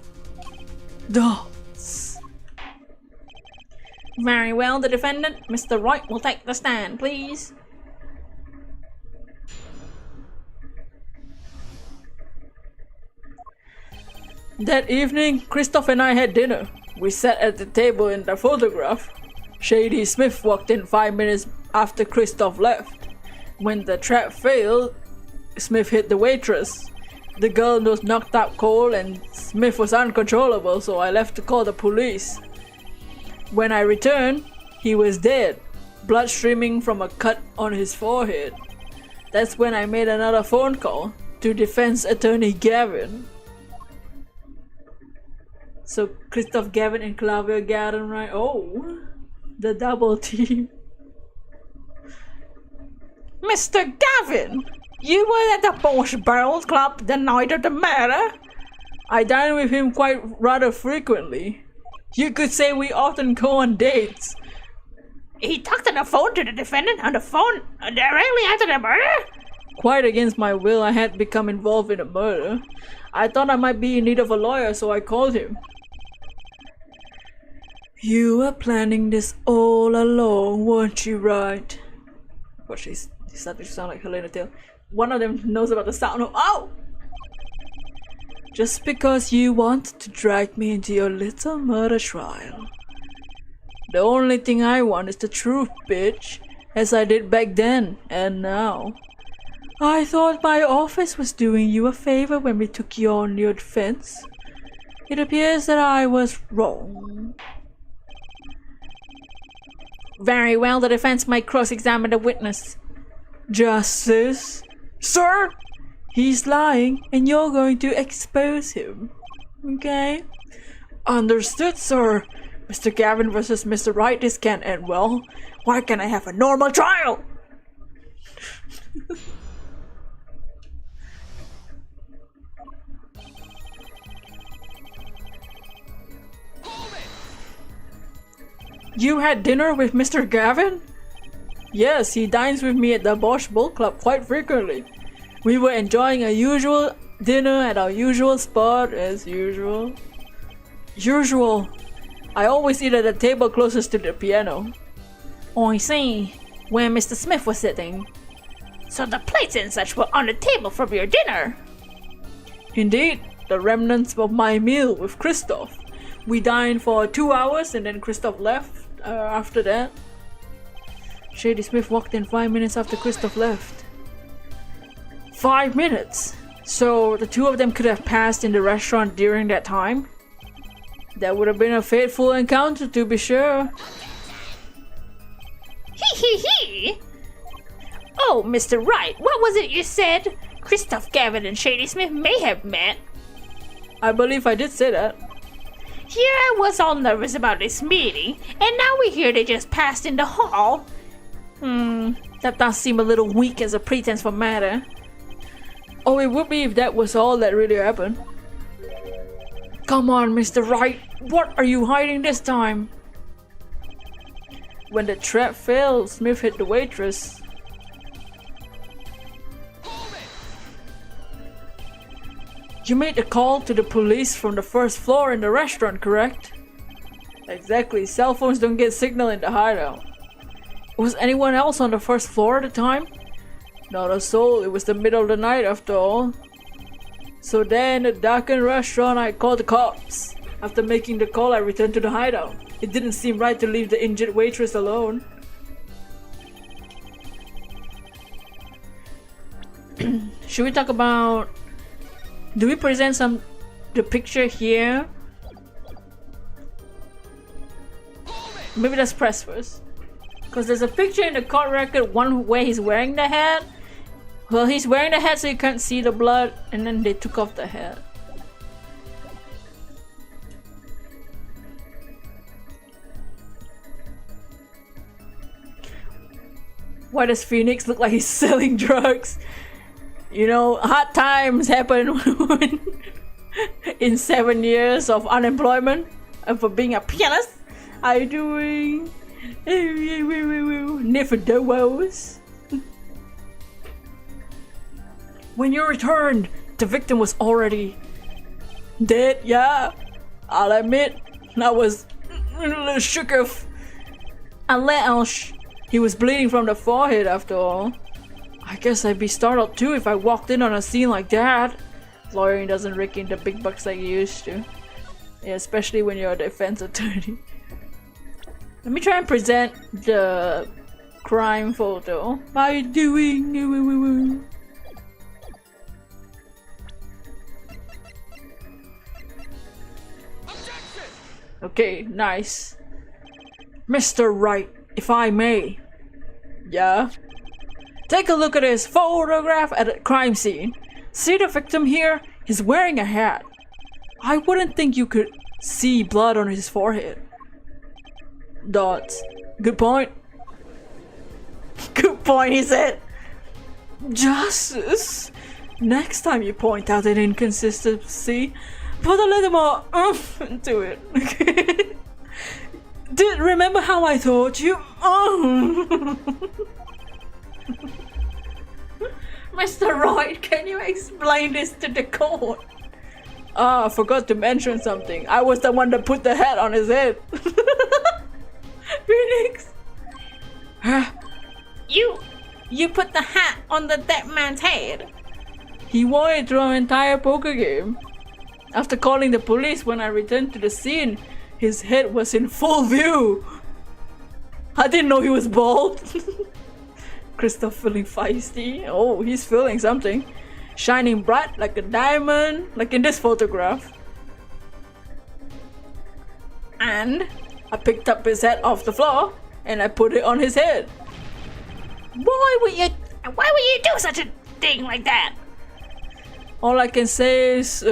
Dots.
Very well, the defendant, Mr. Wright, will take the stand, please.
That evening, Christoph and I had dinner. We sat at the table in the photograph. Shady Smith walked in 5 minutes after Christoph left. When the trap failed, Smith hit the waitress. The girl was knocked out cold and Smith was uncontrollable, so I left to call the police. When I returned, he was dead, blood streaming from a cut on his forehead. That's when I made another phone call to defense attorney Gavin. So Christoph Gavin and Claudia Gavin, right? Oh, the double team.
Mr. Gavin! You were at the Bosch Barrels Club the night of the murder?
I dine with him quite rather frequently. You could say we often go on dates.
He talked on the phone to the defendant on the phone directly after the murder?
Quite against my will, I had become involved in a murder. I thought I might be in need of a lawyer, so I called him. You were planning this all along, weren't you, right? But she's starting to sound like Helena Taylor. One of them knows about the sound of oh! Just because you want to drag me into your little murder trial. The only thing I want is the truth, bitch. As I did back then, and now. I thought my office was doing you a favor when we took you on your defense. It appears that I was wrong.
Very well, the defense might cross-examine the witness.
Justice? Sir? He's lying and you're going to expose him. Okay? Understood, sir. Mr. Gavin versus Mr. Wright, this can't end well. Why can't I have a normal trial? You had dinner with Mr. Gavin? Yes, he dines with me at the Bosch Bowl Club quite frequently.
We were enjoying our usual dinner at our usual spot as usual. I always eat at the table closest to the piano.
I see. Where Mr. Smith was sitting.
So the plates and such were on the table from your dinner.
Indeed, the remnants of my meal with Christoph. We dined for 2 hours and then Christoph left after that. Shady Smith walked in 5 minutes after Christoph left. 5 minutes? So the two of them could have passed in the restaurant during that time? That would have been a fateful encounter, to be sure.
Hee. Oh, Mr. Wright, what was it you said? Christoph, Gavin, and Shady Smith may have met.
I believe I did say that.
Here I was all nervous about this meeting, and now we hear they just passed in the hall.
That does seem a little weak as a pretense for matter. Oh, it would be if that was all that really happened. Come on, Mr. Wright, what are you hiding this time? When the trap failed, Smith hit the waitress. You made a call to the police from the first floor in the restaurant, correct? Exactly, cell phones don't get signal in the hideout. Was anyone else on the first floor at the time? Not a soul, it was the middle of the night after all. So then, in the darkened restaurant, I called the cops. After making the call, I returned to the hideout. It didn't seem right to leave the injured waitress alone. Should we talk about... Do we present the picture here? Maybe let's press first. Because there's a picture in the court record, one where he's wearing the hat. Well, he's wearing the hat so you can't see the blood, and then they took off the hat. Why does Phoenix look like he's selling drugs? You know, hard times happen in 7 years of unemployment and for being a pianist. I'm doing Nifadowos. When you returned, the victim was already dead. Yeah, I'll admit, I was shook off. He was bleeding from the forehead after all. I guess I'd be startled too if I walked in on a scene like that. Lawyering doesn't rake in the big bucks like you used to. Yeah, especially when you're a defense attorney. Let me try and present the crime photo. How are you doing? Okay, nice. Mr. Wright, if I may. Yeah? Take a look at his photograph at the crime scene. See the victim here? He's wearing a hat. I wouldn't think you could see blood on his forehead. Dots. Good point. Good point, he said. Justice. Next time you point out an inconsistency, put a little more oomph into it. Did remember how I told you? Mr. Wright, can you explain this to the court? I forgot to mention something. I was the one that put the hat on his head. Phoenix.
You put the hat on the dead man's head.
He wore it through an entire poker game. After calling the police when I returned to the scene, his head was in full view. I didn't know he was bald. Christoph feeling feisty. Oh, he's feeling something. Shining bright like a diamond, like in this photograph. And I picked up his hat off the floor and I put it on his head.
Why would you do such a thing like that?
All I can say is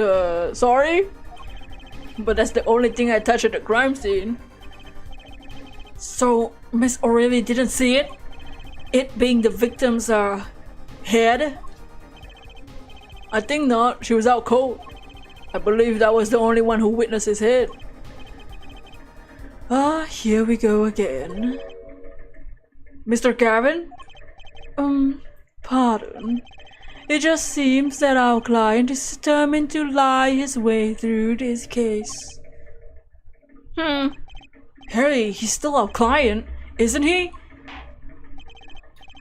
sorry, but that's the only thing I touched at the crime scene. So Miss O'Reilly didn't see it? It being the victim's head? I think not. She was out cold. I believe that was the only one who witnessed his head. Here we go again. Mr. Gavin? Pardon. It just seems that our client is determined to lie his way through this case. Harry, he's still our client, isn't he?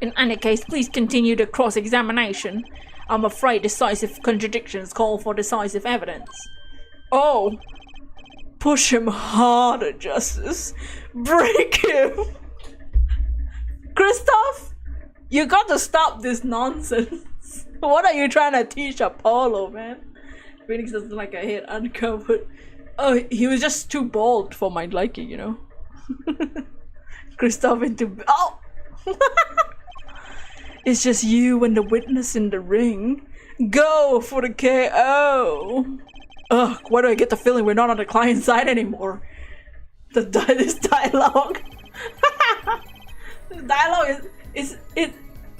In any case, please continue the cross-examination. I'm afraid decisive contradictions call for decisive evidence.
Oh. Push him harder, Justice. Break him. Christoph, you got to stop this nonsense. What are you trying to teach Apollo, man? Phoenix doesn't like a head uncovered. Oh, he was just too bold for my liking, you know. Christoph into... Oh! It's just you and the witness in the ring. Go for the KO! Ugh, why do I get the feeling we're not on the client side anymore? This dialogue... The dialogue is...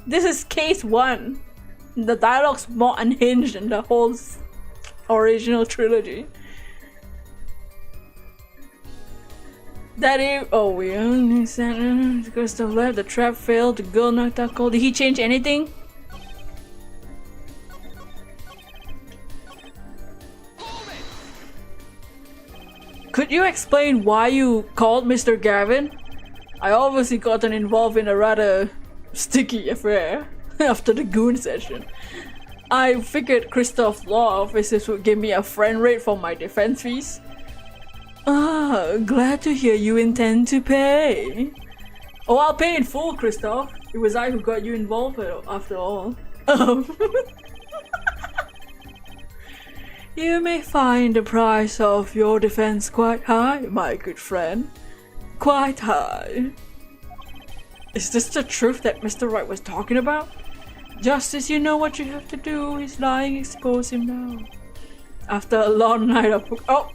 This is case 1. The dialogue's more unhinged than the whole original trilogy. Daddy, oh, we only sent Crystal left, the trap failed, the girl knocked out cold. Did he change anything? Could you explain why you called Mr. Gavin? I obviously gotten involved in a rather sticky affair after the goon session. I figured Christoph law officers would give me a friend rate for my defense fees. Ah, glad to hear you intend to pay. Oh, I'll pay in full, Christoph. It was I who got you involved after all. You may find the price of your defense quite high, my good friend. Quite high. Is this the truth that Mr. Wright was talking about? Justice, you know what you have to do. He's lying, expose him now. After a long night of... Oh!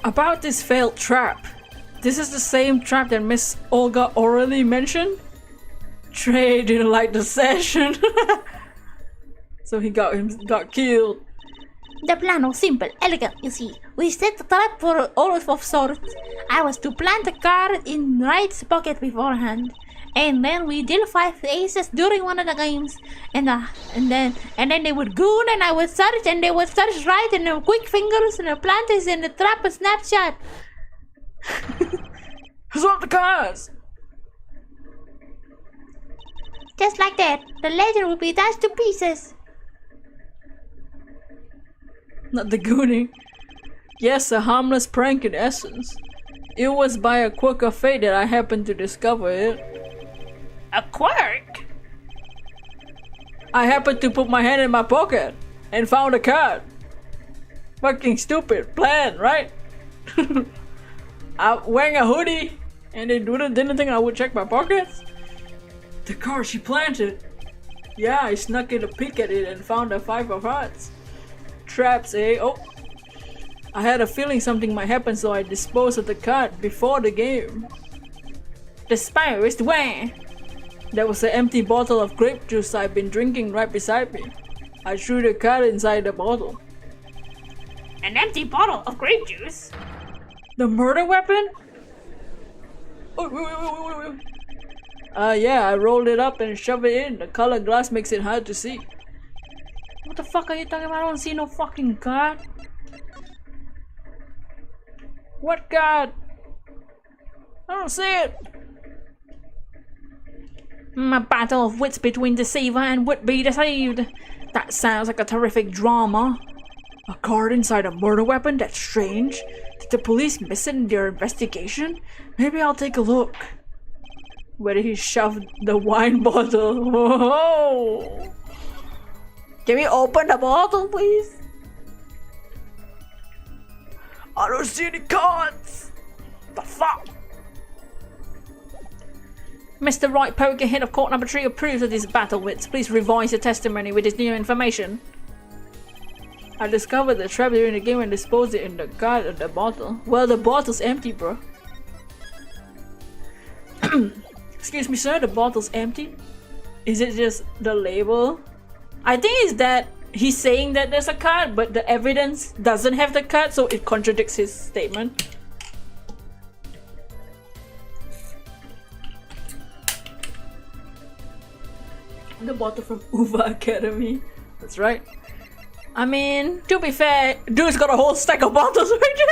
About this failed trap. This is the same trap that Miss Olga orally mentioned? Trey didn't like the session. So he got killed.
The plan was simple, elegant, you see. We set the trap for all of sorts. I was to plant the card in Wright's pocket beforehand. And then we deal 5 aces during one of the games. And then they would goon and I would search and they would search right and the quick fingers and the planters and the trap a snapshot.
Swap the cards!
Just like that, the legend would be dashed to pieces.
Not the gooning. Yes, a harmless prank in essence. It was by a quirk of fate that I happened to discover it.
A quirk?
I happened to put my hand in my pocket and found a card. Fucking stupid plan, right? I'm wearing a hoodie and they didn't think I would check my pockets. The card she planted. Yeah, I snuck in a peek at it and found a 5 of hearts. Traps, eh? Oh. I had a feeling something might happen, so I disposed of the card before the game.
Disposed where?
There was an empty bottle of grape juice I've been drinking right beside me. I threw the card inside the bottle.
An empty bottle of grape juice?
The murder weapon? Oh, wait. Yeah, I rolled it up and shoved it in. The colored glass makes it hard to see.
What the fuck are you talking about? I don't see no fucking card.
What card? I don't see it.
A battle of wits between deceiver and would-be deceived. That sounds like a terrific drama.
A card inside a murder weapon? That's strange. Did the police miss it in their investigation? Maybe I'll take a look. Where did he shove the wine bottle? Whoa! Can we open the bottle, please? I don't see any cards. The fuck?
Mr. Wright, poker head of court number 3 approves of this battle wits. Please revise your testimony with this new information.
I discovered the trap during the game and disposed it in the card of the bottle. Well, the bottle's empty, bro. Excuse me, sir, the bottle's empty? Is it just the label? I think it's that he's saying that there's a cut, but the evidence doesn't have the cut, so it contradicts his statement. The bottle from UVA Academy. That's right. I mean, to be fair, dude's got a whole stack of bottles right there.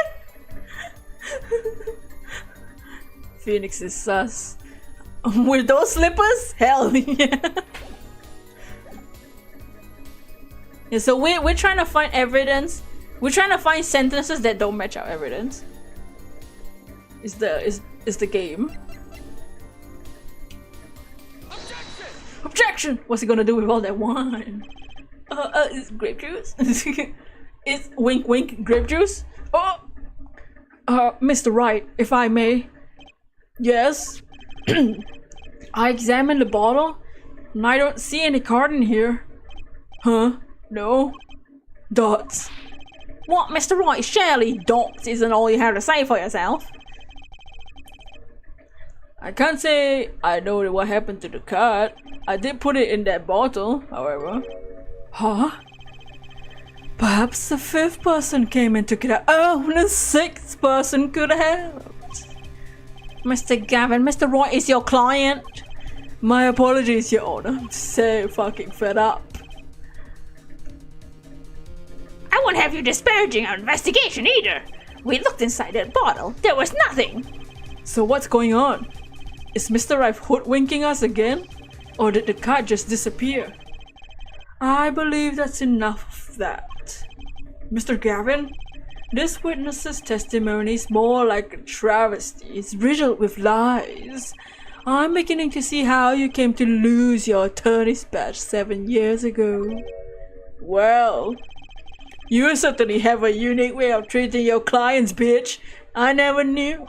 Phoenix is sus. With those slippers? Hell yeah. Yeah, so we're trying to find evidence. We're trying to find sentences that don't match our evidence. Is the game. Objection! What's he gonna do with all that wine? It's grape juice? It's wink wink grape juice? Oh! Mr. Wright, if I may. Yes? I examined the bottle, and I don't see any card in here. Huh? No? Dots.
What, Mr. Wright? Surely dots isn't all you have to say for yourself.
I can't say I know what happened to the card. I did put it in that bottle, however. Huh? Perhaps the fifth person came and took it out. Oh, the sixth person could have.
Mr. Gavin, Mr. Wright is your client.
My apologies, Your Honor. I'm so fucking fed up.
I won't have you disparaging our investigation either. We looked inside that bottle. There was nothing.
So what's going on? Is Mr. Wright hoodwinking us again? Or did the card just disappear? I believe that's enough of that. Mr. Gavin, this witness's testimony is more like a travesty. It's riddled with lies. I'm beginning to see how you came to lose your attorney's badge 7 years ago. Well, you certainly have a unique way of treating your clients, bitch. I never knew.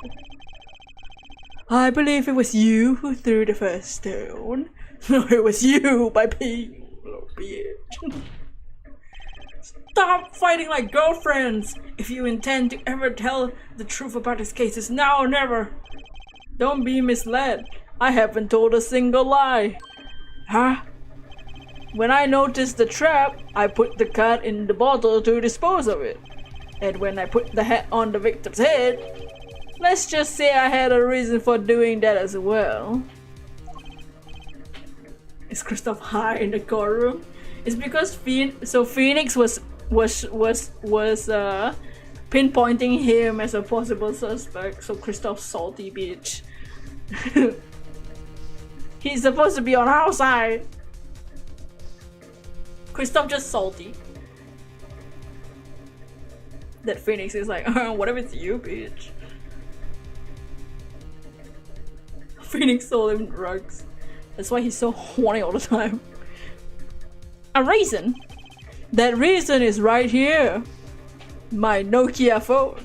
I believe it was you who threw the first stone. No, it was you by being a little bitch. Stop fighting like girlfriends. If you intend to ever tell the truth about this case, it's now or never. Don't be misled. I haven't told a single lie. Huh? When I noticed the trap, I put the cat in the bottle to dispose of it. And when I put the hat on the victim's head, let's just say I had a reason for doing that as well. Is Christoph high in the courtroom? It's because Phoenix was pinpointing him as a possible suspect. So Christoph's salty bitch. He's supposed to be on our side. Christoph just salty. That Phoenix is like, what if it's you, bitch? Phoenix sold him drugs. That's why he's so horny all the time. A reason? That reason is right here. My Nokia phone.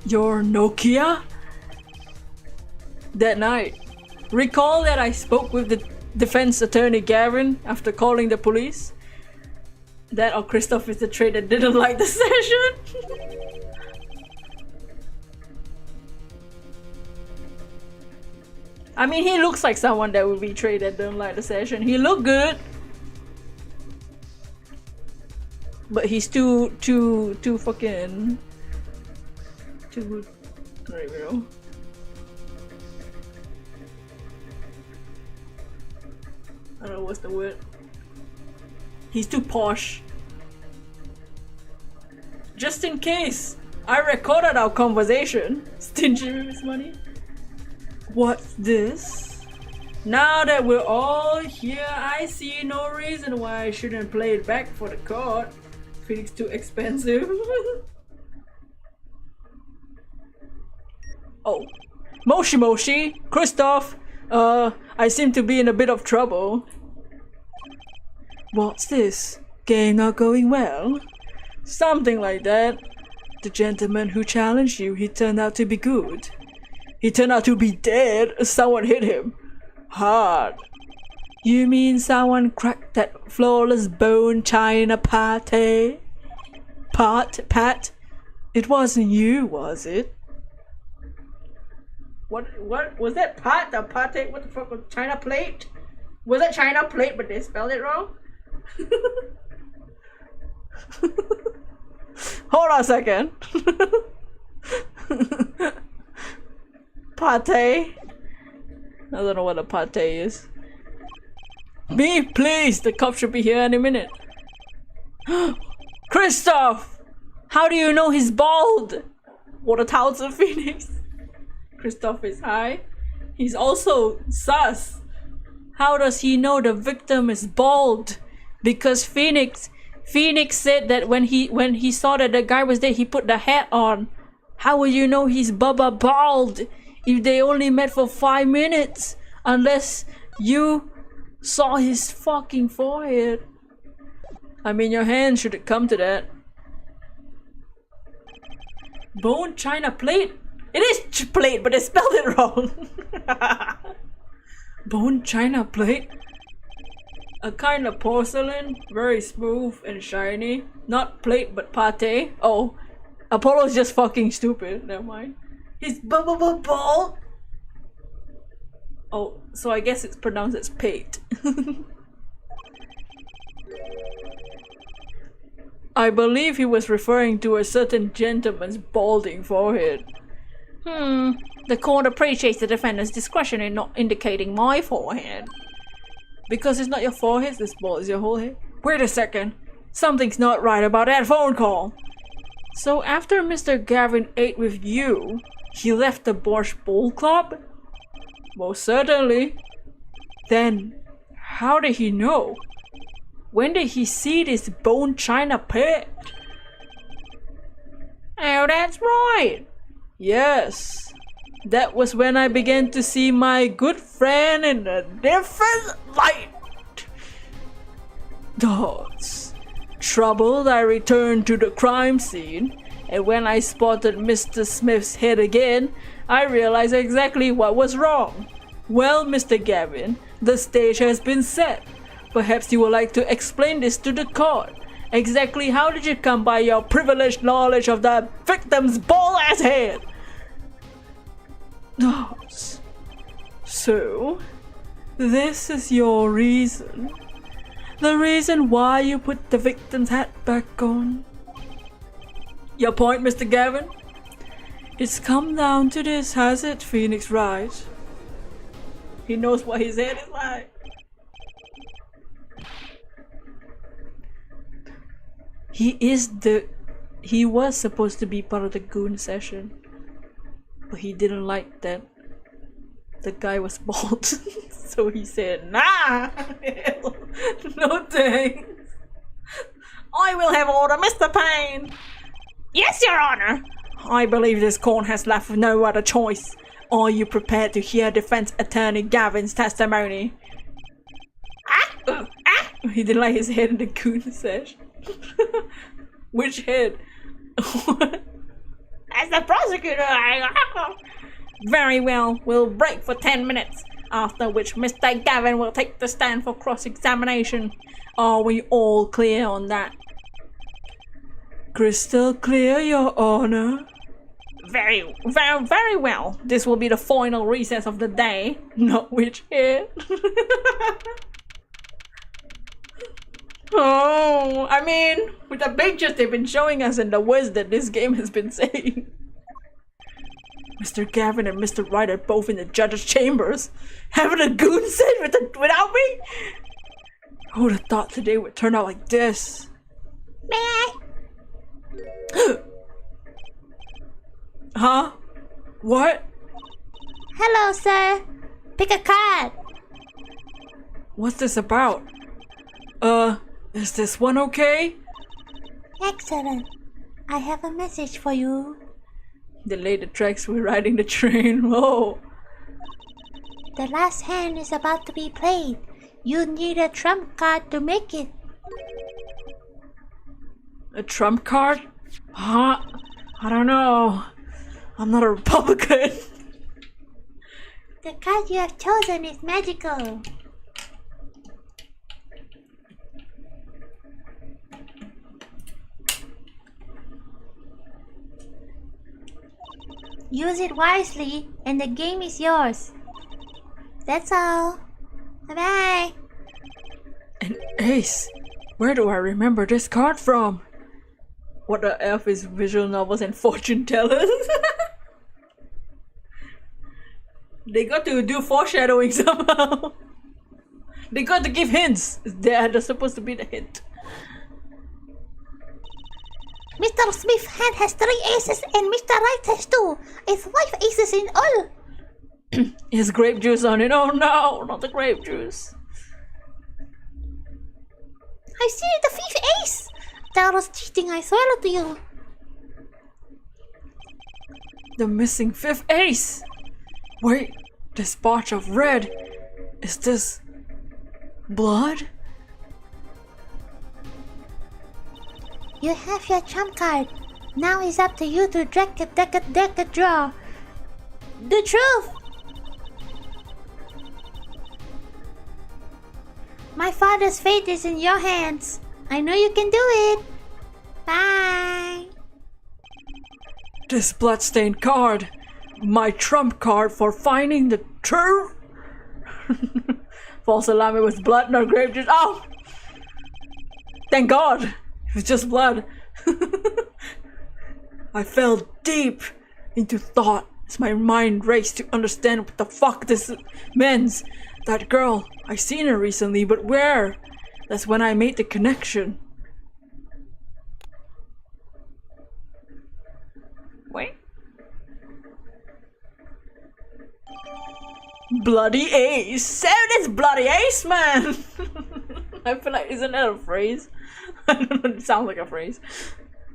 Your Nokia? That night, recall that I spoke with the defense attorney Gavin after calling the police? That or Christoph is the trait that didn't like the session? I mean, he looks like someone that would be traded that don't like the session. He look good, but he's too fucking too. I don't even know. I don't know what's the word. He's too posh. Just in case, I recorded our conversation. Stingy with his money. What's this? Now that we're all here, I see no reason why I shouldn't play it back for the court. Phoenix too expensive. Oh. Moshi Moshi! Christoph! I seem to be in a bit of trouble. What's this? Game not going well? Something like that. The gentleman who challenged you, he turned out to be good. He turned out to be dead. Someone hit him. Hard. You mean someone cracked that flawless bone china pate? Pat? It wasn't you, was it? What was that? Pat? The pate? What the fuck was China plate? Was that China plate but they spelled it wrong? Hold on a second. Pate. I don't know what a pate is. Me, please! The cop should be here any minute. Christoph! How do you know he's bald? What a touts of Phoenix. Christoph is high. He's also sus. How does he know the victim is bald? Because Phoenix said that when he saw that the guy was there, he put the hat on. How will you know he's Bubba bald if they only met for 5 minutes? Unless you saw his fucking forehead. I mean, your hand should have come to that. Bone china plate? It is plate, but they spelled it wrong. Bone china plate? A kind of porcelain, very smooth and shiny. Not plate, but pate. Oh, Apollo's just fucking stupid. Never mind. He's ball. Oh, so I guess it's pronounced as pate. I believe he was referring to a certain gentleman's balding forehead.
The court appreciates the defendant's discretion in not indicating my forehead.
Because it's not your forehead that's bald, it's your whole head. Wait a second. Something's not right about that phone call. So after Mr. Gavin ate with you, he left the Borscht Bowl Club? Most certainly. Then, how did he know? When did he see this bone china pet?
Oh, that's right.
Yes. That was when I began to see my good friend in a different light. Thus, troubled, I returned to the crime scene, and when I spotted Mr. Smith's head again, I realized exactly what was wrong. Well, Mr. Gavin, the stage has been set. Perhaps you would like to explain this to the court. Exactly how did you come by your privileged knowledge of the victim's bald-ass head? So, this is your reason. The reason why you put the victim's hat back on. Your point, Mr. Gavin? It's come down to this, has it, Phoenix, right? He knows what his head is like. He was supposed to be part of the goon session. But he didn't like that the guy was bald. So he said, nah! No thanks. I will have order, Mr. Payne.
Yes, Your Honor.
I believe this court has left with no other choice. Are you prepared to hear defense attorney Gavin's testimony? He didn't like his head in the goon session. Which head?
As the prosecutor, Very well, we'll break for 10 minutes, after which Mr. Gavin will take the stand for cross-examination. Are we all clear on that?
Crystal clear, Your Honor.
Very well.
This will be the final recess of the day. Not which head. Oh, I mean, with the pictures they've been showing us and the words that this game has been saying. Mr. Gavin and Mr. Wright are both in the judge's chambers, having a goon set without me? Who would have thought today would turn out like this?
May I?
Huh? What?
Hello, sir. Pick a card.
What's this about? Is this one okay?
Excellent. I have a message for you.
Delay the tracks, we're riding the train. Whoa.
The last hand is about to be played. You need a trump card to make it.
A trump card? Huh? I don't know. I'm not a Republican.
The card you have chosen is magical. Use it wisely and the game is yours. That's all. Bye-bye.
An ace. Where do I remember this card from? What the F is visual novels and fortune tellers? They got to do foreshadowing somehow. They got to give hints. That's supposed to be the hint.
Mr. Smith's hand has 3 aces and Mr. Wright has 2. It's 5 aces in all.
It's grape juice on it. Oh no, not the grape juice.
I see the 5th ace. That was cheating, I swear to you.
The missing 5th ace. Wait, this patch of red. Is this blood?
You have your trump card. Now it's up to you to deck a draw. The truth. My father's fate is in your hands. I know you can do it. Bye.
This bloodstained card. My trump card for finding the truth. False alarm with blood, no grape juice. Oh! Thank God! It was just blood. I fell deep into thought as my mind raced to understand what the fuck this means. That girl, I seen her recently, but where? That's when I made the connection.
Wait.
Bloody ace! Seven is bloody ace, man! I feel like, isn't that a phrase? I don't know, it sounds like a phrase.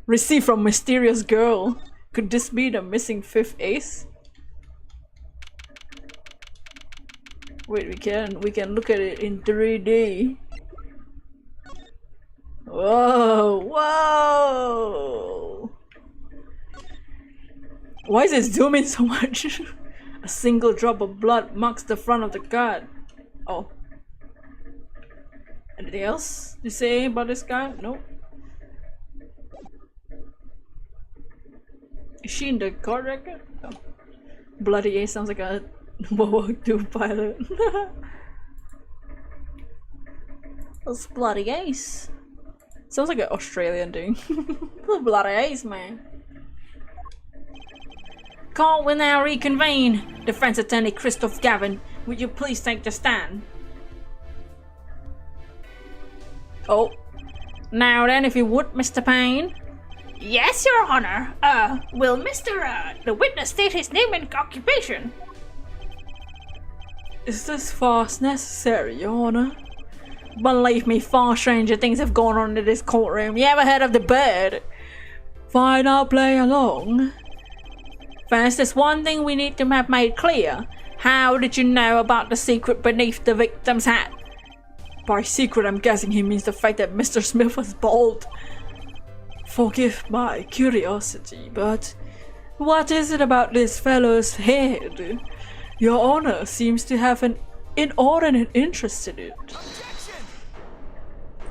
Received from mysterious girl. Could this be the missing 5th ace? Wait, we can look at it in 3D. Whoa, whoa! Why is it zooming so much? A single drop of blood marks the front of the card. Oh. Anything else to say about this card? Nope. Is she in the card record? Oh. Bloody ace sounds like a World War II pilot. That's bloody ace. Sounds like an Australian thing. Bloody ace, man.
Call will now reconvene. Defense Attorney Christoph Gavin, would you please take the stand?
Oh.
Now then, if you would, Mr. Payne.
Yes, Your Honor. Will the witness state his name and occupation?
Is this farce necessary, Your Honor?
Believe me, far stranger things have gone on in this courtroom. You ever heard of the bird?
Fine, I'll play along.
First, there's one thing we need to have made clear. How did you know about the secret beneath the victim's hat?
By secret, I'm guessing he means the fact that Mr. Smith was bald. Forgive my curiosity, but what is it about this fellow's head? Your Honor seems to have an inordinate interest in it.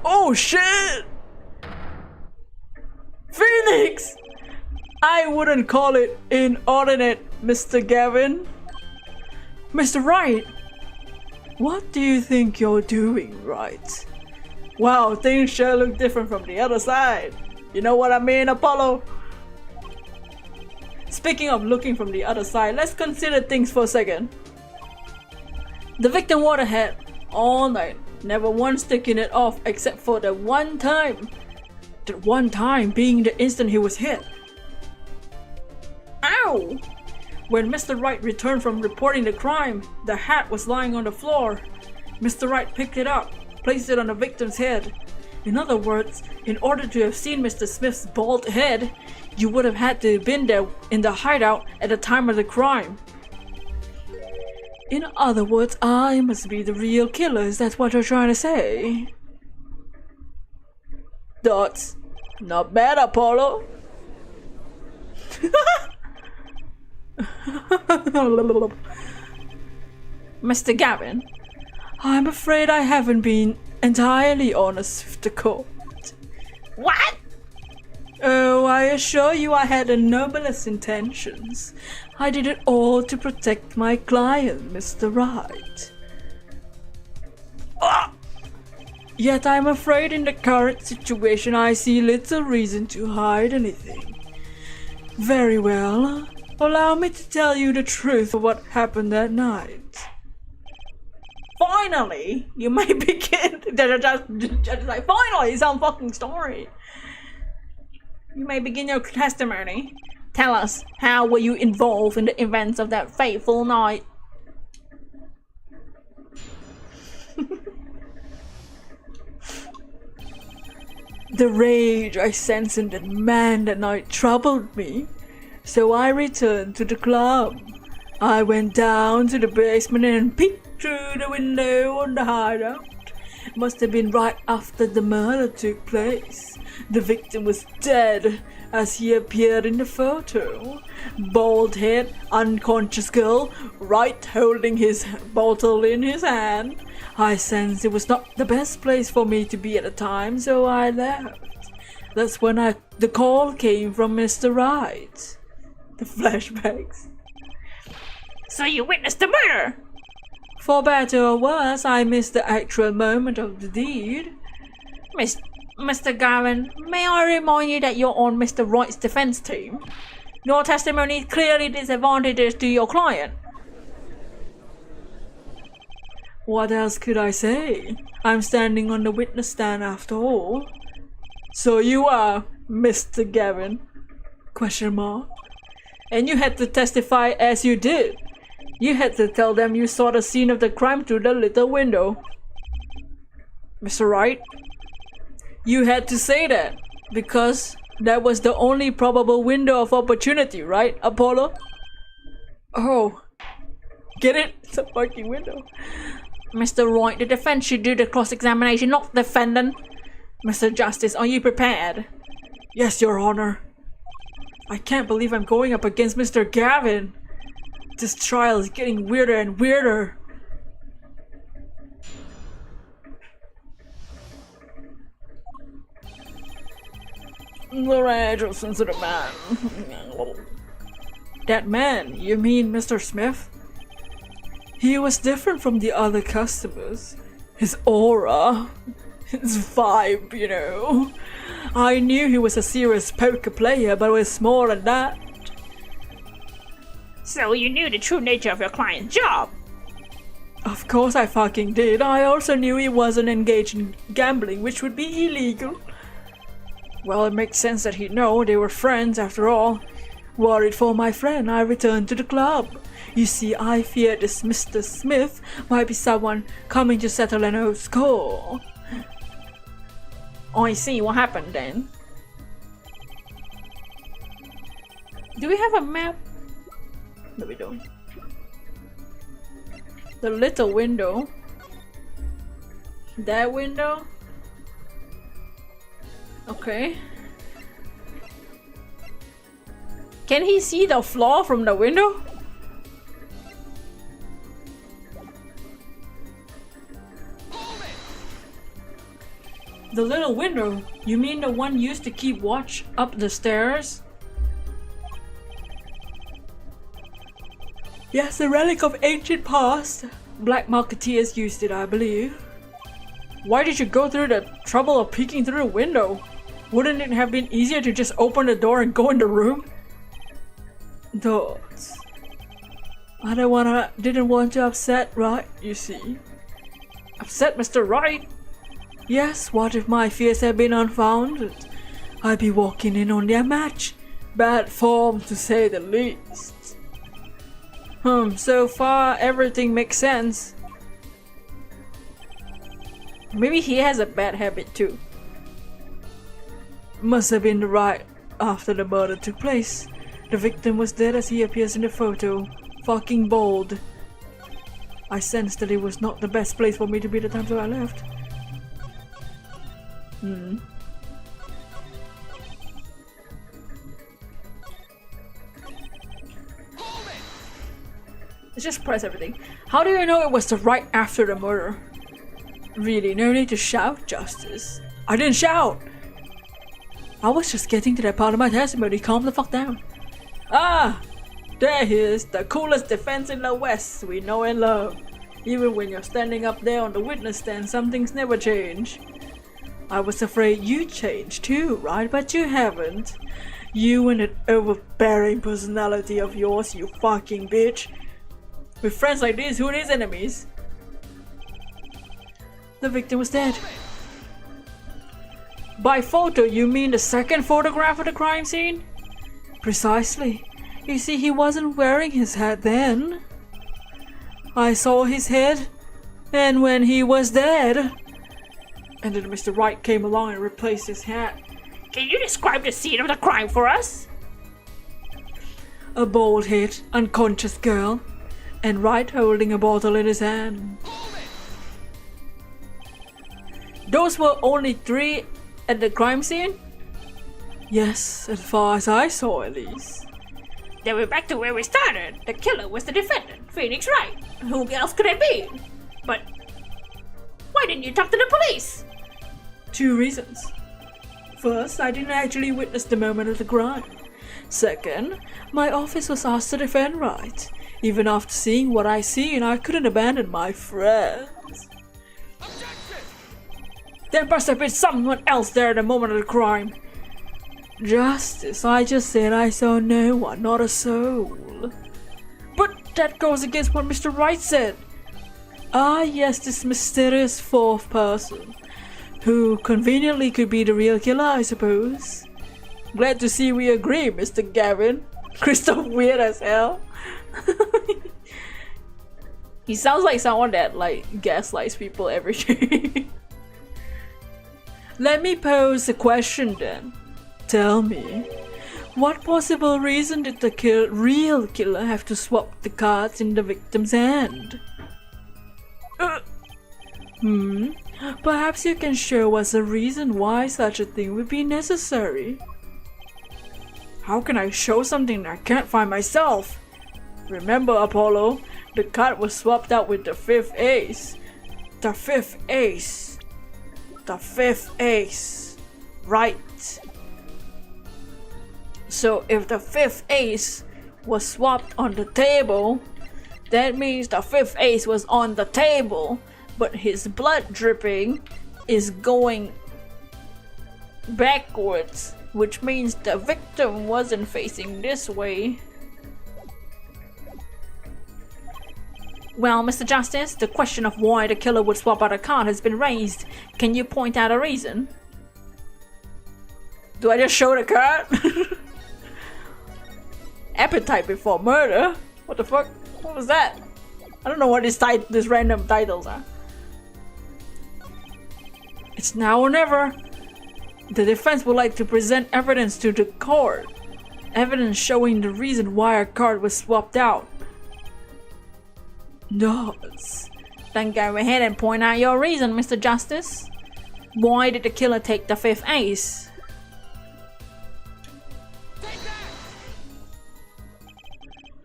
Oh shit! Phoenix! I wouldn't call it inordinate, Mr. Gavin. Mr. Wright, what do you think you're doing, Wright? Wow, things sure look different from the other side. You know what I mean, Apollo? Speaking of looking from the other side, let's consider things for a second. The victim wore the hat all night, never once taking it off except for the one time. The one time being the instant he was hit. Ow! When Mr. Wright returned from reporting the crime, the hat was lying on the floor. Mr. Wright picked it up, placed it on the victim's head. In other words, in order to have seen Mr. Smith's bald head, you would have had to have been there in the hideout at the time of the crime. In other words, I must be the real killer, is that what you're trying to say? Dots. Not bad, Apollo.
Mr. Gavin,
I'm afraid I haven't been entirely honest with the court.
What?
Oh, I assure you I had the noblest intentions. I did it all to protect my client, Mr. Wright. Yet I'm afraid in the current situation I see little reason to hide anything. Very well. Allow me to tell you the truth of what happened that night.
Finally, you may begin. Just like, finally, some fucking story. You may begin your testimony. Tell us, how were you involved in the events of that fateful night?
The rage I sensed in that man that night troubled me, so I returned to the club. I went down to the basement and peeked through the window on the hideout. Must have been right after the murder took place. The victim was dead as he appeared in the photo. Bald head, unconscious girl, right holding his bottle in his hand. I sensed it was not the best place for me to be at the time, so I left. That's when the call came from Mr. Wright. The flashbacks.
So you witnessed the murder?
For better or worse, I missed the actual moment of the deed.
Mr. Gavin, may I remind you that you're on Mr. Wright's defense team? Your testimony clearly disadvantages to your client.
What else could I say? I'm standing on the witness stand after all. So you are Mr. Gavin? Question mark. And you had to testify as you did. You had to tell them you saw the scene of the crime through the little window. Mr. Wright? You had to say that because that was the only probable window of opportunity, right, Apollo? Oh, get it? It's a fucking window.
Mr. Wright, the defense should do the cross-examination, not the defendant. Mr. Justice, are you prepared?
Yes, Your Honor. I can't believe I'm going up against Mr. Gavin. This trial is getting weirder and weirder.
The rage of sensitive man.
That man, you mean Mr. Smith? He was different from the other customers. His aura, his vibe, you know. I knew he was a serious poker player, but it was more than that.
So you knew the true nature of your client's job?
Of course I fucking did. I also knew he wasn't engaged in gambling, which would be illegal. Well, it makes sense that he'd know. They were friends after all. Worried for my friend, I returned to the club. You see, I feared this Mr. Smith might be someone coming to settle an old score.
I see. What happened then? Do we have a map? No, we don't.
The little window. That window? Okay. Can he see the floor from the window? The little window? You mean the one used to keep watch up the stairs? Yes, a relic of ancient past. Black marketeers used it, I believe. Why did you go through the trouble of peeking through the window? Wouldn't it have been easier to just open the door and go in the room? Thoughts. I didn't want to upset Wright, you see. Upset Mr. Wright? Yes, what if my fears had been unfounded? I'd be walking in on their match. Bad form, to say the least. So far everything makes sense. Maybe he has a bad habit too. Must have been right after the murder took place. The victim was dead as he appears in the photo. Fucking bold. I sensed that it was not the best place for me to be the time so I left. Let's just press everything. How do you know it was the right after the murder? Really, no need to shout, Justice. I didn't shout! I was just getting to that part of my testimony. Calm the fuck down. Ah! There he is, the coolest defense in the West we know and love. Even when you're standing up there on the witness stand, some things never change. I was afraid you'd change too, right? But you haven't. You and that overbearing personality of yours, you fucking bitch. With friends like this, who needs enemies? The victim was dead. By photo, you mean the second photograph of the crime scene? Precisely. You see, he wasn't wearing his hat then. I saw his head, and when he was dead. And then Mr. Wright came along and replaced his hat.
Can you describe the scene of the crime for us?
A bald-headed, unconscious girl, and Wright holding a bottle in his hand. Those were only 3 at the crime scene? Yes, as far as I saw at least.
Then we're back to where we started. The killer was the defendant, Phoenix Wright. Who else could it be? But why didn't you talk to the police?
2 reasons. First, I didn't actually witness the moment of the crime. Second, my office was asked to defend Wright. Even after seeing what I seen, I couldn't abandon my friends. There must have been someone else there at the moment of the crime. Justice, I just said I saw no one, not a soul. But that goes against what Mr. Wright said. Ah yes, this mysterious 4th person, who conveniently could be the real killer, I suppose. Glad to see we agree, Mr. Gavin. Christoph weird as hell. He sounds like someone that gaslights people every day. Let me pose a question then. Tell me, what possible reason did the real killer have to swap the cards in the victim's hand? Perhaps you can show us a reason why such a thing would be necessary. How can I show something I can't find myself? Remember, Apollo, the card was swapped out with the 5th ace. The 5th ace. The 5th ace. Right. So if the 5th ace was swapped on the table, that means the 5th ace was on the table, but his blood dripping is going backwards, which means the victim wasn't facing this way. Well, Mr. Justice, the question of why the killer would swap out a card has been raised. Can you point out a reason? Do I just show the card? Appetite before murder? What the fuck? What was that? I don't know what these random titles are. It's now or never. The defense would like to present evidence to the court. Evidence showing the reason why a card was swapped out. Yes. Then go ahead and point out your reason, Mr. Justice. Why did the killer take the 5th ace?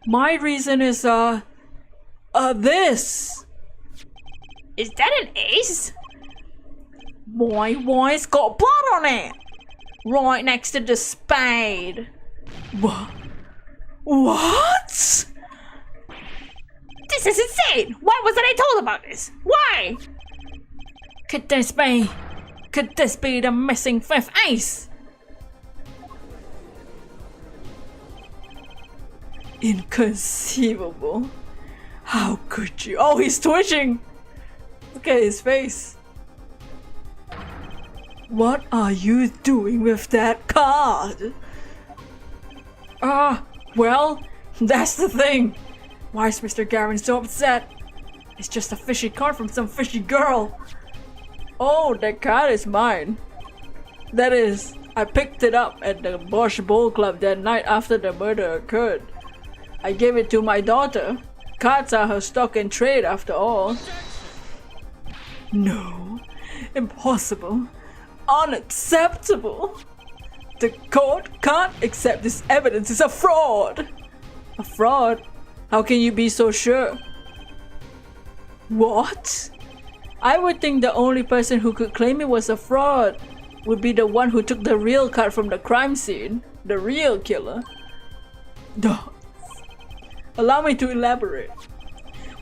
My reason is, this.
Is that an ace?
Why, it's got blood on it! Right next to the spade. What?
This is insane! Why wasn't I told about this? Why?
Could this be the missing 5th ace? Inconceivable. How could you? Oh, he's twitching! Look at his face. What are you doing with that card? Well, that's the thing. Why is Mr. Gavin so upset? It's just a fishy card from some fishy girl. Oh, that card is mine. That is, I picked it up at the Bosch Bowl Club that night after the murder occurred. I gave it to my daughter. Cards are her stock in trade after all. No, impossible. Unacceptable. The court can't accept this evidence. It's a fraud. A fraud? How can you be so sure? What? I would think the only person who could claim it was a fraud would be the one who took the real card from the crime scene. The real killer. Duh. Allow me to elaborate.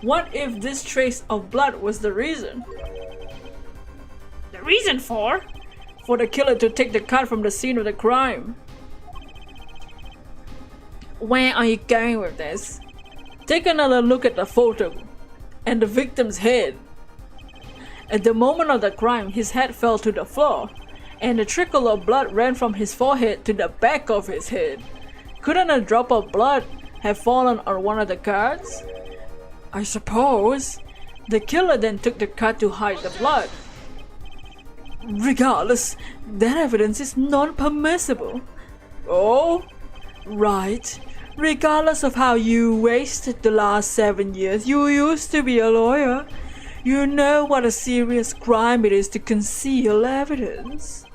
What if this trace of blood was the reason?
The reason for?
For the killer to take the cut from the scene of the crime. Where are you going with this? Take another look at the photo and the victim's head. At the moment of the crime, his head fell to the floor, and a trickle of blood ran from his forehead to the back of his head. Couldn't a drop of blood have fallen on one of the cards? I suppose. The killer then took the card to hide the blood. Regardless, that evidence is non-permissible. Oh, right. Regardless of how you wasted the last 7 years, you used to be a lawyer. You know what a serious crime it is to conceal evidence.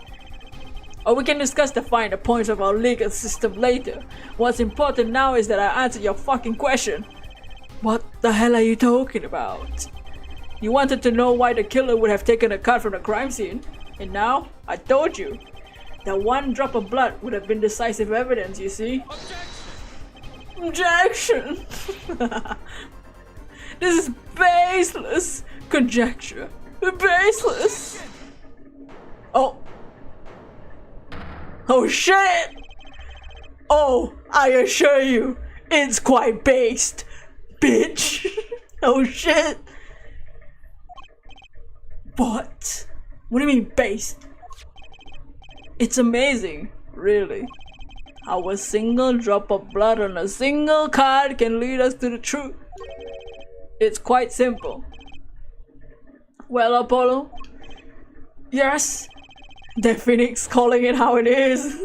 Or we can discuss the finer points of our legal system later. What's important now is that I answer your fucking question. What the hell are you talking about? You wanted to know why the killer would have taken a cut from the crime scene, and now I told you. That one drop of blood would have been decisive evidence, you see? Objection! This is baseless conjecture. Baseless! Oh. Oh shit! Oh, I assure you, it's quite based, bitch. Oh shit. What? What do you mean based? It's amazing, really, how a single drop of blood on a single card can lead us to the truth. It's quite simple. Well, Apollo? Yes? The Phoenix calling it how it is.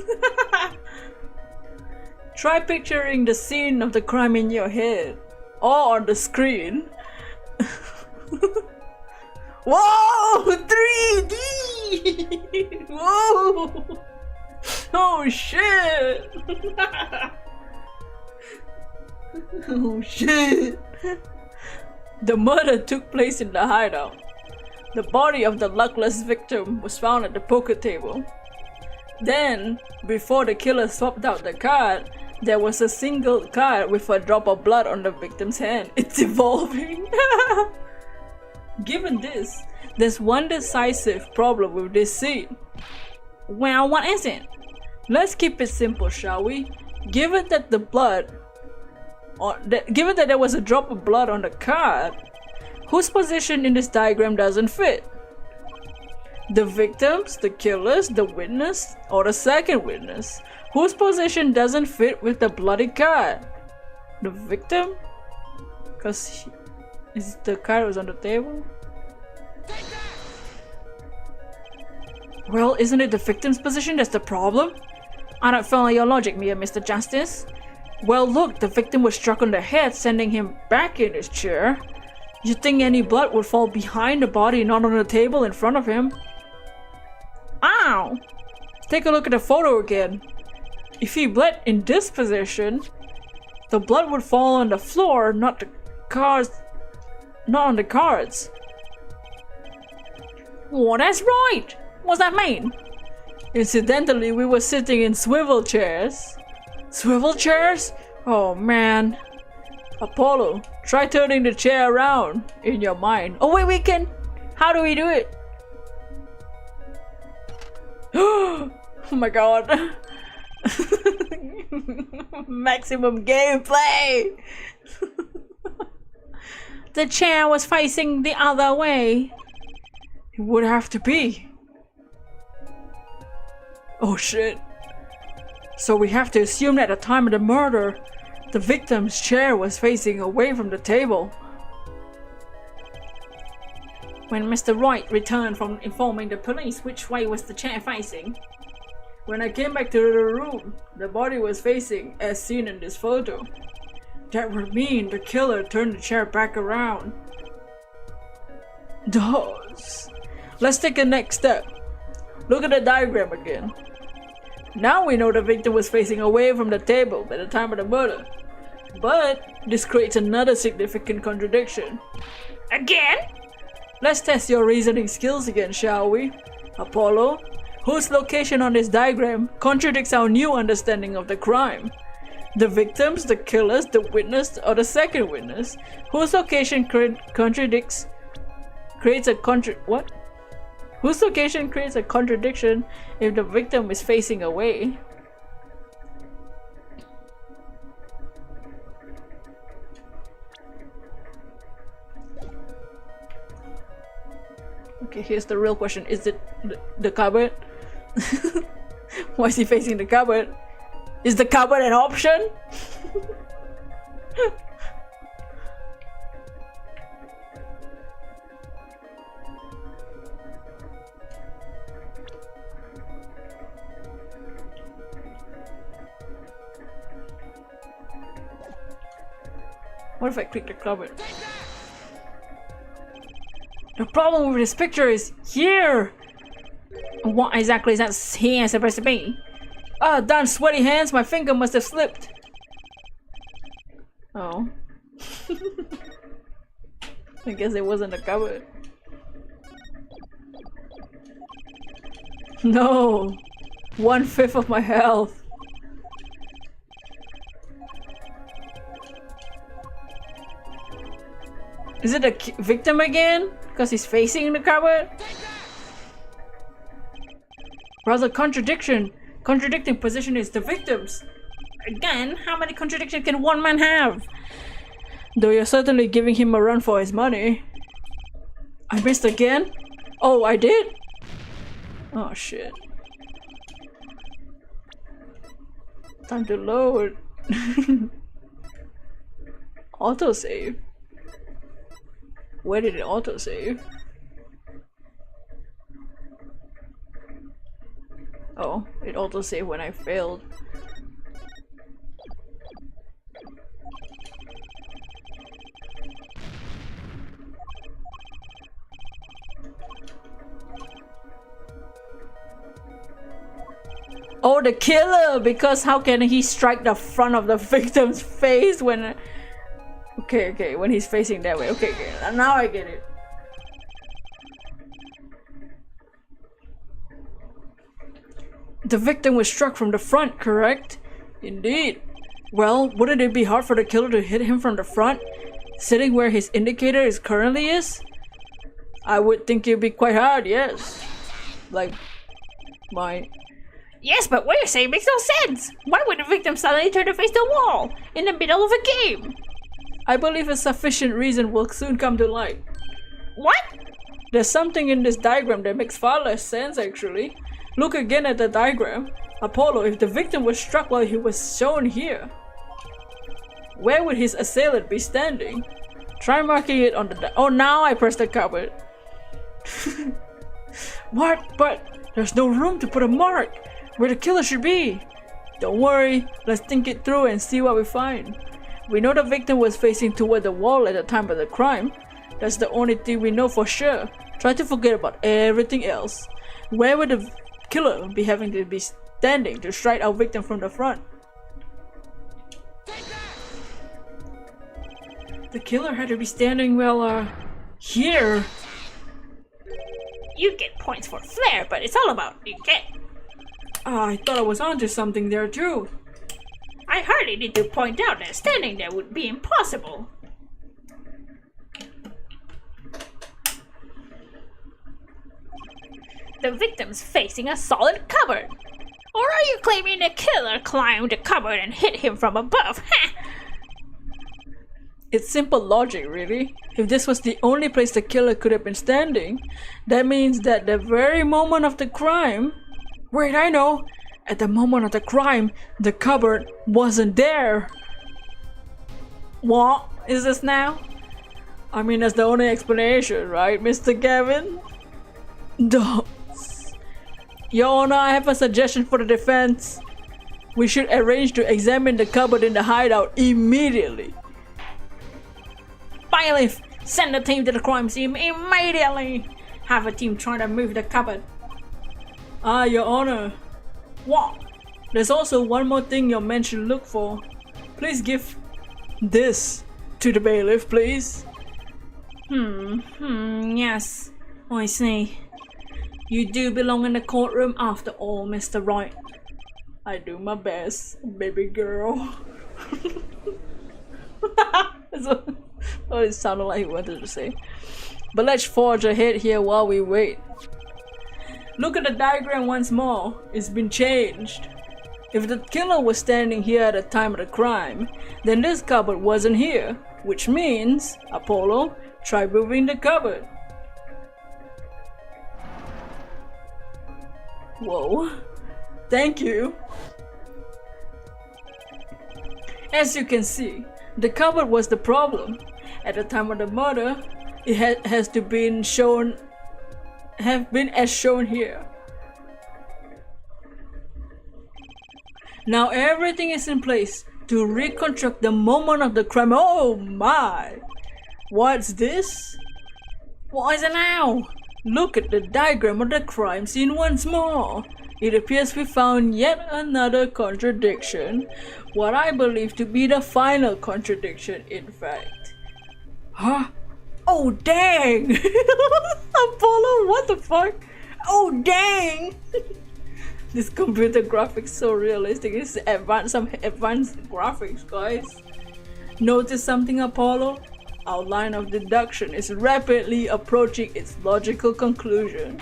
Try picturing the scene of the crime in your head or on the screen. Whoa! 3D! Whoa! Oh shit! Oh shit! The murder took place in the hideout. The body of the luckless victim was found at the poker table. Then, before the killer swapped out the card, there was a single card with a drop of blood on the victim's hand. It's evolving! Given this, there's one decisive problem with this scene. Well, what is it? Let's keep it simple, shall we? Given that given that there was a drop of blood on the card, whose position in this diagram doesn't fit? The victims, the killers, the witness, or the second witness? Whose position doesn't fit with the bloody card? The victim? Because the card was on the table? Well, isn't it the victim's position that's the problem? I don't follow your logic, Mr. Justice. Well, look, the victim was struck on the head, sending him back in his chair. You think any blood would fall behind the body, not on the table in front of him? Ow! Take a look at the photo again. If he bled in this position, the blood would fall on the floor, not on the cards. Oh, that's right! What's that mean? Incidentally, we were sitting in swivel chairs. Swivel chairs? Oh man. Apollo, try turning the chair around in your mind. Oh wait, we can. How do we do it? Oh my god. Maximum gameplay. The chair was facing the other way. It would have to be. Oh shit. So we have to assume that at the time of the murder, the victim's chair was facing away from the table. When Mr. Wright returned from informing the police, which way was the chair facing? When I came back to the room, the body was facing as seen in this photo. That would mean the killer turned the chair back around. Does. Let's take the next step. Look at the diagram again. Now we know the victim was facing away from the table at the time of the murder. But this creates another significant contradiction.
Again?
Let's test your reasoning skills again, shall we? Apollo, whose location on this diagram contradicts our new understanding of the crime? The victims, the killers, the witness, or the second witness? Whose location creates a what? Whose location creates a contradiction if the victim is facing away? Okay, here's the real question. Is it the cupboard? Why is he facing the cupboard? Is the cupboard an option? What if I click the cupboard? The problem with this picture is here! What exactly is that here supposed to be? Ah, darn sweaty hands, my finger must have slipped. Oh. I guess it wasn't a cupboard. No! 1/5 of my health. Is it a victim again? Because he's facing the cupboard? Rather contradicting position is the victims. Again, how many contradictions can one man have? Though you're certainly giving him a run for his money. I missed again? Oh, I did? Oh shit. Time to load. Autosave. Where did it autosave? Oh, it autosaved when I failed. Oh, the killer! Because how can he strike the front of the victim's face when... Okay, when he's facing that way. Okay, now I get it. The victim was struck from the front, correct? Indeed. Well, wouldn't it be hard for the killer to hit him from the front, sitting where his indicator currently is? I would think it'd be quite hard, yes. Like, my...
Yes, but what you're saying makes no sense. Why would the victim suddenly turn to face the wall in the middle of a game?
I believe a sufficient reason will soon come to light.
What?
There's something in this diagram that makes far less sense, actually. Look again at the diagram. Apollo, if the victim was struck while he was shown here, where would his assailant be standing? Try marking it on the oh, now I pressed the cupboard. What? But there's no room to put a mark where the killer should be. Don't worry, let's think it through and see what we find. We know the victim was facing toward the wall at the time of the crime. That's the only thing we know for sure. Try to forget about everything else. Where would the killer be having to be standing to strike our victim from the front? The killer had to be standing, well, here.
You get points for flair, but it's all about you get.
I thought I was onto something there too.
I hardly need to point out that standing there would be impossible. The victim's facing a solid cupboard. Or are you claiming the killer climbed the cupboard and hit him from above?
It's simple logic, really. If this was the only place the killer could have been standing, that means that the very moment of the crime... Wait, I know! At the moment of the crime, the cupboard wasn't there! What is this now? I mean, that's the only explanation, right, Mr. Gavin? Duh. Your Honor, I have a suggestion for the defense. We should arrange to examine the cupboard in the hideout immediately.
Bailiff, send a team to the crime scene immediately. Have a team try to move the cupboard.
Ah, Your Honor. What? There's also one more thing your men should look for. Please give this to the bailiff, please.
Yes. I see. You do belong in the courtroom after all, Mr. Wright.
I do my best, baby girl. That's what it sounded like he wanted to say. But let's forge ahead here while we wait. Look at the diagram once more. It's been changed. If the killer was standing here at the time of the crime, then this cupboard wasn't here, which means, Apollo, try moving the cupboard. Whoa. Thank you. As you can see, the cupboard was the problem. At the time of the murder, it has to been shown as shown here. Now everything is in place to reconstruct the moment of the crime. Oh my! What's this? What is it now? Look at the diagram of the crime scene once more. It appears we found yet another contradiction. What I believe to be the final contradiction, in fact. Huh? Oh dang! Apollo, what the fuck? Oh dang! This computer graphics so realistic. It's some advanced graphics, guys. Notice something, Apollo? Our line of deduction is rapidly approaching its logical conclusion.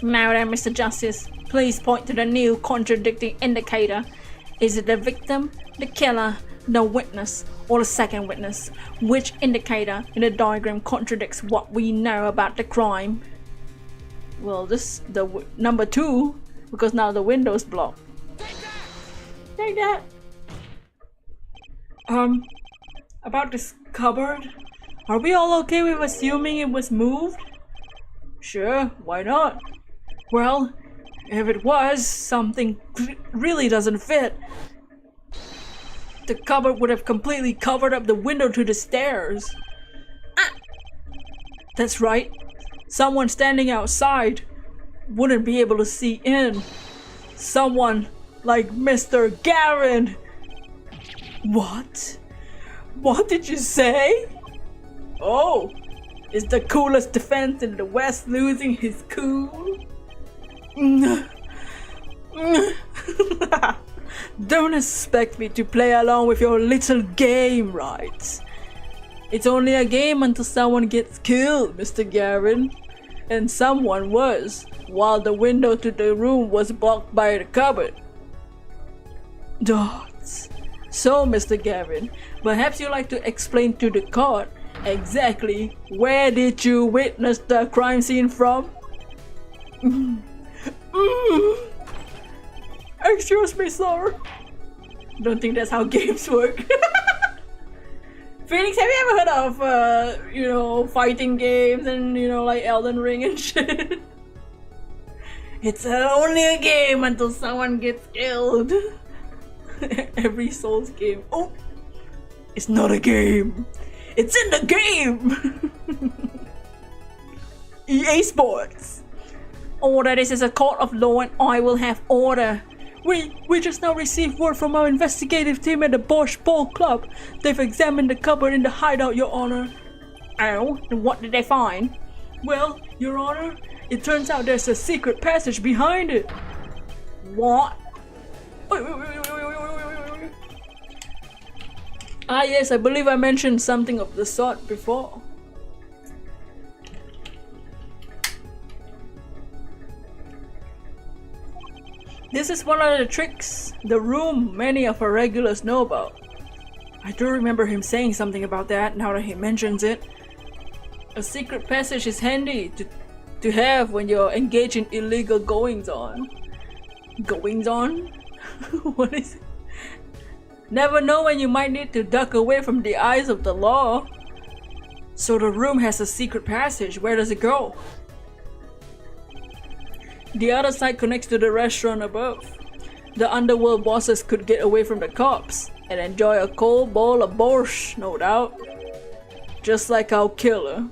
Now then, Mr. Justice, please point to the new contradicting indicator. Is it the victim, the killer, the witness, or the second witness? Which indicator in the diagram contradicts what we know about the crime? Well, number 2, because now the window's blocked. Take that! About this cupboard, are we all okay with assuming it was moved? Sure, why not? Well, if it was, something really doesn't fit. The cupboard would have completely covered up the window to the stairs. Ah! That's right. Someone standing outside wouldn't be able to see in. Someone like Mr. Garen. What? What did you say? Oh, is the coolest defense in the West losing his cool? Don't expect me to play along with your little game, right? It's only a game until someone gets killed, Mr. Garen. And someone was, while the window to the room was blocked by the cupboard. Dots. So, Mr. Garen, perhaps you'd like to explain to the court exactly where did you witness the crime scene from? Excuse me, sir. Don't think that's how games work. Phoenix, have you ever heard of, fighting games and, like Elden Ring and shit? It's only a game until someone gets killed. Every Souls game. Oh! It's not a game. It's in the game! EA Sports. Order, this is a court of law and I will have order. We just now received word from our investigative team at the Bosch Ball Club. They've examined the cupboard in the hideout, Your Honor. Oh, and what did they find? Well, Your Honor, it turns out there's a secret passage behind it. What? Wait. Ah yes, I believe I mentioned something of the sort before. This is one of the tricks, the room many of our regulars know about. I do remember him saying something about that now that he mentions it. A secret passage is handy to have when you're engaged in illegal goings-on. Goings-on? What is it? Never know when you might need to duck away from the eyes of the law. So the room has a secret passage. Where does it go? The other side connects to the restaurant above. The underworld bosses could get away from the cops and enjoy a cold bowl of borscht, no doubt. Just like our killer.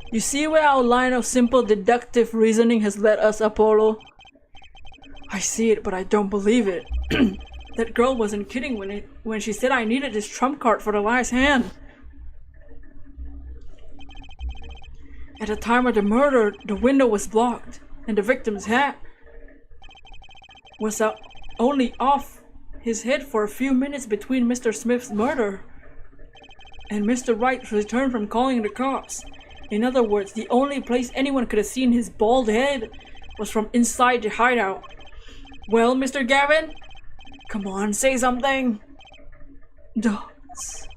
You see where our line of simple deductive reasoning has led us, Apollo? I see it, but I don't believe it. That girl wasn't kidding when she said I needed this trump card for the last hand. At the time of the murder, the window was blocked, and the victim's hat was only off his head for a few minutes between Mr. Smith's murder and Mr. Wright's return from calling the cops. In other words, the only place anyone could have seen his bald head was from inside the hideout. Well, Mr. Gavin? Come on, say something. Dots.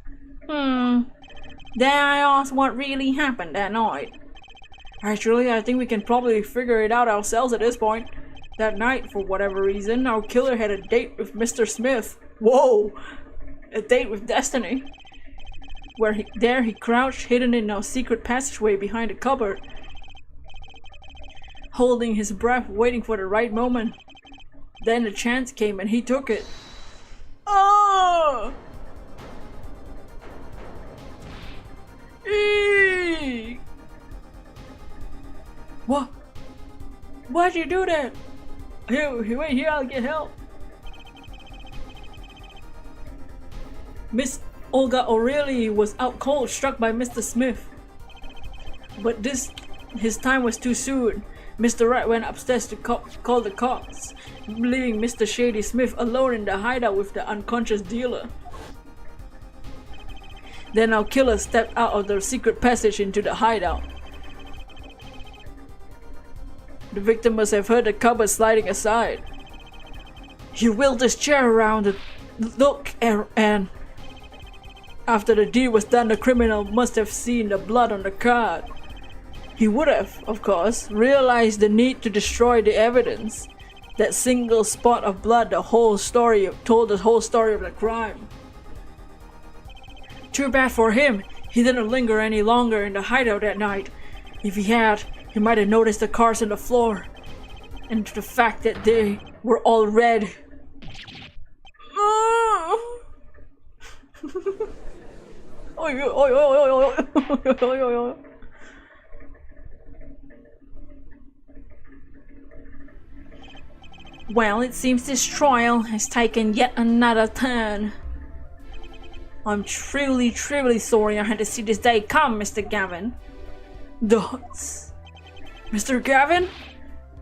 Dare I ask what really happened that night?
Actually, I think we can probably figure it out ourselves at this point. That night, for whatever reason, our killer had a date with Mr. Smith. Whoa! A date with destiny. There he crouched, hidden in a secret passageway behind a cupboard, holding his breath, waiting for the right moment. Then the chance came and he took it. Oh! Eek! What? Why'd you do that? Here, wait here, I'll get help. Miss Olga O'Reilly was out cold, struck by Mr. Smith. But his time was too soon. Mr. Wright went upstairs to call the cops, leaving Mr. Shady Smith alone in the hideout with the unconscious dealer. Then our killer stepped out of the secret passage into the hideout. The victim must have heard the cupboard sliding aside. He wheeled his chair around to look, and after the deed was done, the criminal must have seen the blood on the card. He would have, of course, realized the need to destroy the evidence. That single spot of blood, told the whole story of the crime. Too bad for him, he didn't linger any longer in the hideout that night. If he had, he might have noticed the cards on the floor, and the fact that they were all red.
Well, it seems this trial has taken yet another turn. I'm truly sorry I had to see this day come, Mr. Gavin.
Dots. Mr. Gavin?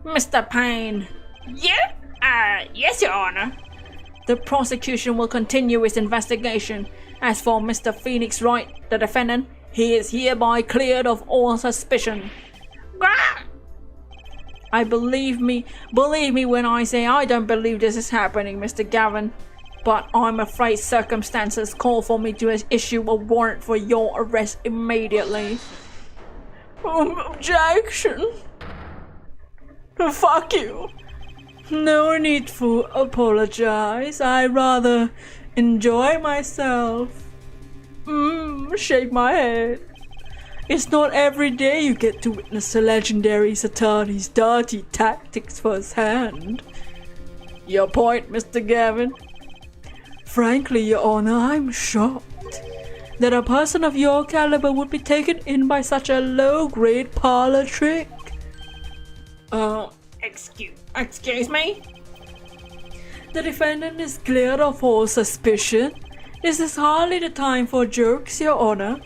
Mr. Payne.
Yes, Your Honor.
The prosecution will continue its investigation. As for Mr. Phoenix Wright, the defendant, he is hereby cleared of all suspicion. Believe me when I say I don't believe this is happening, Mr. Gavin. But I'm afraid circumstances call for me to issue a warrant for your arrest immediately.
Objection. Fuck you. No need to apologize. I rather enjoy myself. Shake my head. It's not every day you get to witness the legendary attorney's dirty tactics firsthand. Your point, Mr. Gavin? Frankly, Your Honor, I'm shocked that a person of your caliber would be taken in by such a low-grade parlor trick.
Excuse me?
The defendant is cleared of all suspicion. This is hardly the time for jokes, Your Honor.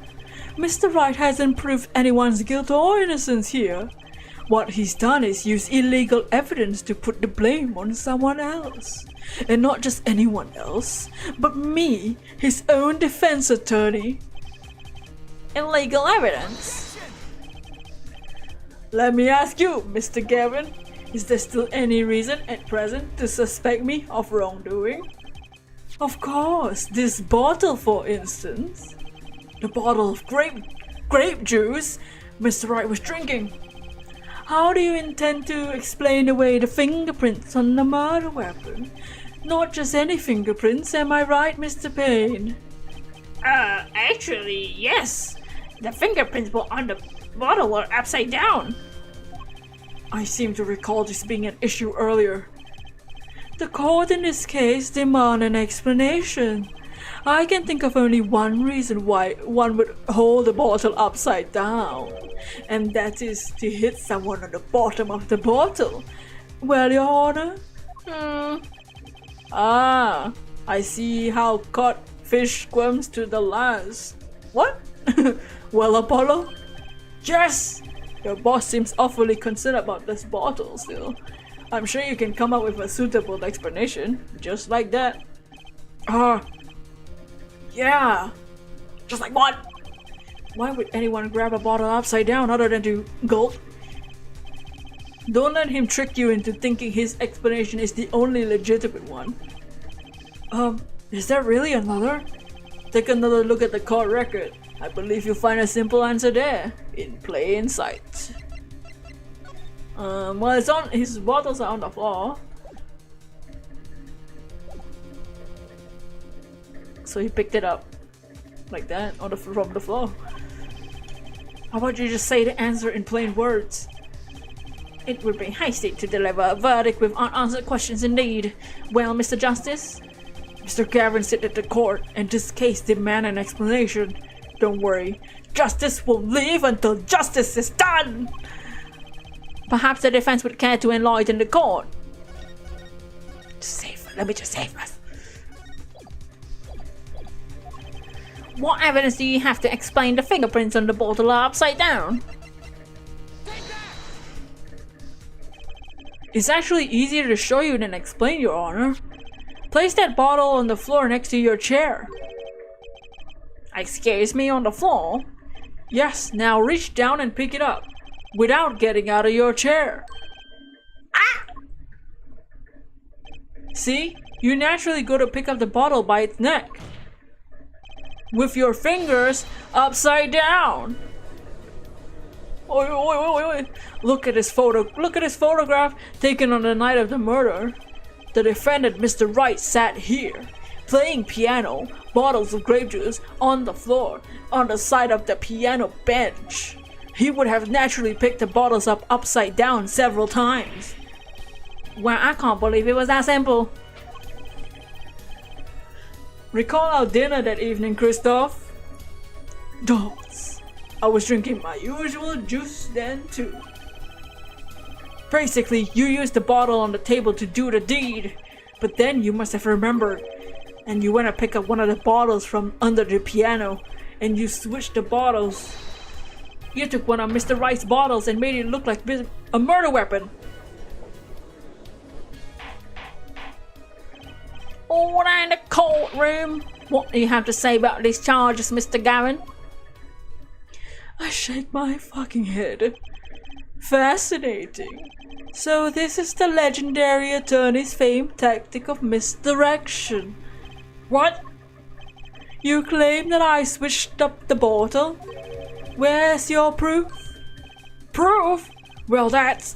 Mr. Wright hasn't proved anyone's guilt or innocence here. What he's done is use illegal evidence to put the blame on someone else. And not just anyone else, but me, his own defense attorney.
Illegal evidence?
Let me ask you, Mr. Gavin, is there still any reason at present to suspect me of wrongdoing? Of course, this bottle, for instance. The bottle of grape juice Mr. Wright was drinking. How do you intend to explain away the fingerprints on the murder weapon? Not just any fingerprints, am I right, Mr. Payne?
Actually, yes. The fingerprints were on the bottle were upside down.
I seem to recall this being an issue earlier. The court in this case demand an explanation. I can think of only one reason why one would hold a bottle upside down, and that is to hit someone on the bottom of the bottle. Well, Your Honor? I see how caught fish swims to the last. What? Well, Apollo? Yes! Your boss seems awfully concerned about this bottle still. I'm sure you can come up with a suitable explanation. Just like that. Yeah.
Just like what?
Why would anyone grab a bottle upside down other than to gulp? Don't let him trick you into thinking his explanation is the only legitimate one. Is there really another? Take another look at the court record. I believe you'll find a simple answer there, in plain sight. Well, it's on. His bottles are on the floor. So he picked it up, like that, from the floor. How about you just say the answer in plain words? It would be hasty to deliver a verdict with unanswered questions indeed. Well, Mr. Justice? Mr. Gavin sit at the court, and this case demand an explanation. Don't worry, justice won't leave until justice is done!
Perhaps the defense would care to enlighten the court.
Let me just save us.
What evidence do you have to explain the fingerprints on the bottle are upside down?
It's actually easier to show you than explain, Your Honor. Place that bottle on the floor next to your chair.
Excuse me, on the floor?
Yes, now reach down and pick it up, without getting out of your chair.
Ah!
See? You naturally go to pick up the bottle by its neck. With your fingers upside down. Oi. Look at his photograph taken on the night of the murder. The defendant, Mr. Wright, sat here, playing piano, bottles of grape juice on the floor, on the side of the piano bench. He would have naturally picked the bottles up upside down several times.
Well, I can't believe it was that simple.
Recall our dinner that evening, Christoph? Dolls. I was drinking my usual juice then too. Basically, you used the bottle on the table to do the deed, but then you must have remembered, and you went to pick up one of the bottles from under the piano, and you switched the bottles. You took one of Mr. Wright's bottles and made it look like a murder weapon.
Order in the courtroom. What do you have to say about these charges, Mr. Gavin?
I shake my fucking head. Fascinating. So this is the legendary attorney's famed tactic of misdirection. What? You claim that I switched up the bottle? Where's your proof? Proof? Well, that's,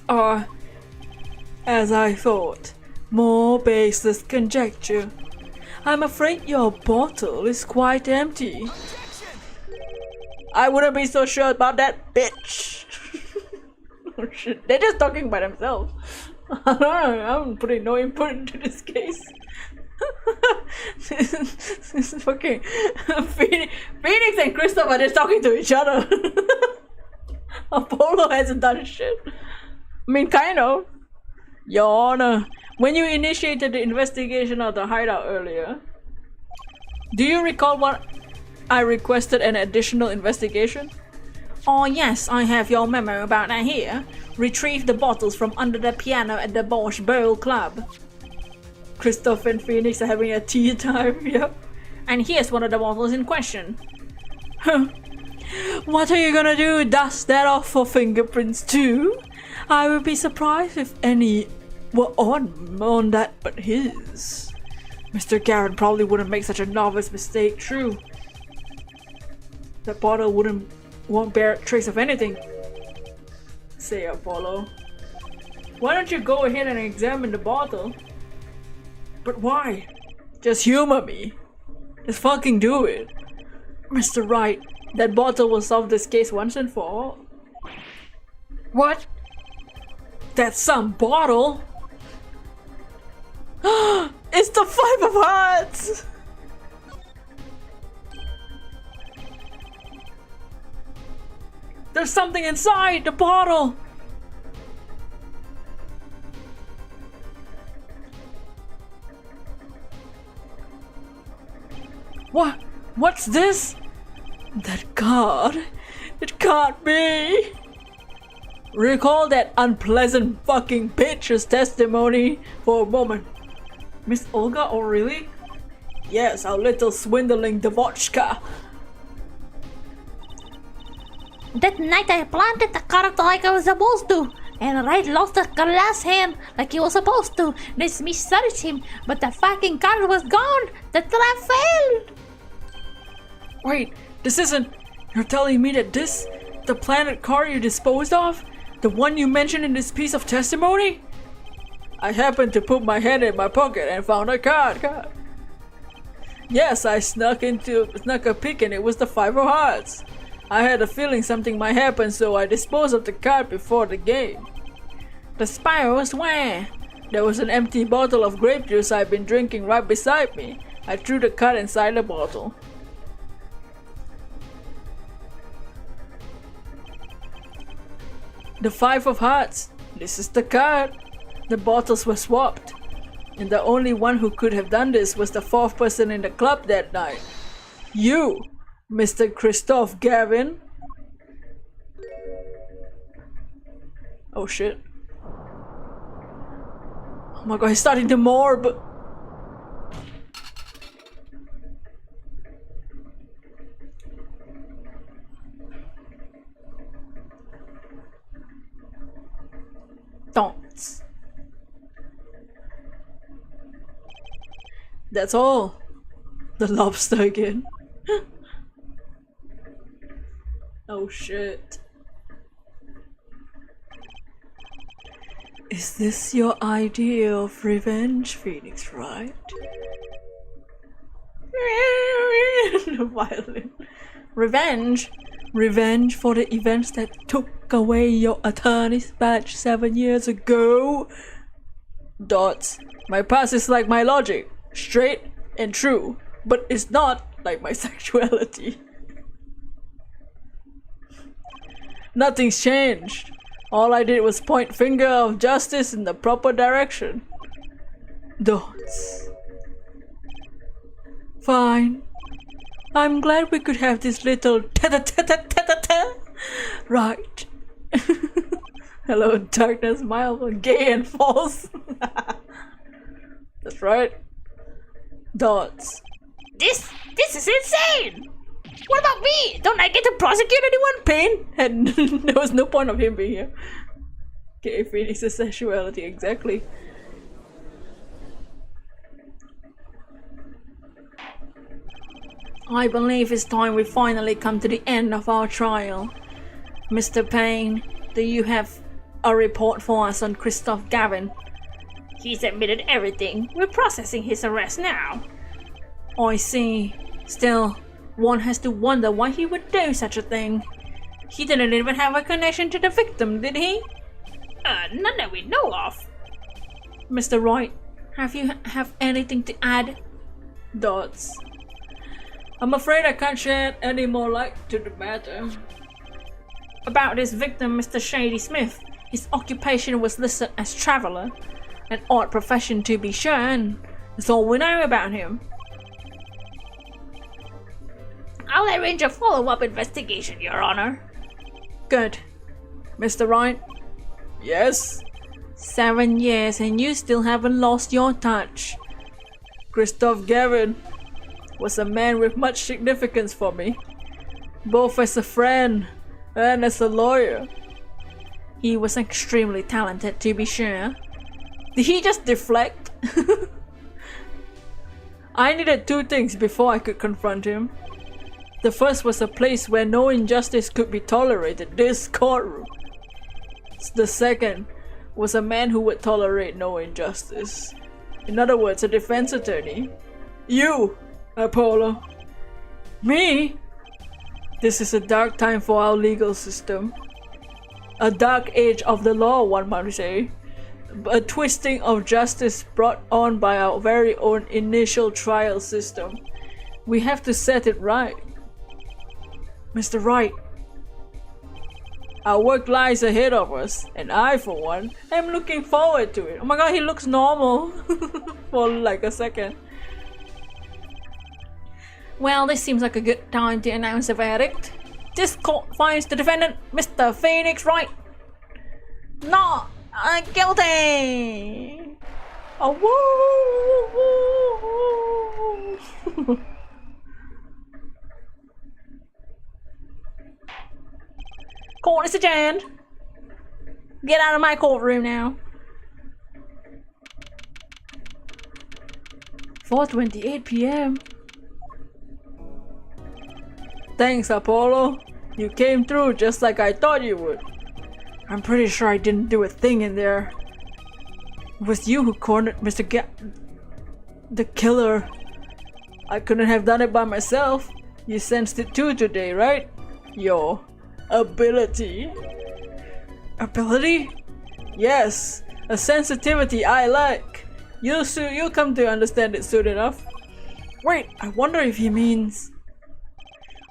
as I thought, more baseless conjecture. I'm afraid your bottle is quite empty. I wouldn't be so sure about that, bitch. Oh shit, they're just talking by themselves. I'm putting no input into this case. This is fucking Phoenix and Christoph are just talking to each other. Apollo hasn't done shit. I mean, kind of. Your Honor, when you initiated the investigation of the hideout earlier, do you recall what I requested an additional investigation?
Oh yes, I have your memo about that here. Retrieve the bottles from under the piano at the Bosch Bowl Club.
Christoph and Phoenix are having a tea time, yep.
And here's one of the bottles in question.
Huh. What are you gonna do? Dust that off for fingerprints too? I would be surprised if any were on that but his. Mr. Garrett probably wouldn't make such a novice mistake, true. That bottle won't bear a trace of anything. Say Apollo. Why don't you go ahead and examine the bottle? But why? Just humor me. Just fucking do it. Mr. Wright, that bottle will solve this case once and for all. What? That's some bottle? It's the Five of Hearts! There's something inside the bottle! What? What's this? That card? It can't be!
recall that unpleasant fucking bitch's testimony for a moment. Miss Olga, oh really? Yes, our little swindling Devochka.
That night I planted the cart like I was supposed to, and Wright lost the glass hand like he was supposed to. They missearched him, but the fucking cart was gone. The trap failed.
Wait, this isn't... You're telling me that this... the planet car you disposed of? The one you mentioned in this piece of testimony? I happened to put my hand in my pocket and found a card. Yes, I snuck a peek and it was the 5 of hearts. I had a feeling something might happen, so I disposed of the card before the game. The spy was where? There was an empty bottle of grape juice I'd been drinking right beside me. I threw the card inside the bottle. The 5 of hearts. This is the card. The bottles were swapped. And the only one who could have done this was the 4th person in the club that night. You, Mr. Christoph Gavin. Oh shit. Oh my god, he's starting to morb. Don'ts. That's all. The lobster again. Oh shit. Is this your idea of revenge, Phoenix, right? Violin. Revenge? Revenge for the events that took away your attorney's badge 7 years ago? Dots. My past is like my logic. Straight and true. But it's not like my sexuality. Nothing's changed. All I did was point finger of justice in the proper direction. Dots. Fine. I'm glad we could have this little ta-ta-ta-ta-ta-ta. Right. Hello, darkness, mild, gay and false. That's right. Dots.
This is insane! What about me? Don't I get to prosecute anyone?
Pain? And there was no point of him being here. Okay, Phoenix's sexuality, exactly. I believe it's time we finally come to the end of our trial. Mr. Payne, do you have a report for us on Christoph Gavin?
He's admitted everything. We're processing his arrest now.
I see. Still, one has to wonder why he would do such a thing. He didn't even have a connection to the victim, did he?
None that we know of.
Mr. Wright, have you anything to add? Dots. I'm afraid I can't shed any more light to the matter. About this victim, Mr. Shady Smith, his occupation was listed as traveler. An odd profession to be sure, and that's all we know about him.
I'll arrange a follow-up investigation, Your Honor.
Good. Mr. Wright? Yes? 7 years and you still haven't lost your touch. Christoph Gavin was a man with much significance for me, both as a friend and as a lawyer. He was extremely talented, to be sure. Did he just deflect? I needed 2 things before I could confront him. The first was a place where no injustice could be tolerated, this courtroom. The second was a man who would tolerate no injustice. In other words, a defense attorney. You, Apollo. Me? This is a dark time for our legal system. A dark age of the law, one might say. A twisting of justice brought on by our very own initial trial system. We have to set it right. Mr. Wright, our work lies ahead of us, and I, for one, am looking forward to it. Oh my god, he looks normal for like a second. Well, this seems like a good time to announce a verdict. This court finds the defendant, Mr. Phoenix Wright, Not guilty. Oh, woo! Court is adjourned. Get out of my courtroom now.
4:28 p.m. Thanks, Apollo. You came through just like I thought you would. I'm pretty sure I didn't do a thing in there. It was you who cornered Mr. the killer. I couldn't have done it by myself. You sensed it too today, right? Your ability. Ability? Yes, a sensitivity I like. You'll come to understand it soon enough. Wait, I wonder if he means...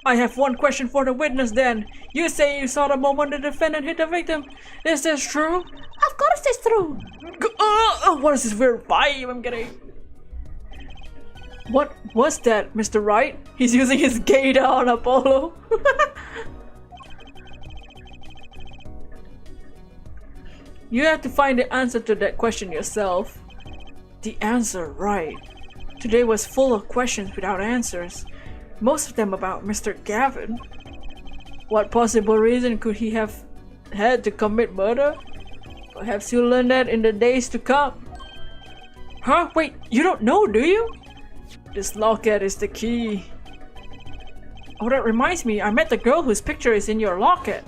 I have one question for the witness then. You say you saw the moment the defendant hit the victim. Is this true?
Of course it's true.
What is this weird vibe I'm getting? What was that, Mr. Wright? He's using his gator on Apollo. You have to find the answer to that question yourself. The answer, right. Today was full of questions without answers. Most of them about Mr. Gavin. What possible reason could he have had to commit murder? Perhaps you'll learn that in the days to come. Huh? Wait, you don't know, do you? This locket is the key. Oh, that reminds me, I met the girl whose picture is in your locket.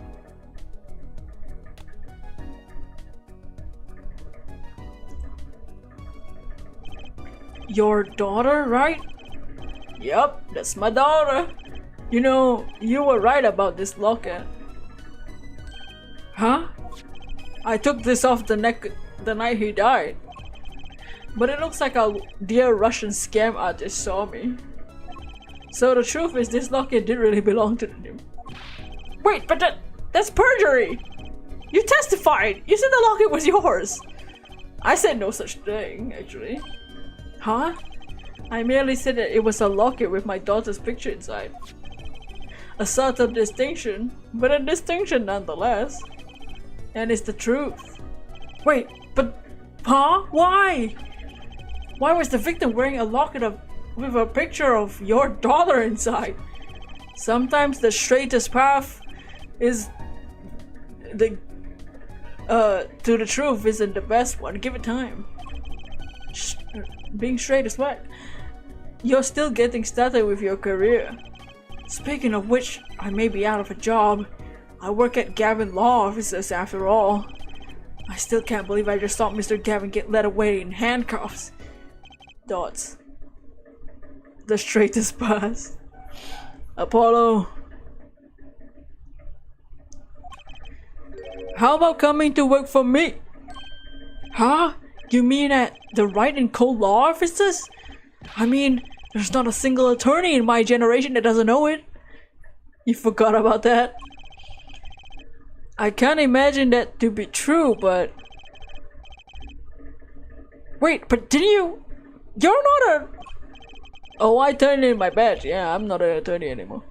Your daughter, right? Yup, that's my daughter. You know, you were right about this locket. Huh? I took this off the night he died. But it looks like a dear Russian scam artist saw me. So the truth is this locket did really belong to him. Wait, but that's perjury! You testified! You said the locket was yours! I said no such thing, actually. Huh? I merely said that it was a locket with my daughter's picture inside. A subtle distinction, but a distinction nonetheless. And it's the truth. Wait, but... Huh? Why? Why was the victim wearing a locket with a picture of your daughter inside? Sometimes the straightest path is... to the truth isn't the best one. Give it time. Being straight is what? You're still getting started with your career. Speaking of which, I may be out of a job. I work at Gavin Law Offices after all. I still can't believe I just saw Mr. Gavin get led away in handcuffs. Dots. The straightest path. Apollo. How about coming to work for me? Huh? You mean at the Wright & Co. Law Offices? I mean, there's not a single attorney in my generation that doesn't know it. You forgot about that? I can't imagine that to be true, but... Wait, but didn't you... You're not a... Oh, I turned in my badge. Yeah, I'm not an attorney anymore.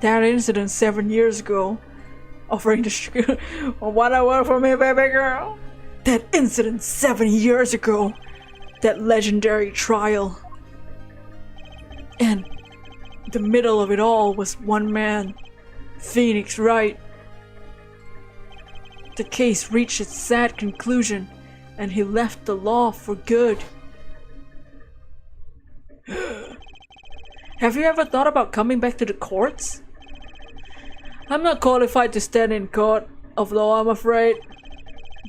That incident 7 years ago. Offering to wanna work for me, baby girl? That incident 7 years ago. That legendary trial. And the middle of it all was one man, Phoenix Wright. The case reached its sad conclusion, and he left the law for good. Have you ever thought about coming back to the courts? I'm not qualified to stand in court of law, I'm afraid.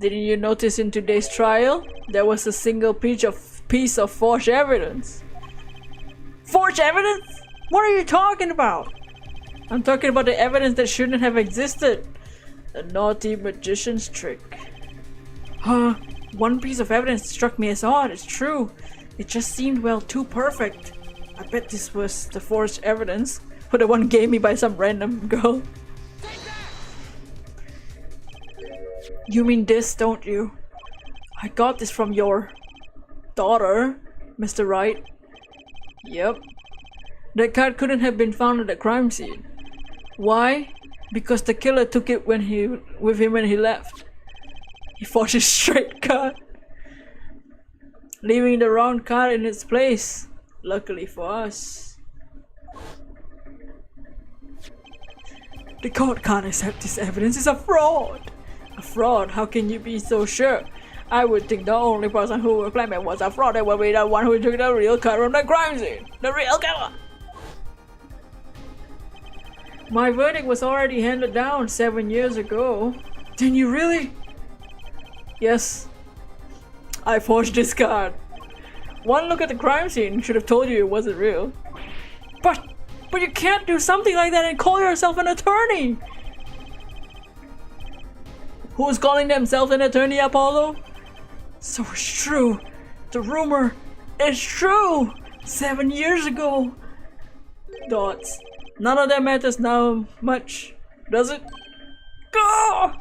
Didn't you notice in today's trial, there was a single piece of forged evidence? Forged evidence? What are you talking about? I'm talking about the evidence that shouldn't have existed. A naughty magician's trick. Huh? One piece of evidence struck me as odd, it's true. It just seemed, well, too perfect. I bet this was the forged evidence, but the one gave me by some random girl. You mean this, don't you? I got this from your daughter, Mr. Wright. Yep. That card couldn't have been found at the crime scene. Why? Because the killer took it with him when he left. He forged a straight card, leaving the round card in its place. Luckily for us. The court can't accept this evidence. It's a fraud. A fraud? How can you be so sure? I would think the only person who would claim it was a fraud would be the one who took the real card from the crime scene. The real killer. My verdict was already handed down 7 years ago. Then you really? Yes. I forged this card. One look at the crime scene should have told you it wasn't real. But you can't do something like that and call yourself an attorney! Who's calling themselves an attorney, Apollo? So it's true. The rumor is true! 7 years ago! Dots. None of that matters now much, does it? Go!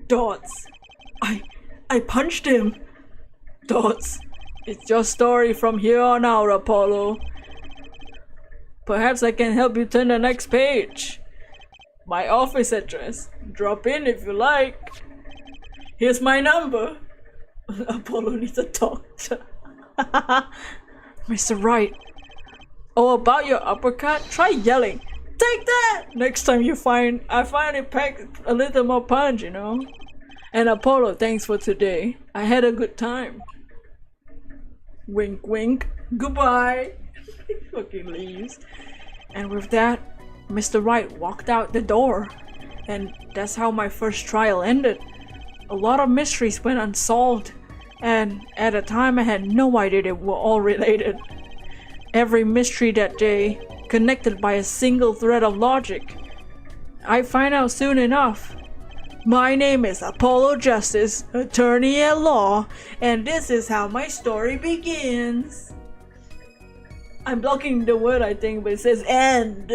Dots. I punched him. Dots. It's your story from here on out, Apollo. Perhaps I can help you turn the next page. My office address. Drop in if you like. Here's my number. Apollo needs a doctor. Mr. Wright. Oh, about your uppercut? Try yelling. Take that! Next time I find it packed a little more punch, you know? And Apollo, thanks for today. I had a good time. Wink wink. Goodbye. Fucking leaves. And with that, Mr. Wright walked out the door. And that's how my first trial ended. A lot of mysteries went unsolved. And at the time I had no idea they were all related. Every mystery that day connected by a single thread of logic. I find out soon enough. My name is Apollo Justice, attorney at law, and this is how my story begins. I'm blocking the word, I think, but it says end.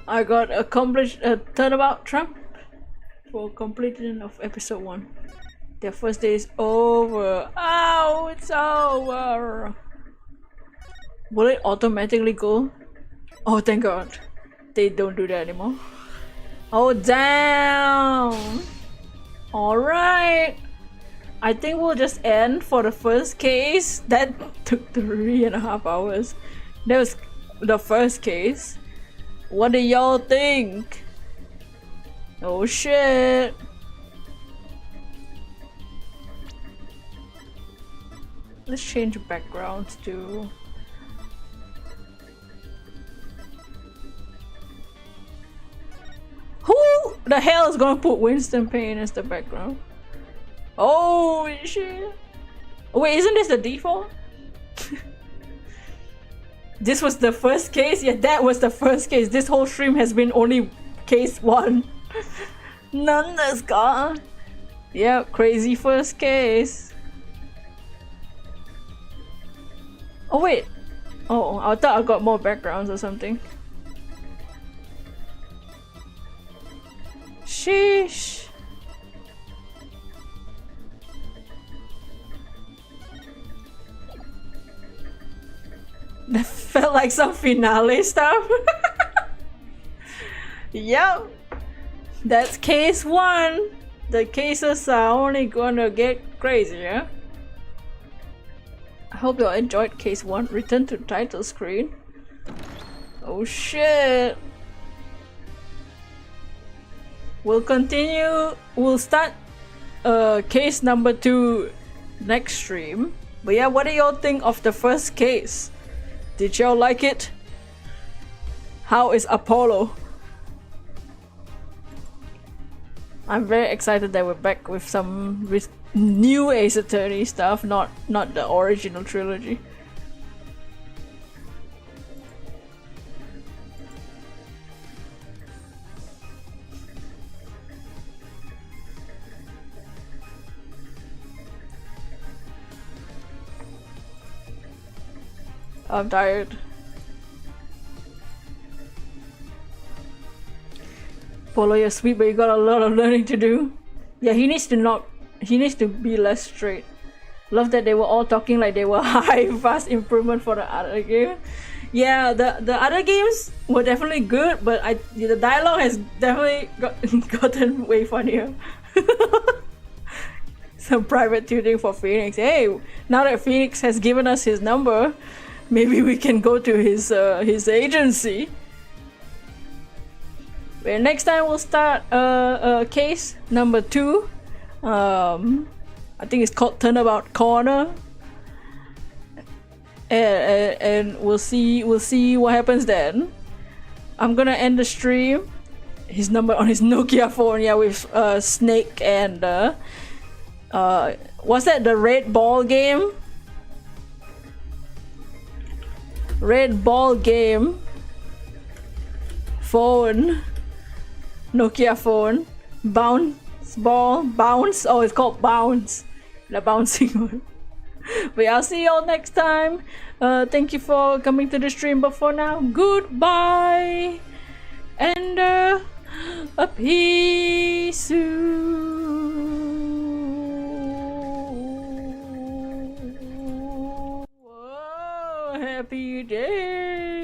I got accomplished a turnabout Trump for completion of episode 1. Their first day is over. Oh, it's over. Will it automatically go? Oh, thank God. They don't do that anymore. Oh, damn. Alright. I think we'll just end for the first case. That took 3.5 hours. That was the first case. What do y'all think? Oh shit. Let's change backgrounds to... Who the hell is gonna put Winston Payne as the background? Oh shit. Wait, isn't this the default? This was the first case? Yeah, that was the first case. This whole stream has been only case 1. None is gone. Yeah, crazy first case. Oh wait. Oh, I thought I got more backgrounds or something. Sheesh. That felt like some finale stuff. Yep. That's case 1. The cases are only gonna get crazier. I hope you all enjoyed case 1. Return to title screen. Oh shit. We'll continue. We'll start case number 2 next stream. But yeah, what do y'all think of the first case? Did y'all like it? How is Apollo? I'm very excited that we're back with some new Ace Attorney stuff, not the original trilogy. I'm tired. Polo, you're sweet, but you got a lot of learning to do. Yeah, he needs to be less straight. Love that they were all talking like they were high fast improvement for the other game. Yeah, the other games were definitely good, but the dialogue has definitely gotten way funnier. Some private tutoring for Phoenix. Hey, now that Phoenix has given us his number, maybe we can go to his agency. Well, next time we'll start case number 2. I think it's called Turnabout Corner. And we'll see what happens then. I'm gonna end the stream. His number on his Nokia phone, yeah, with Snake and what's that? The red ball game. Red ball game. Phone. Nokia phone. Bounce ball. Bounce. Oh, it's called Bounce. The bouncing one. But I'll see y'all next time. Thank you for coming to the stream. But for now, goodbye. And a peace. Whoa, happy day.